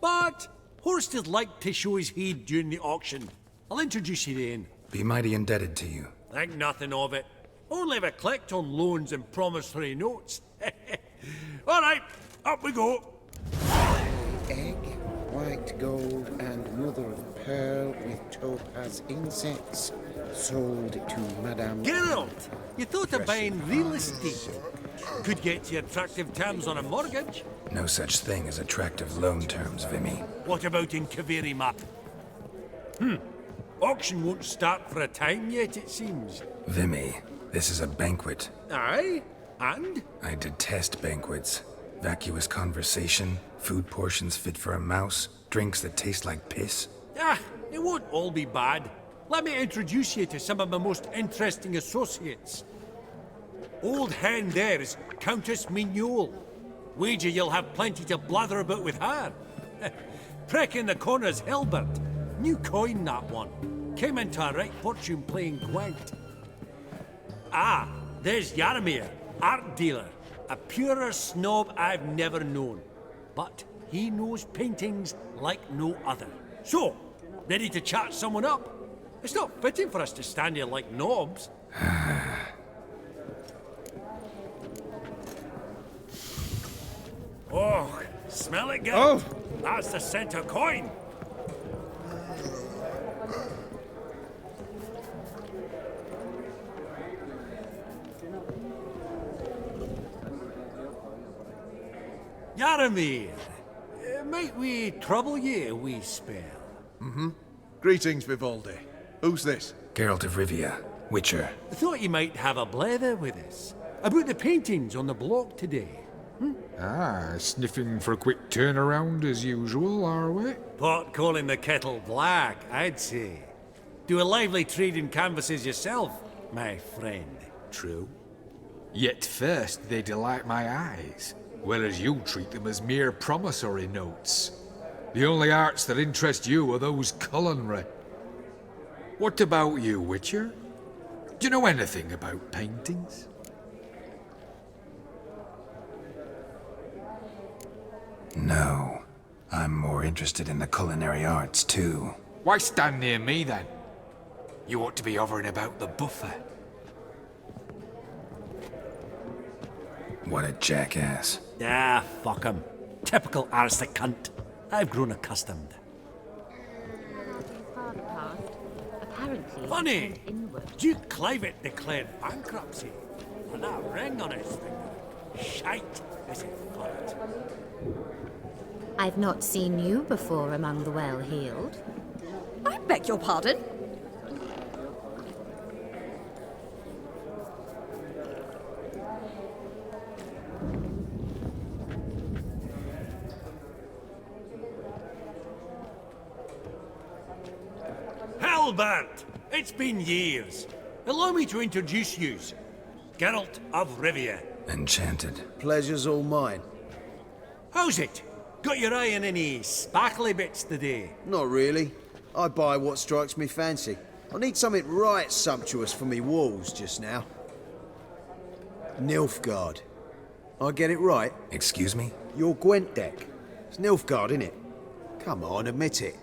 But Horst is like to show his head during the auction. I'll introduce you then. Be mighty indebted to you. Think nothing of it. Only if I collect on loans and promissory notes. All right, up we go. Egg, white gold, and mother of pearl with topaz insets. Sold to Madame... Geralt, you thought of buying real estate. Could get you attractive terms on a mortgage. No such thing as attractive loan terms, Vimy. What about in Kaveri map? Auction won't start for a time yet, it seems. Vimy, this is a banquet. Aye? And? I detest banquets. Vacuous conversation, food portions fit for a mouse, drinks that taste like piss. Ah, it won't all be bad. Let me introduce you to some of my most interesting associates. Old hen there is Countess Mignole. Wager you'll have plenty to blather about with her. Prick in the corner's Hilbert. New coin, that one. Came into a right fortune playing Gwent. Ah, there's Jaromir, art dealer. A purer snob I've never known. But he knows paintings like no other. So, ready to chat someone up? It's not fitting for us to stand here like knobs. Oh, smell it, Geralt? Oh. That's the center coin. Jaromir, might we trouble you a wee spell? Mm-hmm. Greetings, Vivaldi. Who's this? Geralt of Rivia, Witcher. I thought you might have a blather with us. About the paintings on the block today. Ah, sniffing for a quick turnaround as usual, are we? Pot calling the kettle black, I'd say. Do a lively trade in canvases yourself, my friend. True. Yet first they delight my eyes, whereas you treat them as mere promissory notes. The only arts that interest you are those culinary. What about you, Witcher? Do you know anything about paintings? No. I'm more interested in the culinary arts, too. Why stand near me, then? You ought to be hovering about the buffet. What a jackass. Ah, fuck him. Typical arstic cunt. I've grown accustomed. Apparently, Funny! Duke Clivet declared bankruptcy. And that ring on his finger. Shite, is it fucked? I've not seen you before among the well-heeled. I beg your pardon? Albert! It's been years. Allow me to introduce yous. Geralt of Rivia. Enchanted. Pleasure's all mine. How's it? Got your eye on any sparkly bits today? Not really. I buy what strikes me fancy. I need something right sumptuous for me walls just now. Nilfgaard. I get it right? Excuse me? Your Gwent deck. It's Nilfgaard, innit? Come on, admit it.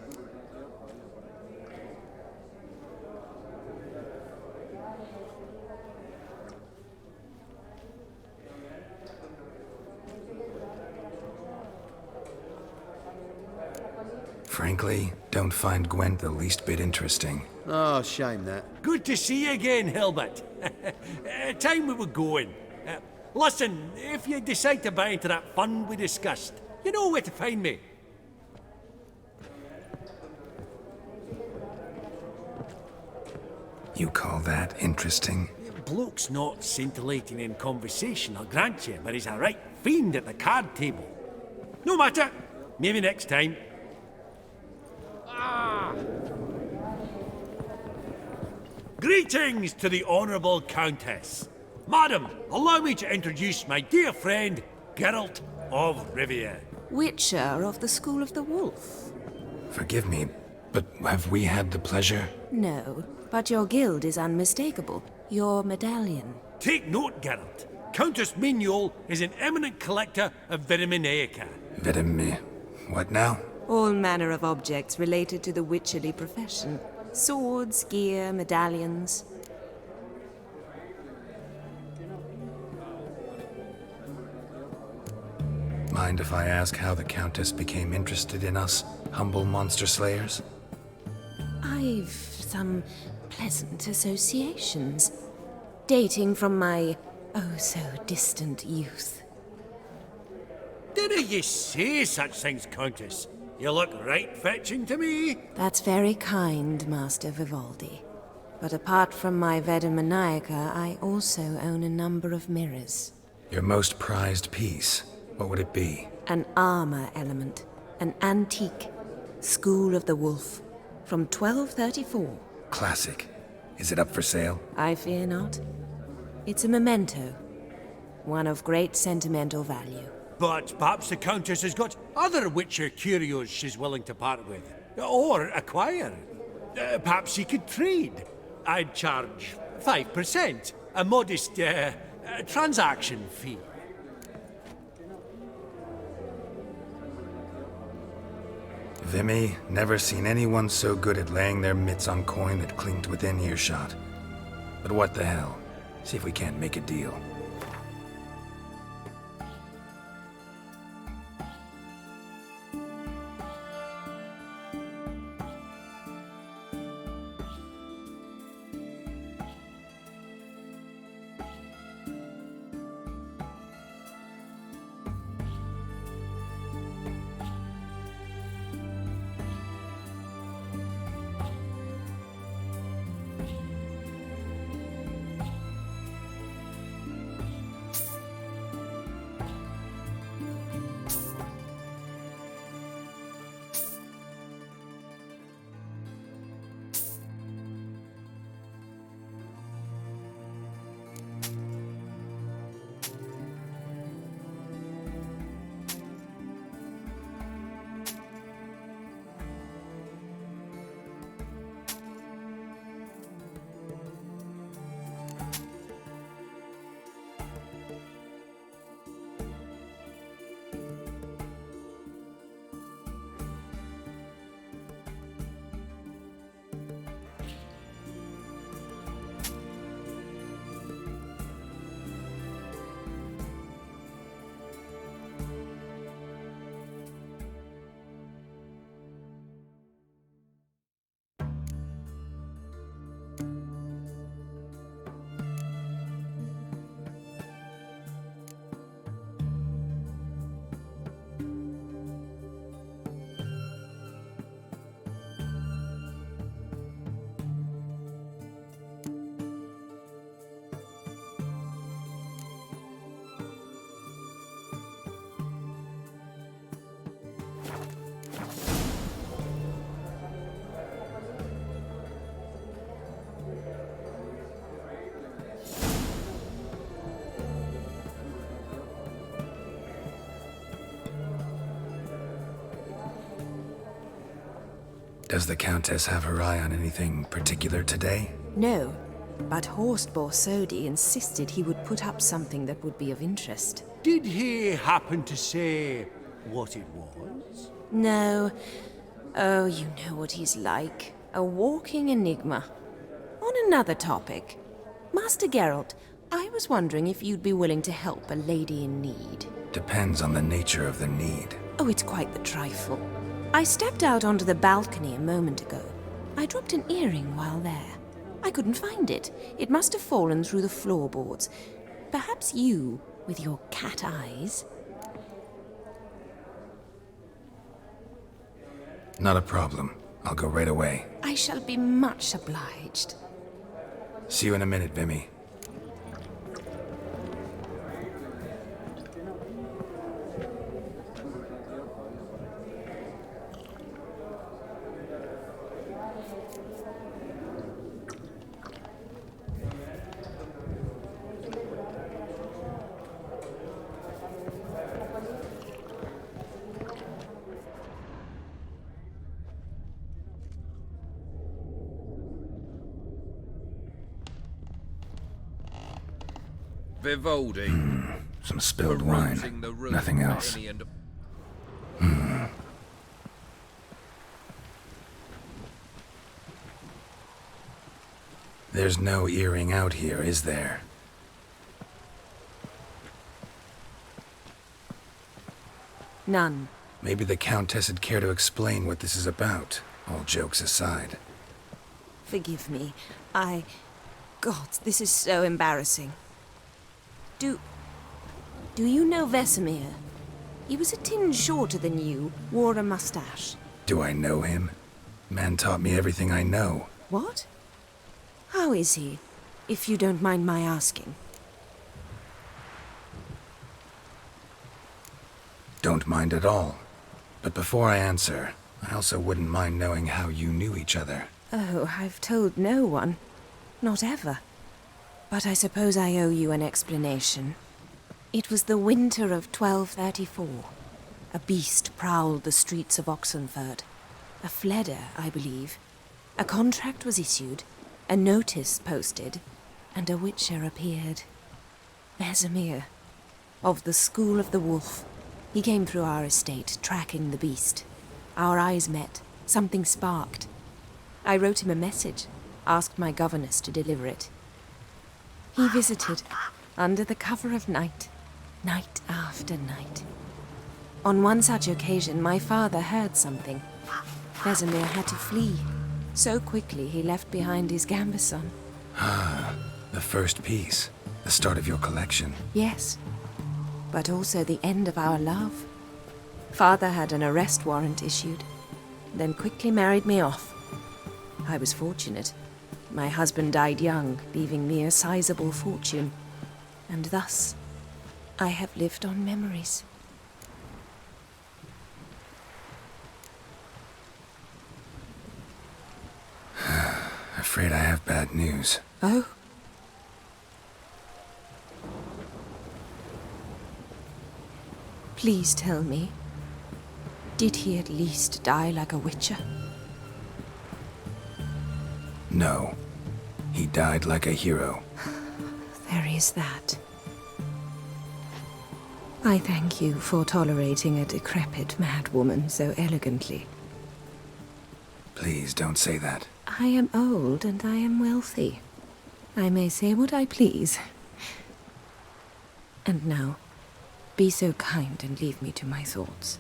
Frankly, don't find Gwent the least bit interesting. Oh, shame that. Good to see you again, Hilbert. Time we were going. Listen, if you decide to buy into that fund we discussed, you know where to find me. You call that interesting? Bloke's not scintillating in conversation, I'll grant you, but he's a right fiend at the card table. No matter. Maybe next time. Greetings to the Honourable Countess. Madam, allow me to introduce my dear friend, Geralt of Rivia. Witcher of the School of the Wolf. Forgive me, but have we had the pleasure? No, but your guild is unmistakable. Your medallion. Take note, Geralt. Countess Mignol is an eminent collector of Vitaminaica. What now? All manner of objects related to the witcherly profession. Swords, gear, medallions. Mind if I ask how the Countess became interested in us, humble monster slayers? I've some pleasant associations, dating from my oh-so-distant youth. Didn't you say such things, Countess? You look right fetching to me. That's very kind, Master Vivaldi. But apart from my Vitaminaica, I also own a number of mirrors. Your most prized piece, what would it be? An armor element, an antique, School of the Wolf, from 1234. Classic. Is it up for sale? I fear not. It's a memento, one of great sentimental value. But perhaps the Countess has got other Witcher curios she's willing to part with. Or acquire. Perhaps she could trade. I'd charge 5%. A modest transaction fee. Vimy, never seen anyone so good at laying their mitts on coin that clinked within earshot. But what the hell? See if we can't make a deal. Does the Countess have her eye on anything particular today? No, but Horst Borsodi insisted he would put up something that would be of interest. Did he happen to say what it was? No. Oh, you know what he's like. A walking enigma. On another topic. Master Geralt, I was wondering if you'd be willing to help a lady in need. Depends on the nature of the need. Oh, it's quite the trifle. I stepped out onto the balcony a moment ago. I dropped an earring while there. I couldn't find it. It must have fallen through the floorboards. Perhaps you, with your cat eyes... Not a problem. I'll go right away. I shall be much obliged. See you in a minute, Vimy. Vivaldi. Some spilled wine. Nothing else. There's no earring out here, is there? None. Maybe the Countess would care to explain what this is about, all jokes aside. Forgive me. God, this is so embarrassing. Do you know Vesemir? He was a tinge shorter than you, wore a mustache. Do I know him? Man taught me everything I know. What? How is he, if you don't mind my asking? Don't mind at all. But before I answer, I also wouldn't mind knowing how you knew each other. Oh, I've told no one. Not ever. But I suppose I owe you an explanation. It was the winter of 1234. A beast prowled the streets of Oxenfurti. A fledder, I believe. A contract was issued, a notice posted, and a witcher appeared. Vesemir, of the School of the Wolf. He came through our estate, tracking the beast. Our eyes met. Something sparked. I wrote him a message, asked my governess to deliver it. He visited, under the cover of night, night after night. On one such occasion, my father heard something. Vesemir had to flee. So quickly he left behind his gambeson. Ah, the first piece. The start of your collection. Yes, but also the end of our love. Father had an arrest warrant issued, then quickly married me off. I was fortunate. My husband died young, leaving me a sizable fortune. And thus, I have lived on memories. Afraid I have bad news. Oh? Please tell me, did he at least die like a witcher? No. He died like a hero. There is that. I thank you for tolerating a decrepit madwoman so elegantly. Please don't say that. I am old and I am wealthy. I may say what I please. And now, be so kind and leave me to my thoughts.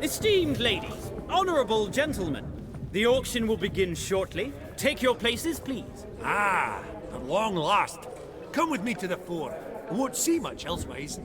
Esteemed ladies, honorable gentlemen, the auction will begin shortly. Take your places, please. Ah, at long last. Come with me to the fore. I won't see much elsewise.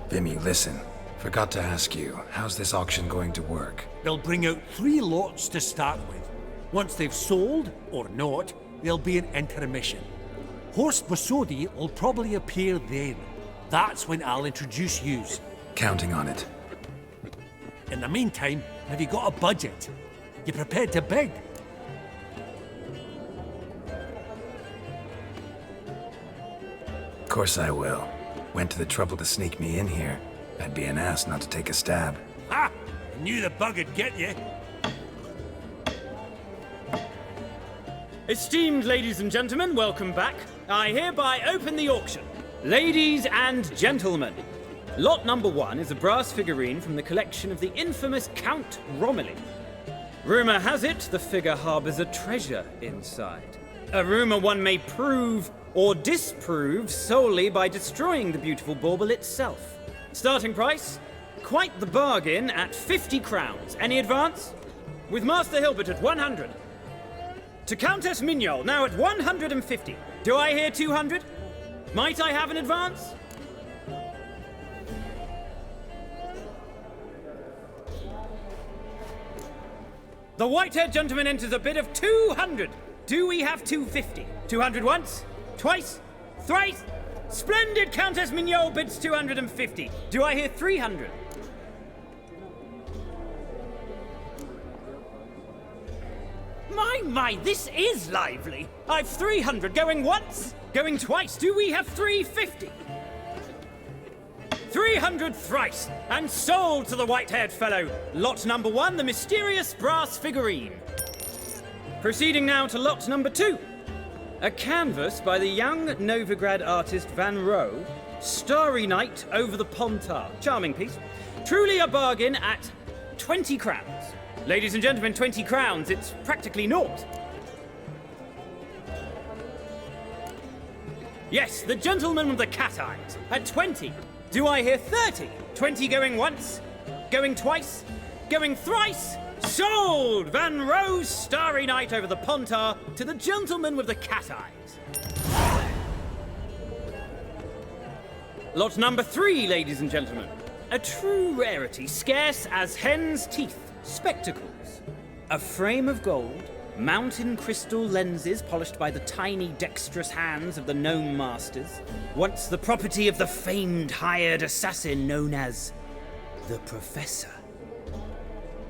Vimy, listen. Forgot to ask you, how's this auction going to work? They'll bring out 3 lots to start with. Once they've sold, or not, there'll be an intermission. Horse Bosodi will probably appear then. That's when I'll introduce yous. Counting on it. In the meantime, have you got a budget? You prepared to bid? Of course I will. Went to the trouble to sneak me in here. I'd be an ass not to take a stab. Ha! I knew the bug would get you. Esteemed ladies and gentlemen, welcome back. I hereby open the auction. Ladies and gentlemen, lot number 1 is a brass figurine from the collection of the infamous Count Romilly. Rumour has it the figure harbours a treasure inside. A rumour one may prove or disprove solely by destroying the beautiful bauble itself. Starting price? Quite the bargain at 50 crowns. Any advance? With Master Hilbert at 100. To Countess Mignol, now at 150. Do I hear 200? Might I have an advance? The white-haired gentleman enters a bid of 200. Do we have 250? 200 once? Twice? Thrice? Splendid Countess Mignol bids 250. Do I hear 300? My, this is lively. I've 300 going once, going twice. Do we have 350? 300 thrice, and sold to the white-haired fellow. Lot number 1, the mysterious brass figurine. Proceeding now to lot number 2. A canvas by the young Novigrad artist Van Rohe, Starry Night over the Pontar. Charming piece. Truly a bargain at 20 crowns. Ladies and gentlemen, 20 crowns, it's practically naught. Yes, the gentleman with the cat eyes, at 20. Do I hear 30? 20 going once, going twice, going thrice? Sold! Van Rohe's Starry Night over the Pontar to the gentleman with the cat eyes. Lot number 3, ladies and gentlemen. A true rarity, scarce as hen's teeth. Spectacles. A frame of gold, mountain crystal lenses polished by the tiny dexterous hands of the gnome masters, once the property of the famed hired assassin known as the Professor.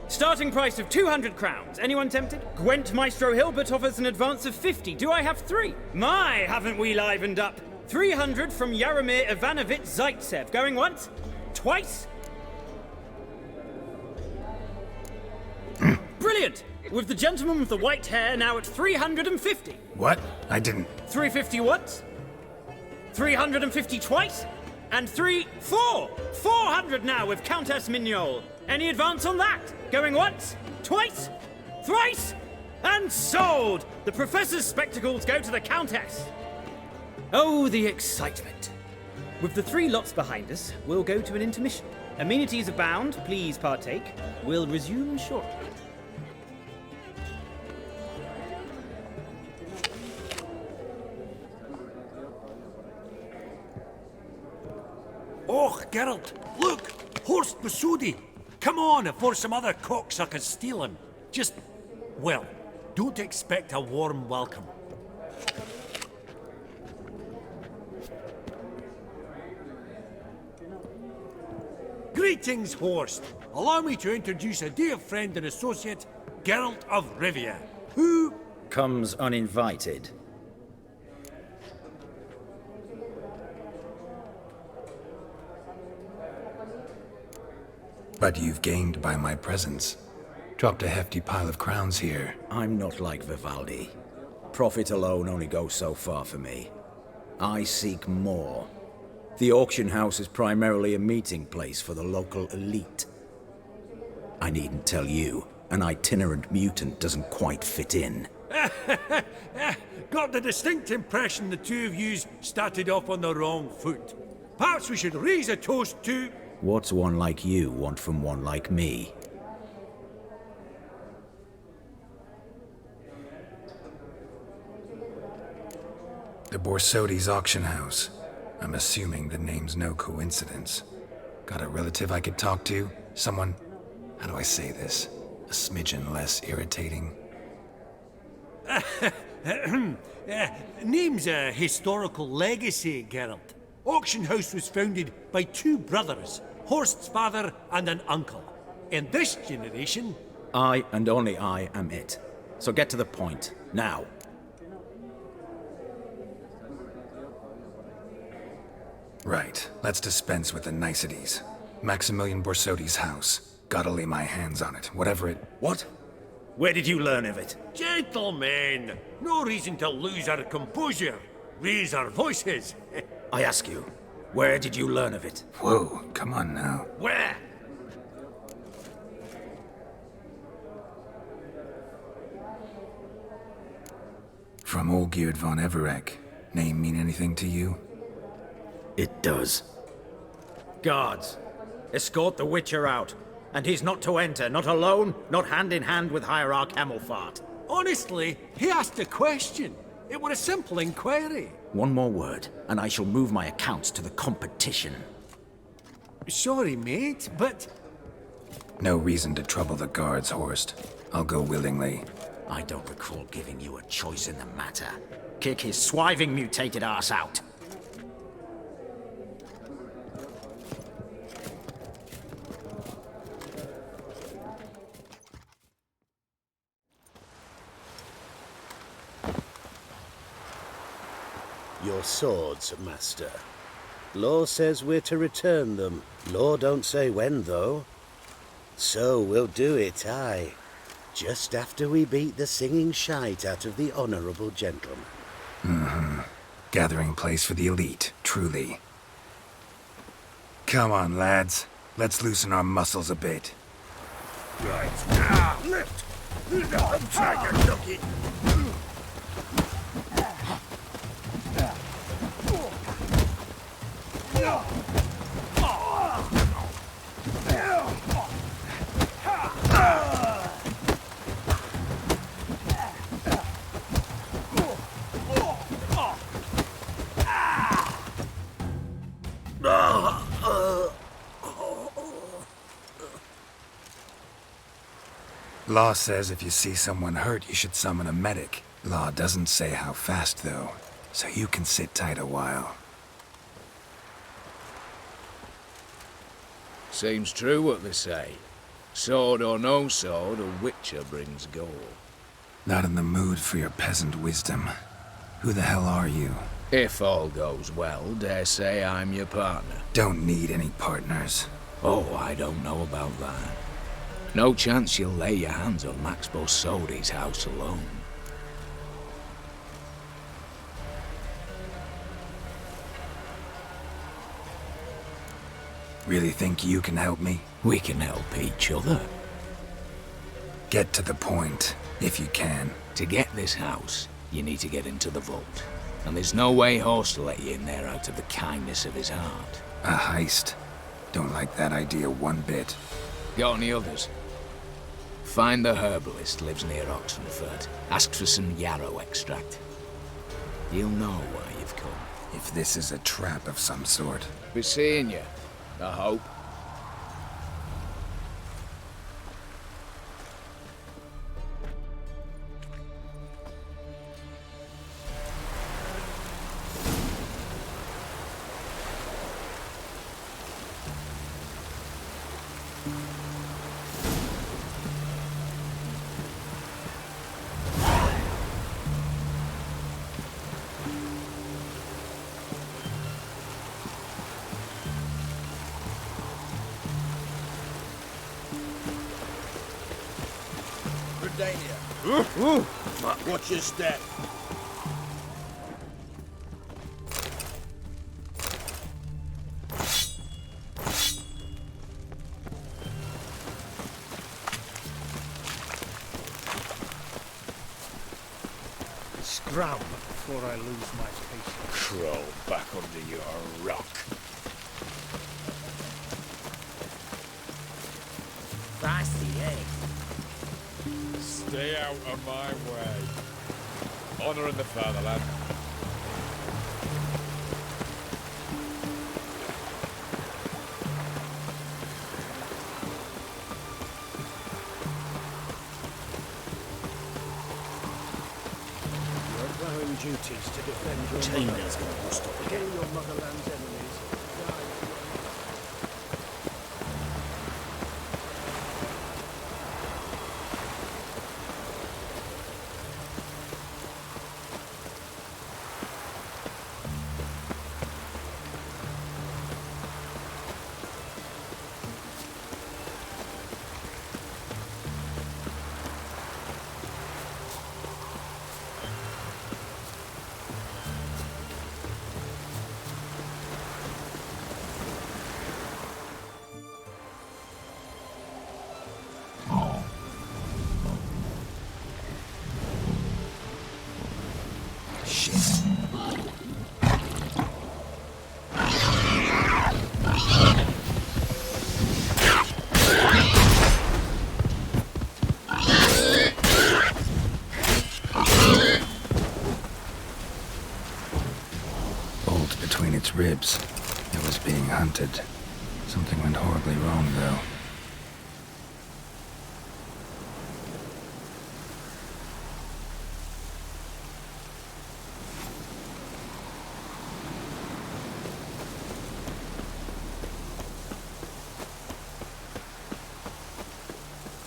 Starting price of 200 crowns. Anyone tempted? Gwent Maestro Hilbert offers an advance of 50. Do I have 3? My, haven't we livened up? 300 from Yaromir Ivanovich Zaitsev. Going once? Twice? Brilliant! With the gentleman with the white hair now at 350. What? I didn't... 350 once? 350 twice? And 400 now with Countess Mignol. Any advance on that? Going once? Twice? Thrice? And sold! The Professor's spectacles go to the Countess. Oh, the excitement. With the 3 lots behind us, we'll go to an intermission. Amenities abound, please partake. We'll resume shortly. Oh, Geralt, look! Horst Masudi! Come on before some other cocksuckers steal him. Just, well, don't expect a warm welcome. Greetings, Horst. Allow me to introduce a dear friend and associate, Geralt of Rivia, who... comes uninvited. But you've gained by my presence. Dropped a hefty pile of crowns here. I'm not like Vivaldi. Profit alone only goes so far for me. I seek more. The auction house is primarily a meeting place for the local elite. I needn't tell you, an itinerant mutant doesn't quite fit in. Got the distinct impression the two of yous started off on the wrong foot. Perhaps we should raise a toast to... What's one like you want from one like me? The Borsodi's auction house. I'm assuming the name's no coincidence. Got a relative I could talk to? Someone, how do I say this? A smidgen less irritating? Name's a historical legacy, Geralt. Auction house was founded by 2 brothers, Horst's father and an uncle. In this generation... I and only I am it. So get to the point, now. Right, let's dispense with the niceties. Maximilian Borsodi's house. Gotta lay my hands on it, whatever it... What? Where did you learn of it? Gentlemen, no reason to lose our composure. Raise our voices. I ask you, where did you learn of it? Whoa, come on now. Where? From Olgierd von Everek. Name mean anything to you? It does. Guards, escort the Witcher out. And he's not to enter, not alone, not hand in hand with Hierarch Hemmelfart. Honestly, he asked a question. It were a simple inquiry. One more word, and I shall move my accounts to the competition. Sorry, mate, but... No reason to trouble the guards, Horst. I'll go willingly. I don't recall giving you a choice in the matter. Kick his swiving mutated ass out. Your swords, master. Law says we're to return them. Law don't say when, though. So we'll do it, aye. Just after we beat the singing shite out of the honourable gentleman. Mm-hmm. Gathering place for the elite, truly. Come on, lads. Let's loosen our muscles a bit. Right. Ah, lift! I'm trying to duck it. Law says if you see someone hurt, you should summon a medic. Law doesn't say how fast, though, so you can sit tight a while. Seems true what they say. Sword or no sword, a witcher brings gold. Not in the mood for your peasant wisdom. Who the hell are you? If all goes well, dare say I'm your partner. Don't need any partners. Oh, I don't know about that. No chance you'll lay your hands on Max Borsodi's house alone. Really think you can help me? We can help each other. Get to the point, if you can. To get this house, you need to get into the vault. And there's no way Horst will let you in there out of the kindness of his heart. A heist? Don't like that idea one bit. Got any others? Find the herbalist, lives near Oxenfurti. Ask for some yarrow extract. He'll know why you've come. If this is a trap of some sort. Be seeing you, I hope. Watch your step. Scram before I lose my patience. Crawl back under your rock. Feisty, eh? Stay out of my way. Honouring the fatherland. Your vowing duties to defend your Chambers gonna bust up again. your motherland's enemies. Lost ribs. It was being hunted. Something went horribly wrong, though.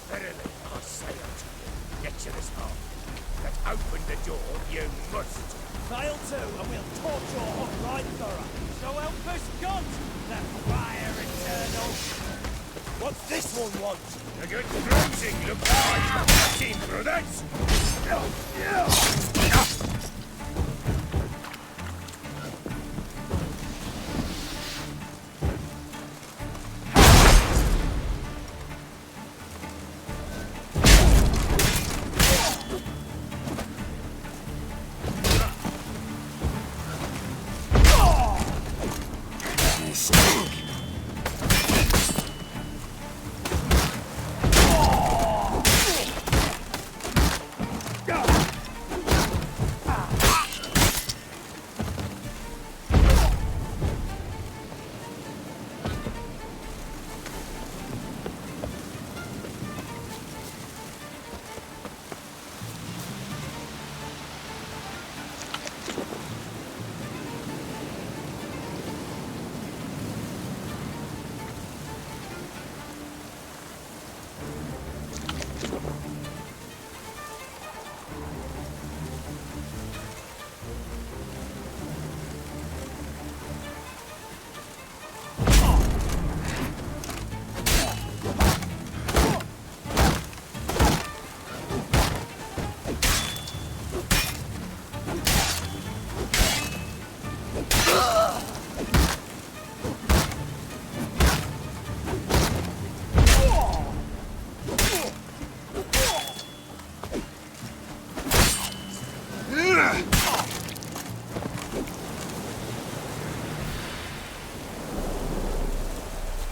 Verily, I say unto you, get you this home. That open the door, you must. Fail to, and we'll torch your hot right thorough. So help us God, the fire eternal. What's this one want? A good bruising, look like team brothers.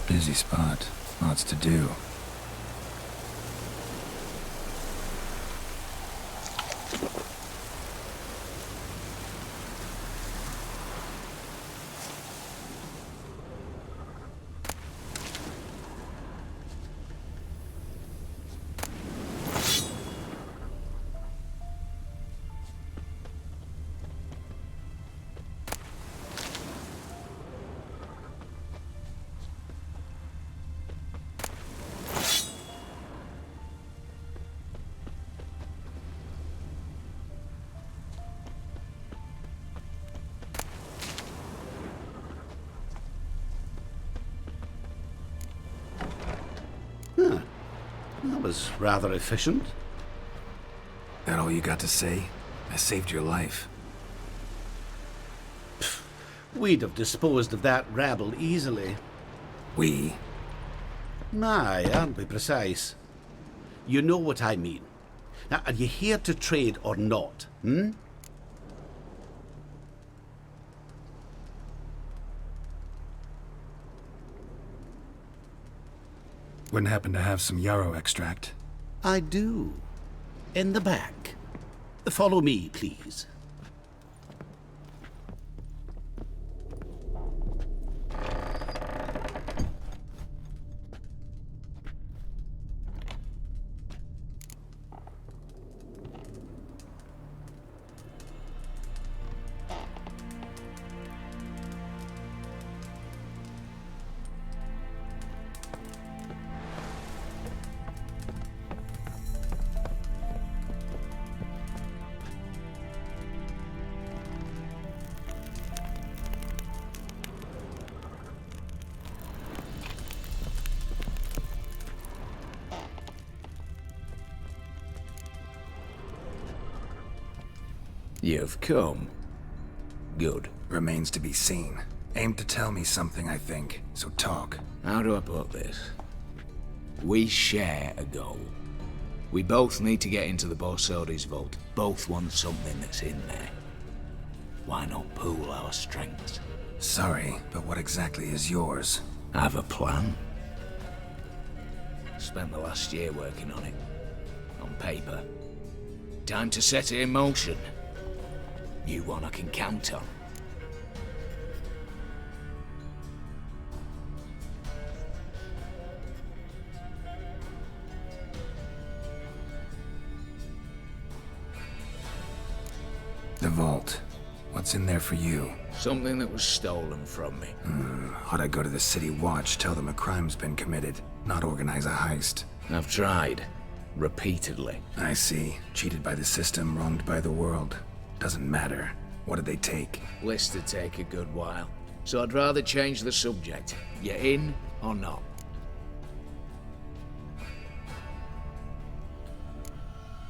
Busy spot. Lots to do. Huh. That was rather efficient. That all you got to say? I saved your life. We'd have disposed of that rabble easily. We? Aye, aren't we precise? You know what I mean. Now, are you here to trade or not, hmm? Wouldn't happen to have some yarrow extract? I do. In the back. Follow me, please. You've come. Good. Remains to be seen. Aim to tell me something, I think. So talk. How do I put this? We share a goal. We both need to get into the Borsodi's vault. Both want something that's in there. Why not pool our strengths? Sorry, but what exactly is yours? I have a plan. Spent the last year working on it. On paper. Time to set it in motion. You one I can count on. The vault. What's in there for you? Something that was stolen from me. Ought I go to the city watch, tell them a crime's been committed, not organize a heist? I've tried. Repeatedly. I see. Cheated by the system, wronged by the world. Doesn't matter. What did they take? List'd take a good while. So I'd rather change the subject. You in or not?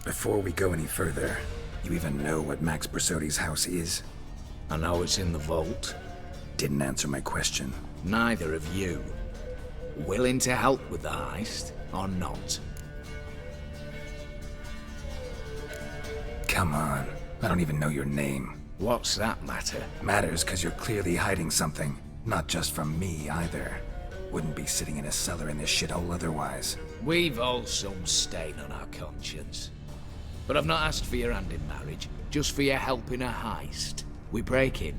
Before we go any further, you even know what Max Bersodi's house is? I know it's in the vault. Didn't answer my question. Neither of you. Willing to help with the heist or not? Come on. I don't even know your name. What's that matter? Matters because you're clearly hiding something. Not just from me, either. Wouldn't be sitting in a cellar in this shithole otherwise. We've all some stain on our conscience. But I've not asked for your hand in marriage, just for your help in a heist. We break in,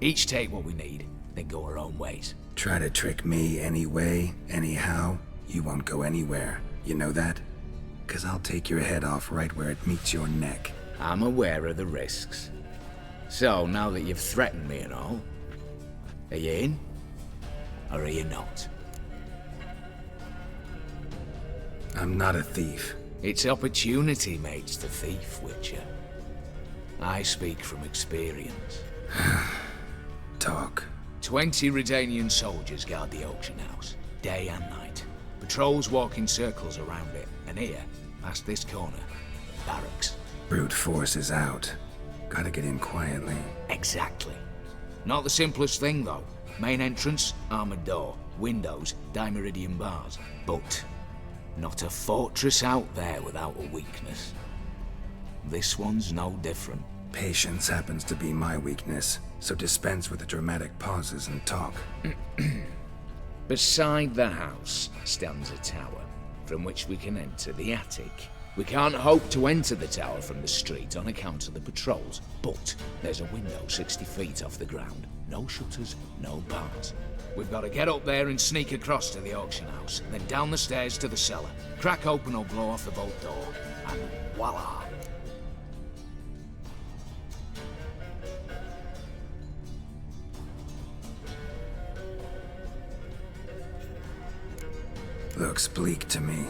each take what we need, then go our own ways. Try to trick me anyway, anyhow, you won't go anywhere. You know that? 'Cause I'll take your head off right where it meets your neck. I'm aware of the risks. So, now that you've threatened me and all, are you in? Or are you not? I'm not a thief. It's opportunity makes the thief, Witcher. I speak from experience. Talk. 20 Redanian soldiers guard the auction house, day and night. Patrols walk in circles around it, and here, past this corner, barracks. Brute force is out. Gotta get in quietly. Exactly. Not the simplest thing, though. Main entrance, armored door. Windows, dimeridian bars. But not a fortress out there without a weakness. This one's no different. Patience happens to be my weakness, so dispense with the dramatic pauses and talk. Beside the house stands a tower, from which we can enter the attic. We can't hope to enter the tower from the street on account of the patrols, but there's a window 60 feet off the ground. No shutters, no bars. We've got to get up there and sneak across to the auction house, then down the stairs to the cellar, crack open or blow off the vault door, and voila! Looks bleak to me.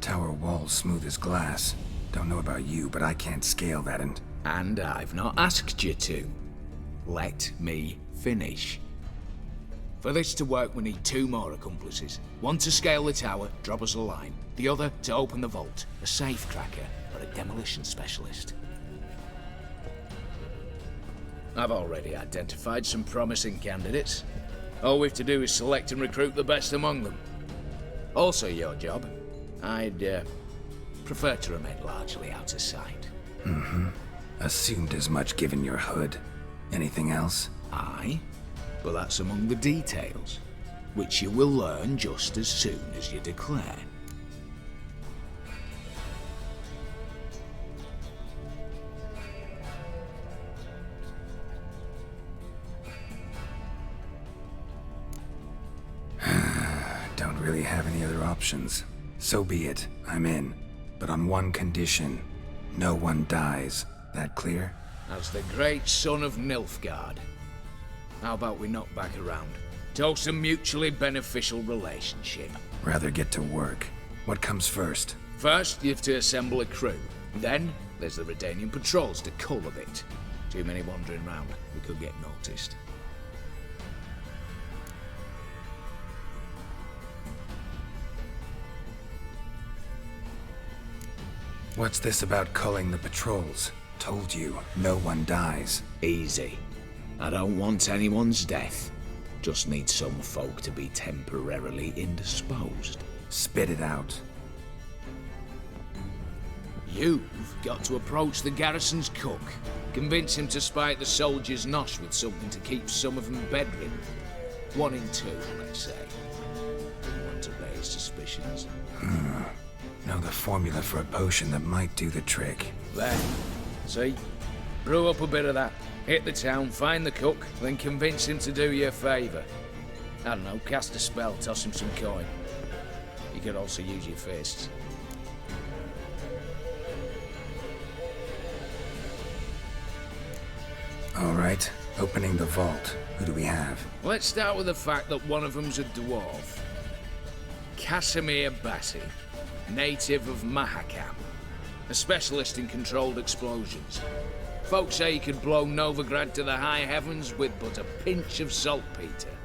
Tower walls smooth as glass. Don't know about you, but I can't scale that and... And I've not asked you to. Let me finish. For this to work, we need 2 more accomplices. One to scale the tower, drop us a line. The other to open the vault, a safe cracker or a demolition specialist. I've already identified some promising candidates. All we have to do is select and recruit the best among them. Also your job. I'd prefer to remain largely out of sight. Assumed as much given your hood. Anything else? Aye, but that's among the details, which you will learn just as soon as you declare. Don't really have any other options. So be it, I'm in. But on one condition. No one dies. That clear? As the great son of Nilfgaard. How about we knock back around? Toast a mutually beneficial relationship. Rather get to work. What comes first? First, you have to assemble a crew. Then, there's the Redanian patrols to cull a bit. Too many wandering round, we could get noticed. What's this about culling the patrols? Told you, no one dies. Easy. I don't want anyone's death. Just need some folk to be temporarily indisposed. Spit it out. You've got to approach the garrison's cook. Convince him to spite the soldiers' nosh with something to keep some of them bedridden. 1 in 2, let's say. Didn't want to raise suspicions. Know the formula for a potion that might do the trick. There. See? Brew up a bit of that. Hit the town, find the cook, then convince him to do you a favour. I don't know, cast a spell, toss him some coin. You could also use your fists. All right, opening the vault. Who do we have? Let's start with the fact that one of them's a dwarf. Casimir Bassi, native of Mahakam, a specialist in controlled explosions. Folks say he could blow Novigrad to the high heavens with but a pinch of saltpeter.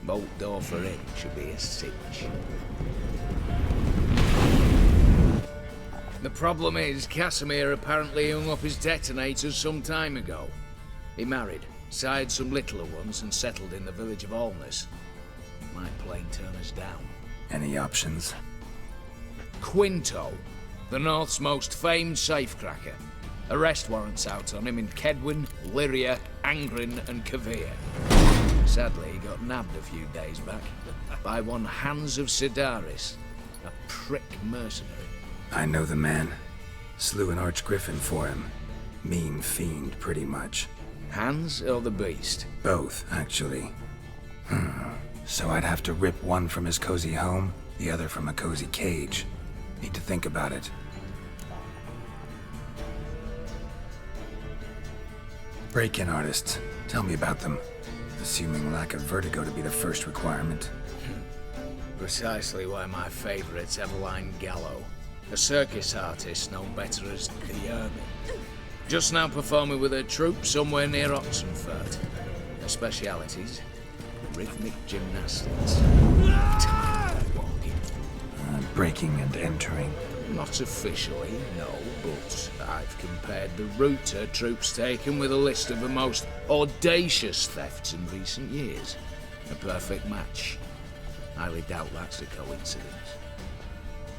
Bolt door for him should be a cinch. The problem is, Casimir apparently hung up his detonators some time ago. He married, sired some littler ones, and settled in the village of Alness. Might plain turn us down. Any options? Quinto, the North's most famed safecracker. Arrest warrants out on him in Kedwin, Lyria, Angrin, and Kavir. Sadly, he got nabbed a few days back by one Hans of Sidaris, a prick mercenary. I know the man. Slew an archgriffin for him. Mean fiend, pretty much. Hans or the beast? Both, actually. So I'd have to rip one from his cozy home, the other from a cozy cage. Need to think about it. Break-in artists. Tell me about them. Assuming lack of vertigo to be the first requirement. Precisely why my favourite's Eveline Gallo, a circus artist known better as the Ermine. Just now performing with her troupe somewhere near Oxenfurti. Her specialities: rhythmic gymnastics. Breaking and entering. Not officially, no, but I've compared the route her troupe's taken with a list of the most audacious thefts in recent years. A perfect match. Highly doubt that's a coincidence.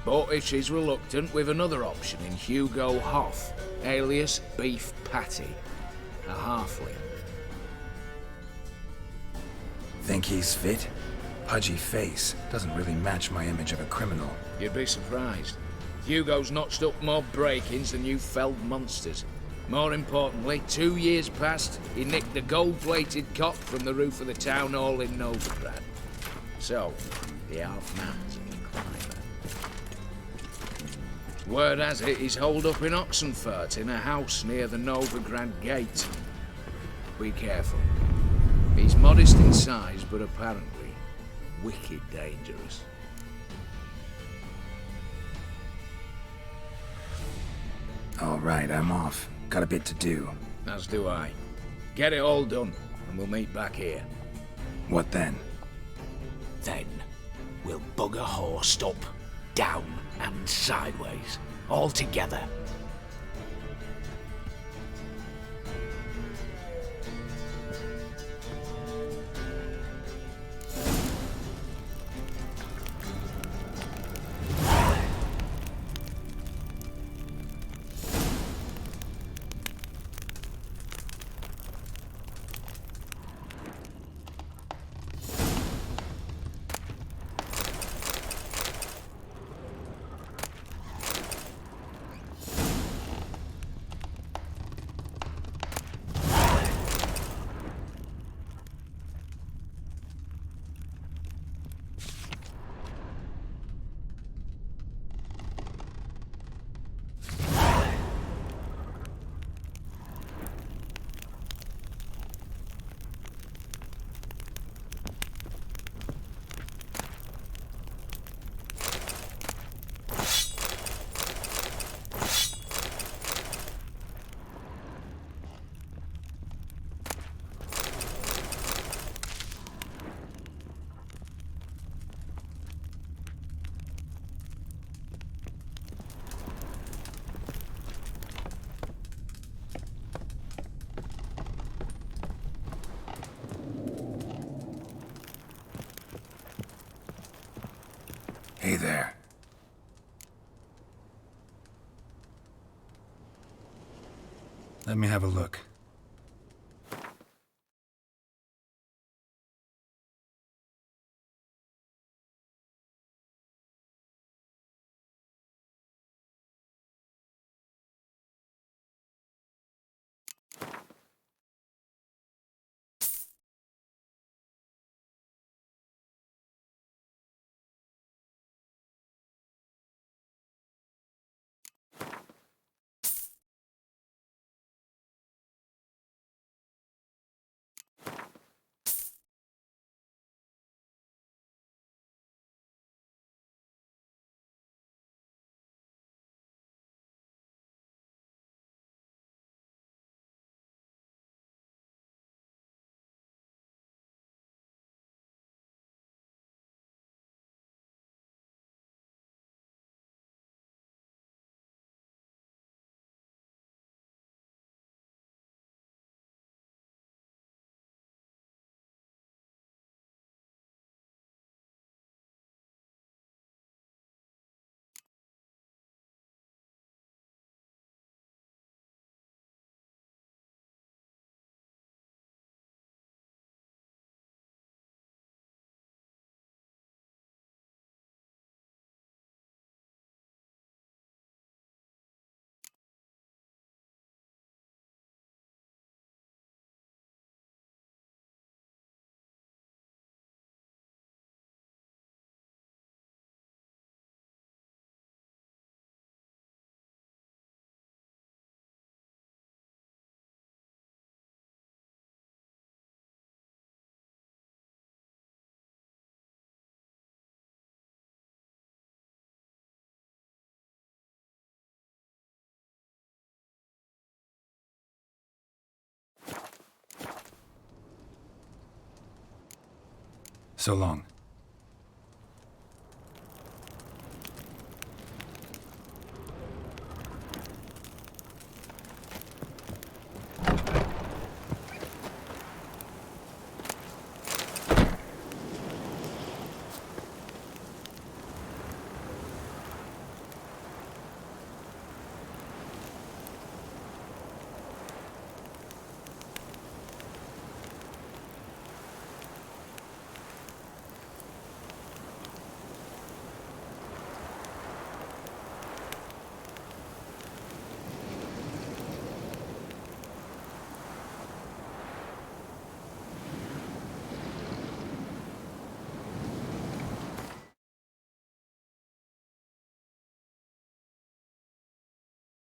But if she's reluctant, we've another option in Hugo Hoff, alias Beef Patty, a halfling. Think he's fit? Pudgy face. Doesn't really match my image of a criminal. You'd be surprised. Hugo's notched up more break-ins than you felled monsters. More importantly, 2 years past, he nicked a gold-plated cot from the roof of the town hall in Novigrad. So, the half-man's a climber. Word has it he's holed up in Oxenfurti in a house near the Novigrad gate. Be careful. He's modest in size, but apparently wicked dangerous. All right, I'm off. Got a bit to do. As do I. Get it all done, and we'll meet back here. What then? Then we'll bugger horsed up, down and sideways, all together. Hey there. Let me have a look. So long.